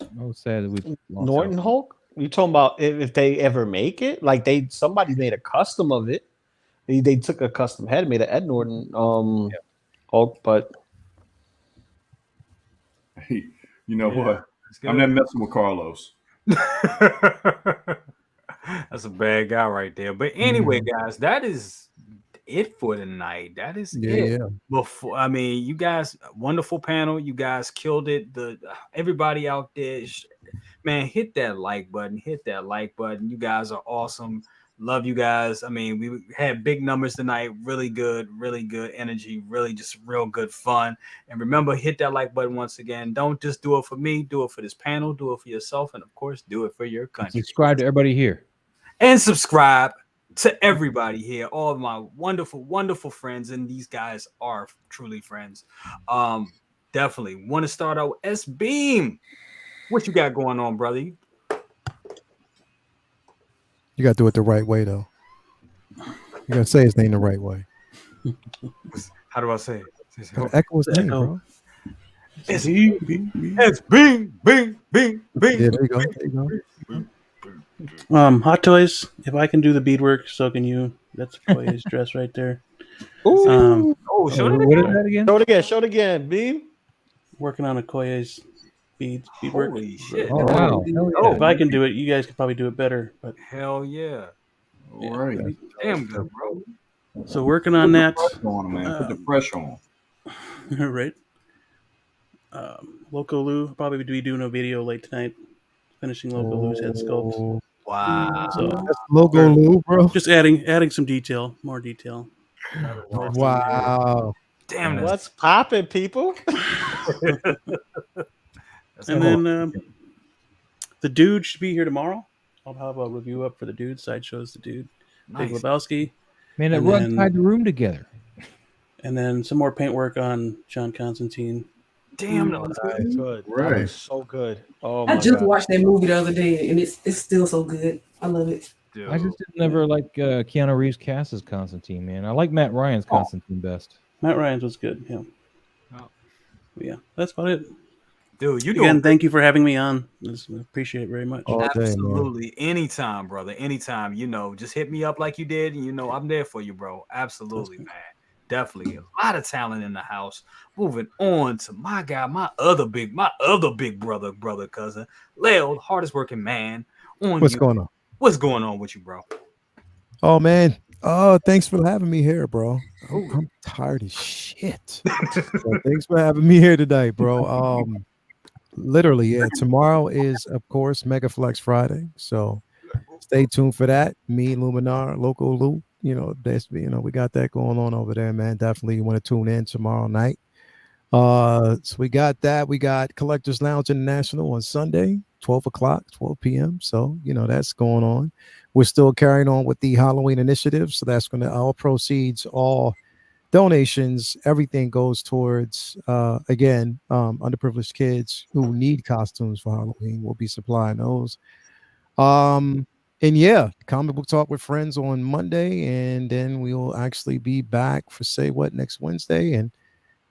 I was sad that we lost Norton out. Hulk? You talking about if they ever make it? Like somebody made a custom of it. They took a custom head, made an Ed Norton Hulk, but you know what? I'm not messing with Carlos. That's a bad guy right there. But anyway, guys, that is it for tonight. That is it. Before, I mean, you guys, wonderful panel. You guys killed it. Everybody out there, man, hit that like button. Hit that like button. You guys are awesome. Love you guys. I mean, we had big numbers tonight. Really good energy. Really just real good fun. And remember, hit that like button once again. Don't just do it for me. Do it for this panel. Do it for yourself. And of course, do it for your country. Subscribe to everybody here. And subscribe to everybody here. All of my wonderful, wonderful friends. And these guys are truly friends. Definitely want to start out with S-Beam. What you got going on, brother? You got to do it the right way, though. You got to say his name the right way. How do I say it? Echo his name, bro. It's Bing. Yeah, there you go. Hot Toys, if I can do the beadwork, so can you. That's Koya's dress right there. Ooh. Show it What is that again? Show it again, Beam. Working on a Koya's beadwork. Holy shit. Oh, wow. If I can do it, you guys could probably do it better. But hell yeah. All right. Damn good, bro. So working on that. Put the pressure on. Right. Loco Lu, probably be doing a video late tonight. Finishing Loco Lu's head sculpt. Wow. So That's Loco Lu, bro. just adding some detail, more detail. Wow. Damn. What's popping, people? And then the Dude should be here tomorrow. I'll have a review up for the Dude. Sideshow's the Dude. Nice. Big Lebowski. Man, that rug tied the room together. And then some more paint work on John Constantine. Damn, that was good. Good. Right. That was so good. Oh my I just God. watched that movie the other day, and it's still so good. I love it. Dude. I just never like Keanu Reeves cast as Constantine, man. I like Matt Ryan's Constantine best. Matt Ryan's was good. Yeah. Oh. Yeah, that's about it. Dude, you Again, thank you for having me on. I appreciate it very much. All day, man. absolutely anytime, brother. Anytime, just hit me up like you did, and I'm there for you, bro. Absolutely, man. Definitely a lot of talent in the house. Moving on to my guy, my other big brother, cousin, Leo, hardest working man. What's going on? What's going on with you, bro? Oh, man. Oh, thanks for having me here, bro. I'm tired as shit. So thanks for having me here tonight, bro. Literally, yeah. Tomorrow is, of course, Mega Flex Friday. So stay tuned for that. Me, Luminar, Loco Lu. We got that going on over there, man. Definitely you want to tune in tomorrow night. So we got that. We got Collectors Lounge International on Sunday, 12 p.m. So, that's going on. We're still carrying on with the Halloween initiative. So that's going to all proceeds, all donations, everything goes towards, underprivileged kids who need costumes for Halloween. We'll be supplying those. And yeah, comic book talk with friends on Monday, and then we'll actually be back for next Wednesday, and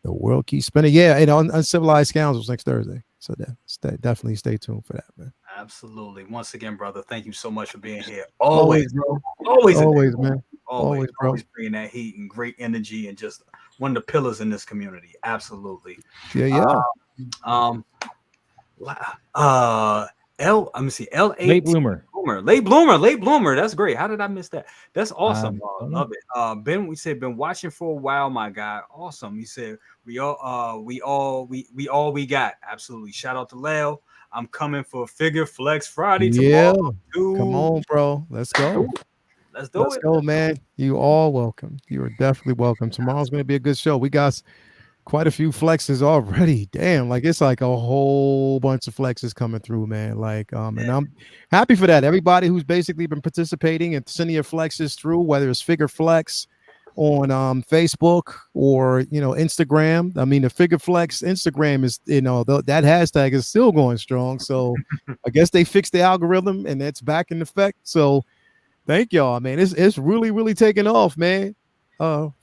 The world keeps spinning. Yeah, and on Uncivilized Scoundrels next Thursday. So definitely stay tuned for that, man. Absolutely. Once again, brother, thank you so much for being here. Always, bro. Always, man. Always, bro. always bringing that heat and great energy and just one of the pillars in this community. Absolutely. Yeah. Let me see. Late bloomer. Late bloomer. That's great. How did I miss that? That's awesome. Love it. Ben, we said been watching for a while, my guy. Awesome. He said we all we got. Absolutely. Shout out to Leo. I'm coming for Figure Flex Friday tomorrow. Come on, bro. Let's go. Let's go, man. You all welcome. You are definitely welcome. Tomorrow's going to be a good show. We got quite a few flexes already. Damn, like it's like a whole bunch of flexes coming through, man. Like, and I'm happy for that. Everybody who's basically been participating and sending your flexes through, whether it's Figure Flex on Facebook or Instagram. I mean, the Figure Flex Instagram is that hashtag is still going strong. So I guess they fixed the algorithm and that's back in effect. So thank y'all, man. It's really taking off, man.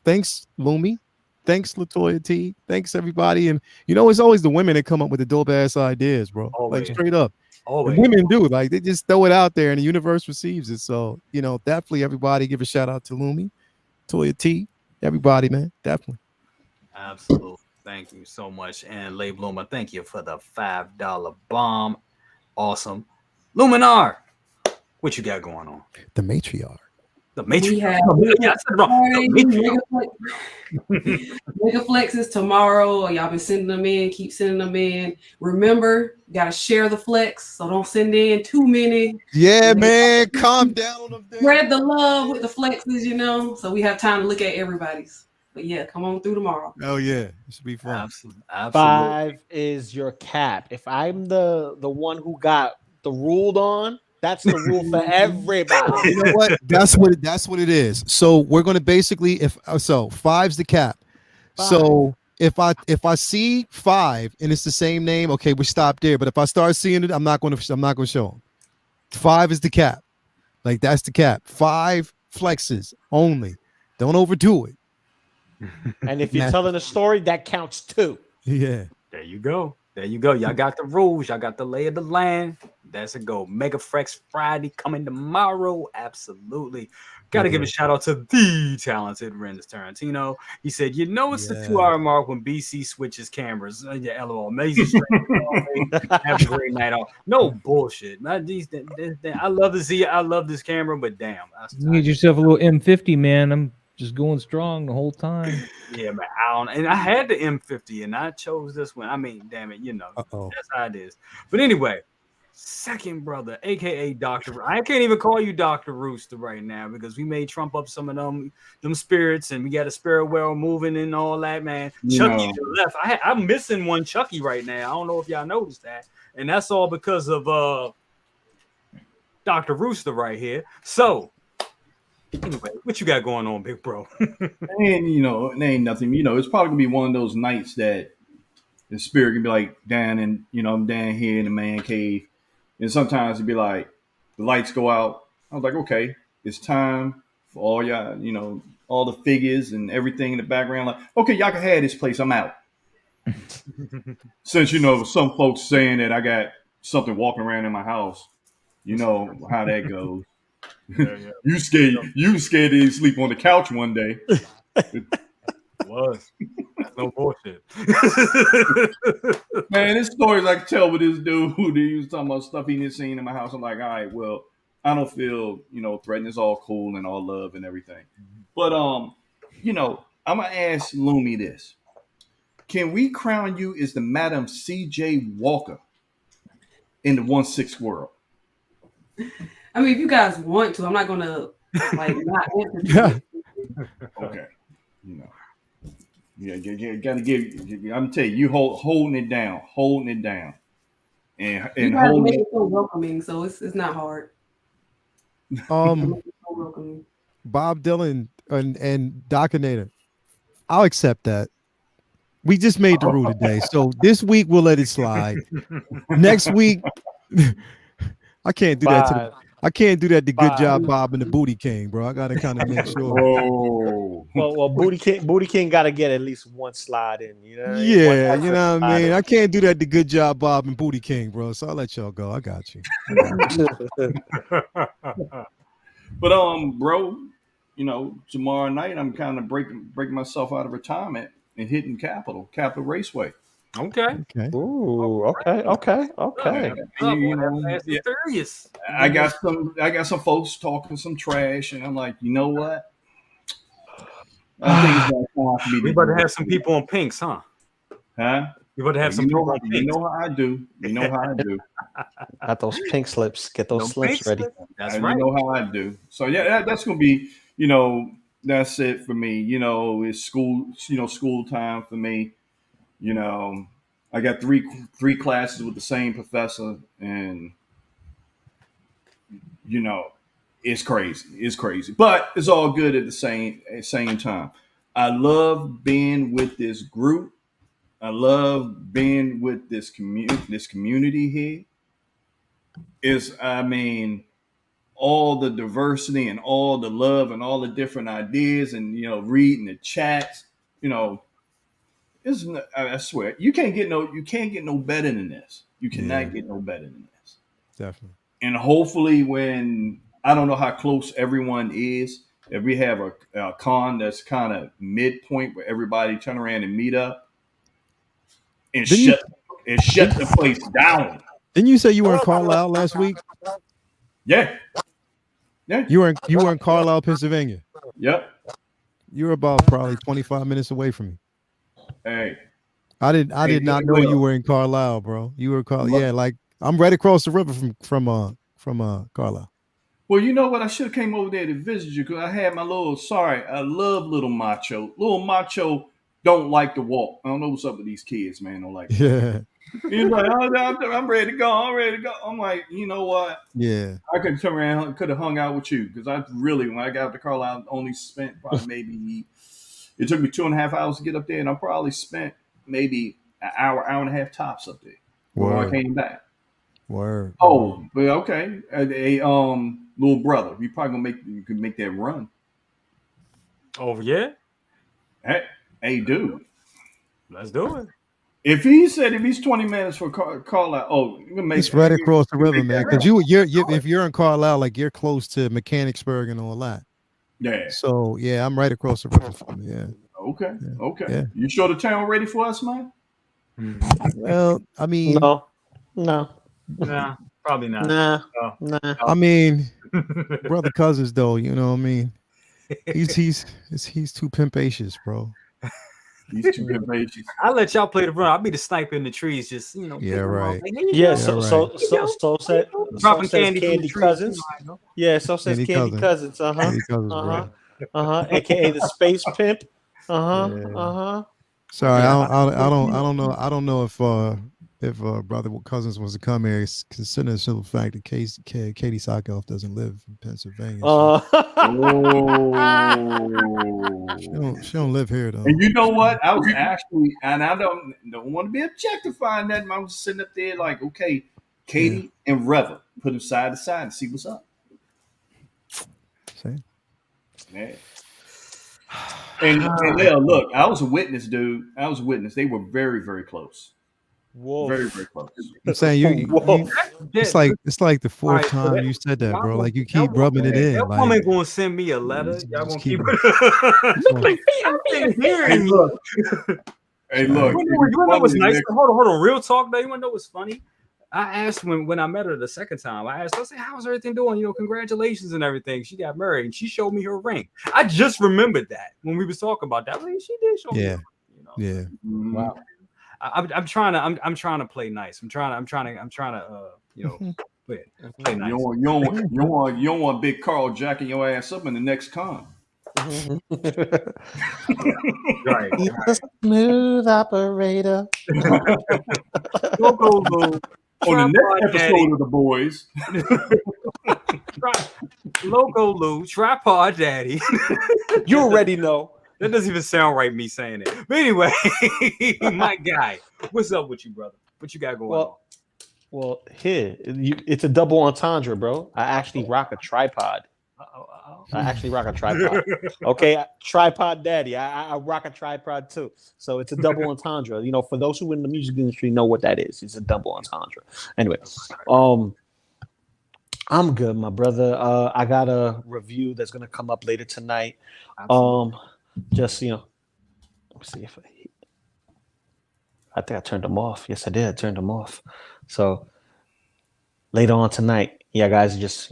Thanks, Lumi. Thanks, Latoya T. Thanks, everybody. And it's always the women that come up with the dope ass ideas, bro. Always. Like straight up. Always. And women do. Like they just throw it out there and the universe receives it. So, definitely everybody give a shout out to Lumi, Toya T, everybody, man. Definitely. Absolutely. Thank you so much. And Lay Bloomer, thank you for the $5 bomb. Awesome. Luminar, what you got going on? The matriarch. The matriarch. Mega flexes tomorrow. Y'all been sending them in. Keep sending them in. Remember, you gotta share the flex, so don't send in too many. Yeah, man. Calm down on them. Spread the love with the flexes, so we have time to look at everybody's. But yeah, come on through tomorrow. Oh yeah, it should be fun. Absolutely. 5 is your cap. If I'm the one who got the ruled on, that's the rule for everybody. You know what? That's what it is. So we're gonna basically 5's the cap. 5. So if I see 5 and it's the same name, okay, we stop there. But if I start seeing it, I'm not gonna show them. 5 is the cap. Like that's the cap. 5 flexes only. Don't overdo it. And if you're telling a story, that counts too. Yeah. There you go. Y'all got the rules. Y'all got the lay of the land. That's a go. Mega Flex Friday coming tomorrow. Absolutely. Got to give a shout out to the talented Renz Tarantino. He said, it's the 2-hour mark when BC switches cameras. Yeah, LOL. Amazing stream. Have a great night off. No bullshit. I love to see it. I love this camera, but damn. You need yourself a little M50, man. I'm just going strong the whole time. Yeah, man. I had the M50 and I chose this one. I mean, damn it, that's how it is. But anyway, second brother, aka Dr. I can't even call you Dr. Rooster right now because we may trump up some of them spirits and we got a spirit well moving and all that, man. Chucky to the left. I'm missing one Chucky right now. I don't know if y'all noticed that. And that's all because of Dr. Rooster right here. So anyway, what you got going on, big bro? And it ain't nothing. It's probably gonna be one of those nights that the spirit can be like down and I'm down here in the man cave, and sometimes it'd be like the lights go out. I was like, okay, it's time for all y'all, all the figures and everything in the background. Like, okay, y'all can have this place. I'm out. Since some folks saying that I got something walking around in my house, you know how that goes. Yeah. You scared to sleep on the couch one day. Was no bullshit. Man, this stories I can tell with this dude he was talking about stuff he didn't seen in my house. I'm like, all right, well, I don't feel threatened. It's all cool and all love and everything. But I'm gonna ask Lumi this: can we crown you as the Madam C.J. Walker in the 1/6 world? I mean, if you guys want to, I'm not gonna not answer. Okay, yeah, you gotta give. I'm telling you, holding it down, and you guys make it so welcoming, so it's not hard. Bob Dylan and Dockinator, I'll accept that. We just made the rule today, so this week we'll let it slide. Next week, I can't do that. I can't do that. The good job, Bob, and the Booty King, bro. I gotta kind of make sure. Oh, Well, Booty King got to get at least one slide in. You know, Yeah, you know what I mean. I can't do that. The good job, Bob, and Booty King, bro. So I'll let y'all go. I got you. but bro, you know, tomorrow night I'm kind of breaking myself out of retirement and hitting Capitol Raceway. Okay. Ooh. Okay. You know, yeah, I got some folks talking some trash, and I'm like, you know what? I think it's about time for me We about to have some people on pinks, huh? Huh? You about to have some people on pinks. You know how I do. You know how I do. Got those pink slips. Get those slips ready. That's right. You know how I do. So yeah, that's gonna be, you know, that's it for me. You know, it's school, you know, school time for me. You know, I got three classes with the same professor, and you know, it's crazy. It's crazy, but it's all good at the same time. I love being with this group. I love being with this community here. I mean, all the diversity and all the love and all the different ideas, and you know, reading the chats. You know, I swear, you can't get no better than this. You cannot get no better than this. Definitely. And hopefully, when I don't know how close everyone is, if we have a con that's kind of midpoint where everybody turn around and meet up and shut the place down. Didn't you say you were in Carlisle last week? Yeah. You were in Carlisle, Pennsylvania. Yep. You were about probably 25 minutes away from me. Hey. I did not know you were in Carlisle, bro. You were Carlisle. Yeah, like I'm right across the river from Carlisle. Well, you know what? I should have came over there to visit you because I had my I love little Macho. Little Macho don't like to walk. I don't know what's up with these kids, man. Don't like to walk. He's like, I'm ready to go. I'm like, you know what? Yeah. I could turn around, could have hung out with you because I really, when I got up to Carlisle, only spent probably maybe, it took me 2.5 hours to get up there, and I probably spent maybe an hour and a half tops up there before I came back. Word. Oh, but okay. Little brother, you probably could make that run. Oh yeah. Hey, dude. Let's do it. If he's 20 minutes for Carlisle, you can make it's right across the river, man. Because if you're in Carlisle, like you're close to Mechanicsburg and all that. Yeah. So yeah, I'm right across the river from you. Yeah. Okay. Yeah. Okay. Yeah. You sure the town ready for us, man? Well, I mean, no. Nah, probably not. Nah. I mean, brother Cousins, though, you know what I mean. He's too pimpacious, bro. He's too pimpacious. I'll let y'all play the run. I'll be the sniper in the trees, just Yeah, right. So said dropping candy Cousins. Yeah, so says Candy Cousins. Candy Cousins, AKA the Space Pimp. Sorry, I don't know if brother Cousins was to come here, considering the simple fact that Katie Sockoff doesn't live in Pennsylvania. She don't live here though. And you know what? I was actually, and I don't want to be objectifying that. I was sitting up there like, okay, Katie and Reva, put them side to side and see what's up. See? Yeah. And yeah, look, I was a witness, dude. I was a witness. They were very, very close. Whoa. Very, very close. I'm saying you it's like the fourth time you said that, bro. Like you keep rubbing it in. That woman gonna send me a letter. Y'all gonna keep Hey, look. You know what's nice? Hold on. Real talk though. You wanna know what's funny? I asked when I met her the second time. I said, "How's everything doing? You know, congratulations and everything." She got married and she showed me her ring. I just remembered that when we was talking about that. Like, she did show me. Yeah. Her, you know? Yeah. Wow. I'm trying to play nice. I'm trying to you know play nice. You don't want Big Carl jacking your ass up in the next con. Right. Smooth operator. Loco Lu. On the next episode of The Boys. Loco Lu, Tripod Daddy. You already know. That doesn't even sound right, me saying it. But anyway, my guy, what's up with you, brother? What you got going on? Well, here it's a double entendre, bro. I actually rock a tripod. I actually rock a tripod. Okay, tripod daddy. I rock a tripod too. So it's a double entendre. You know, for those who in the music industry know what that is. It's a double entendre. Anyway, I'm good, my brother. I got a review that's gonna come up later tonight. Just let me see if I think I turned them off. Yes, I did. I turned them off. So later on tonight, yeah, guys, just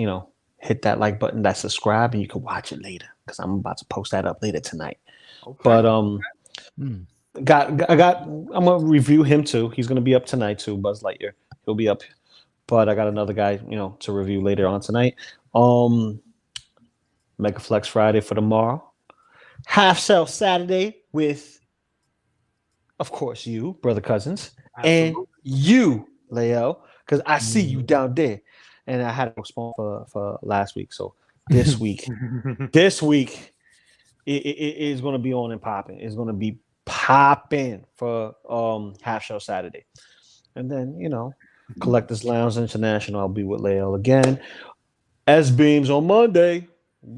hit that like button, that subscribe, and you can watch it later because I'm about to post that up later tonight. Okay. But I'm gonna review him too. He's gonna be up tonight too. Buzz Lightyear, he'll be up. But I got another guy, to review later on tonight. Mega Flex Friday for tomorrow. Half Sale Saturday with, of course, you, Brother Cousins, and you, Leo, because I see you down there. And I had a response for last week. So this week, it is going to be on and popping. It's going to be popping for Half Show Saturday. And then, Collectors Lounge International, I'll be with Leo again. S-Beams on Monday.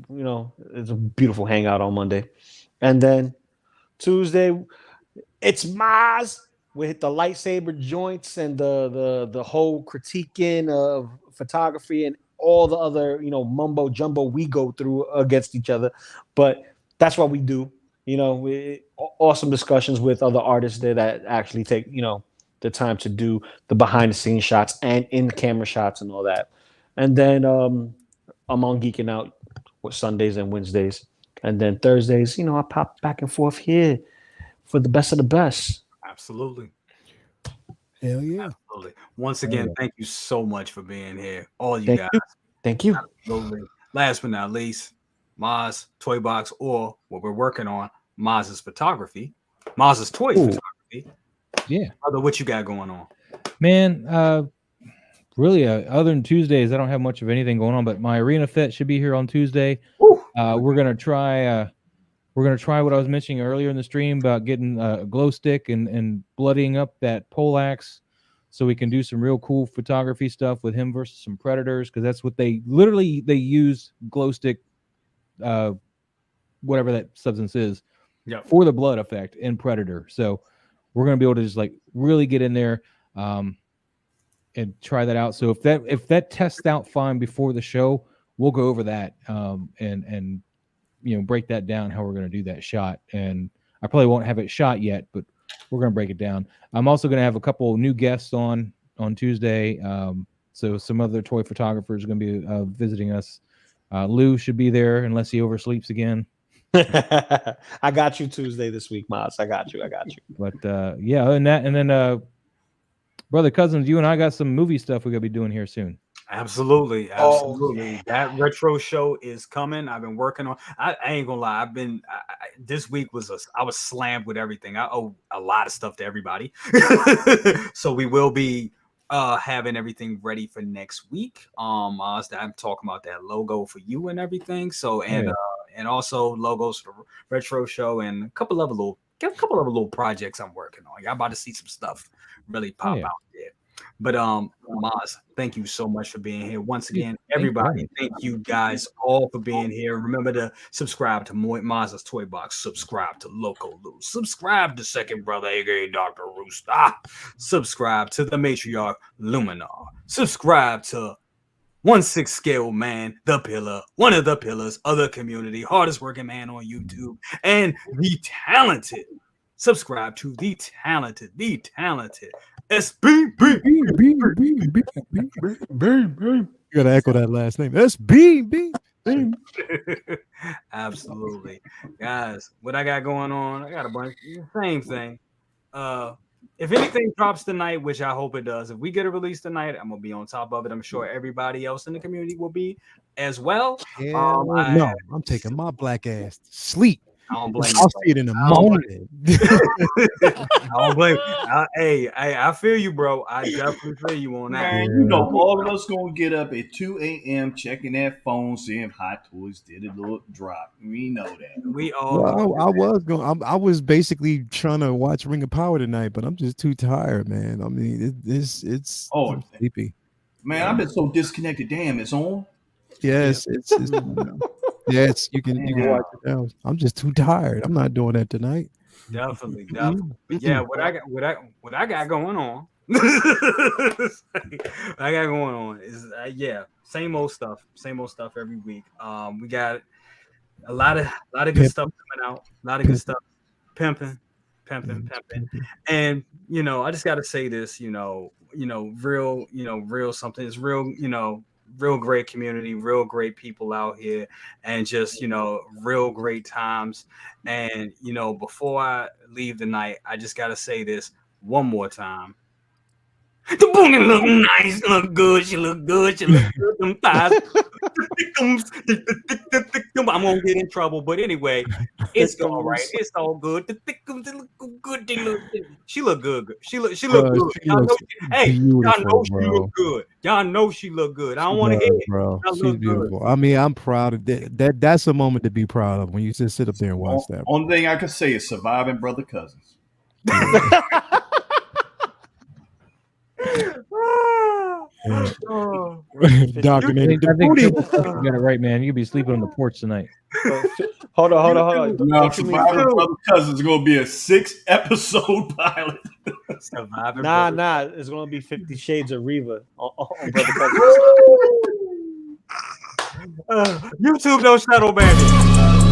It's a beautiful hangout on Monday. And then Tuesday, it's Maz. We hit the lightsaber joints and the whole critiquing of photography and all the other mumbo jumbo we go through against each other. But that's what we do. Awesome discussions with other artists there that actually take the time to do the behind the scenes shots and in camera shots and all that. And then I'm on Geeking Out with Sundays and Wednesdays. And then Thursdays, I pop back and forth here for the best of the best. Absolutely. Hell yeah. Absolutely. Once again, thank you so much for being here. All you guys. Thank you. Absolutely. Last but not least, Maz Toy Box, or what we're working on, Maz's Photography. Maz's Toy Photography. Yeah. Brother, what you got going on? Man, really, other than Tuesdays, I don't have much of anything going on, but my Arena Fet should be here on Tuesday. We're gonna try what I was mentioning earlier in the stream about getting a glow stick and bloodying up that poleaxe, so we can do some real cool photography stuff with him versus some predators, because that's what they use glow stick, whatever that substance is, for the blood effect in Predator. So we're gonna be able to just really get in there and try that out. So if that tests out fine before the show, we'll go over that and break that down, how we're going to do that shot. And I probably won't have it shot yet, but we're going to break it down. I'm also going to have a couple new guests on Tuesday. So some other toy photographers are going to be visiting us. Lou should be there unless he oversleeps again. I got you Tuesday this week, Miles. I got you. But other than that, and then Brother Cousins, you and I got some movie stuff we're going to be doing here soon. Absolutely. That retro show is coming. I've been working on. I ain't gonna lie. This week I was slammed with everything. I owe a lot of stuff to everybody, so we will be having everything ready for next week. I'm talking about that logo for you and everything. So and also logos for the retro show and a couple of little projects I'm working on. Y'all about to see some stuff really pop out there. But Maz, thank you so much for being here. Once again, everybody, thank you guys all for being here. Remember to subscribe to Maz's Toy Box, subscribe to Loco Lu, subscribe to Second Brother, AKA Dr. Rooster, subscribe to the Matriarch Luminar, subscribe to OneSixthScaleMan, the pillar, one of the pillars of the community, hardest working man on YouTube, and the talented. Subscribe to the talented SBB. You gotta echo that last name. SBB. Absolutely. Guys, what I got going on, I got a bunch. Same thing. If anything drops tonight, which I hope it does, if we get a release tonight, I'm gonna be on top of it. I'm sure everybody else in the community will be as well. No, I'm taking my black ass to sleep. I don't blame I'll you. see it in a moment. I don't blame you. Hey, I feel you, bro. I definitely feel you on that. Man, you know, all of us gonna get up at 2 a.m. checking that phone, seeing Hot Toys did a little drop. We know that. We all Well, I was basically trying to watch Ring of Power tonight, but I'm just too tired, man. I mean, it's I'm sleepy. Man, I've been so disconnected. Damn, it's on. Yes, it's yes, you can watch it now. I'm just too tired. I'm not doing that tonight. Definitely. But yeah, what I got going on. What I got going on is same old stuff every week. We got a lot of good stuff coming out, a lot of good stuff, pimping. And I just got to say this, real something. It's real, real great community, real great people out here, and just real great times. And before I leave the night, I just got to say this one more time. The booty look nice, look good. She look good. She look good. Them thighs. I'm gonna get in trouble, but anyway, it's all right. It's all good. The thickums look good. They look. She look good. She look good. Y'all know she look good. Y'all know she look good. I don't want to hear it. Bro, she's beautiful. I mean, I'm proud of that. That's a moment to be proud of when you just sit up there and watch that. Only thing I can say is surviving brother cousins. Dr. Nate, I think you got it right, man. You'll be sleeping on the porch tonight. Hold on. No, surviving brother cousins is gonna be a 6-episode pilot. Nah. It's gonna be 50 Shades of Reva on Brother Cousins. YouTube don't shadow ban it.